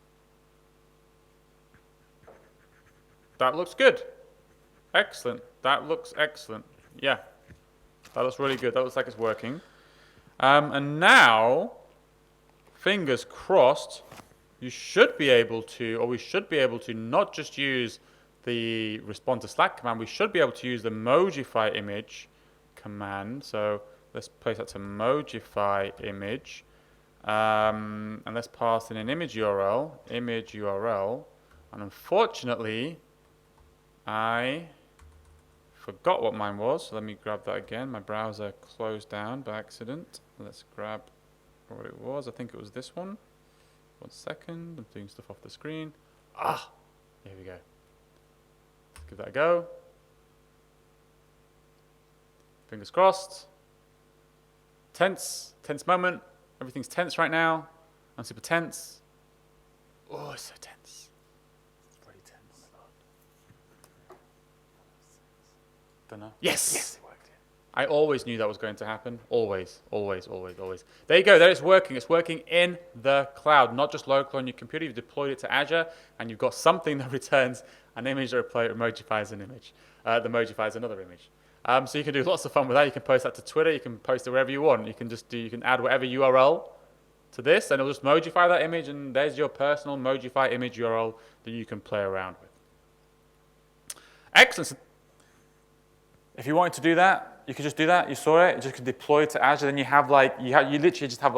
that looks good. Excellent. That looks excellent. Yeah. That looks really good. That looks like it's working. And now, fingers crossed, you should be able to, or we should be able to not just use the respond to Slack command, we should be able to use the Mojify image command. So let's place that to Mojify image. And let's pass in an image URL. And unfortunately, I forgot what mine was. So let me grab that again. My browser closed down by accident. Let's grab what it was. I think it was this one. 1 second. I'm doing stuff off the screen. Ah, here we go. Let's give that a go. Fingers crossed. Tense moment. Everything's tense right now. I'm super tense. Oh, it's so tense. It's very tense. Don't know. Yes! It worked. I always knew that was going to happen. Always. There you go. There it's working. It's working in the cloud, not just local on your computer. You've deployed it to Azure, and you've got something that returns an image that emojifies an image. The Mojifies another image. So you can do lots of fun with that. You can post that to Twitter. You can post it wherever you want. You can add whatever URL to this, and it'll just Mojify that image, and there's your personal Mojify image URL that you can play around with. Excellent. If you wanted to do that, you could just do that. You saw it. You just could deploy it to Azure. Then you have you literally just have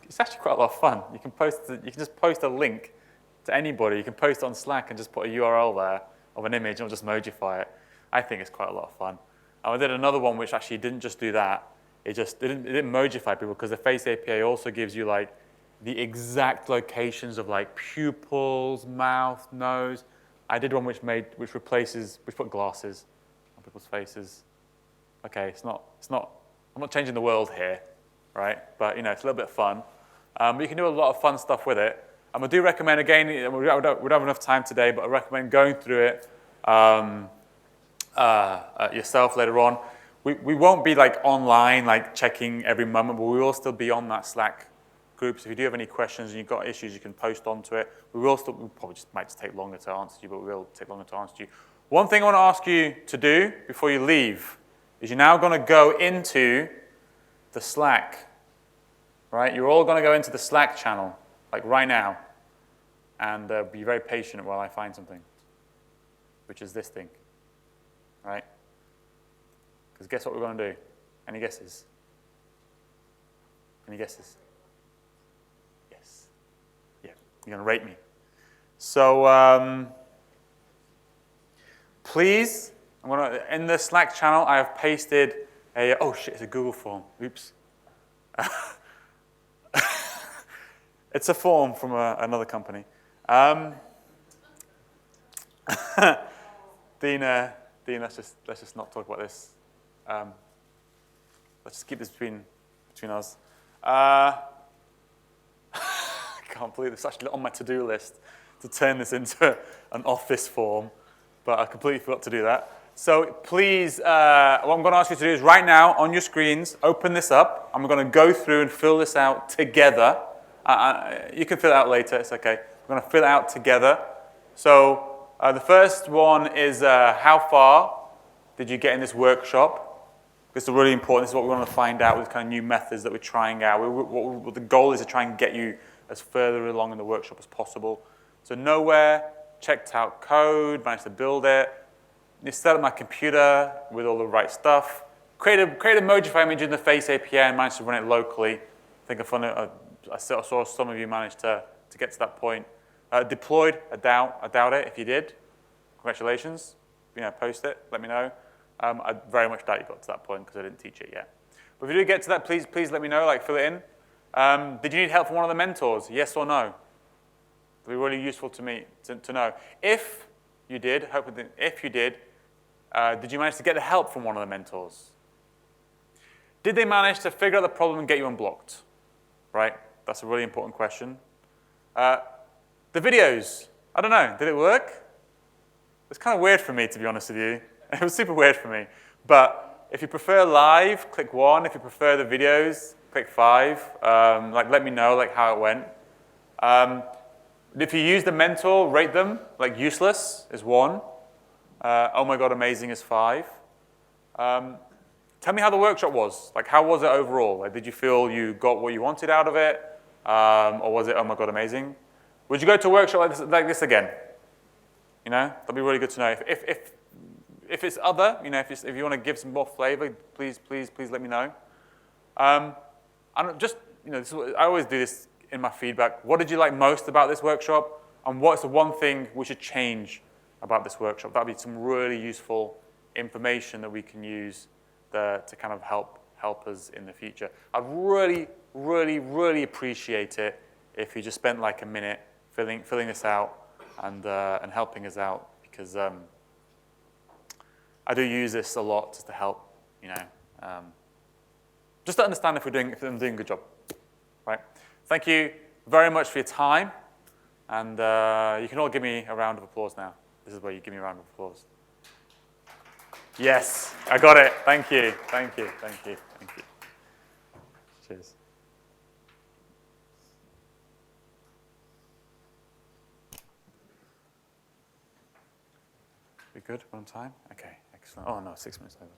it's actually quite a lot of fun. You can just post a link to anybody. You can post it on Slack and just put a URL there of an image and it'll just Mojify it. I think it's quite a lot of fun. I did another one which actually didn't just do that. It didn't Mojify people because the Face API also gives you like the exact locations of like pupils, mouth, nose. I did one which put glasses on people's faces. Okay, I'm not changing the world here, right? But it's a little bit of fun. But you can do a lot of fun stuff with it. I do recommend, again, we don't have enough time today, but I recommend going through it yourself later on. We won't be like online, like checking every moment, but we will still be on that Slack group. So if you do have any questions and you've got issues, you can post onto it. We probably might just take longer to answer you, but we will take longer to answer you. One thing I want to ask you to do before you leave is you're now going to go into the Slack, right? You're all going to go into the Slack channel, like right now, and be very patient while I find something, which is this thing, right? Because guess what we're going to do? Any guesses? Any guesses? Yes. Yeah, you're going to rate me. So please, in the Slack channel, I have pasted oh shit, it's a Google form. Oops. It's a form from another company. Dean, let's just not talk about this. Let's just keep this between us. I can't believe it's actually on my to-do list to turn this into an office form, but I completely forgot to do that. So please, what I'm going to ask you to do is right now on your screens, open this up. I'm going to go through and fill this out together. You can fill it out later, it's okay. We're going to fill it out together. So the first one is how far did you get in this workshop? This is really important. This is what we want to find out with kind of new methods that we're trying out. What the goal is to try and get you as further along in the workshop as possible. So nowhere, checked out code, managed to build it. You set up my computer with all the right stuff. Create a Mojify image in the Face API and managed to run it locally. I think I saw some of you managed to get to that point. Deployed, I doubt it. If you did, congratulations. Post it, let me know. I very much doubt you got to that point because I didn't teach it yet. But if you do get to that, please let me know, fill it in. Did you need help from one of the mentors? Yes or no? It'd be really useful to me to know. If you did, did you manage to get the help from one of the mentors? Did they manage to figure out the problem and get you unblocked? Right? That's a really important question. The videos, I don't know, did it work? It's kind of weird for me, to be honest with you. It was super weird for me. But if you prefer live, click 1. If you prefer the videos, click 5. Let me know how it went. If you use the mentor, rate them. Useless is 1. Oh my god, amazing is 5. Tell me how the workshop was. How was it overall? Did you feel you got what you wanted out of it? Or was it, oh my god, amazing? Would you go to a workshop like this again? That'd be really good to know. If it's other, if you want to give some more flavor, please let me know. I always do this in my feedback. What did you like most about this workshop? And what's the one thing we should change about this workshop? That'd be some really useful information that we can use to kind of help us in the future. I'd really, really, really appreciate it if you just spent a minute filling this out and helping us out, because I do use this a lot just to help, just to understand if I'm doing a good job, right? Thank you very much for your time, and you can all give me a round of applause now. This is where you give me a round of applause. Yes, I got it. Thank you. Cheers. We good? We're on time? Okay, excellent. Oh no, 6 minutes over.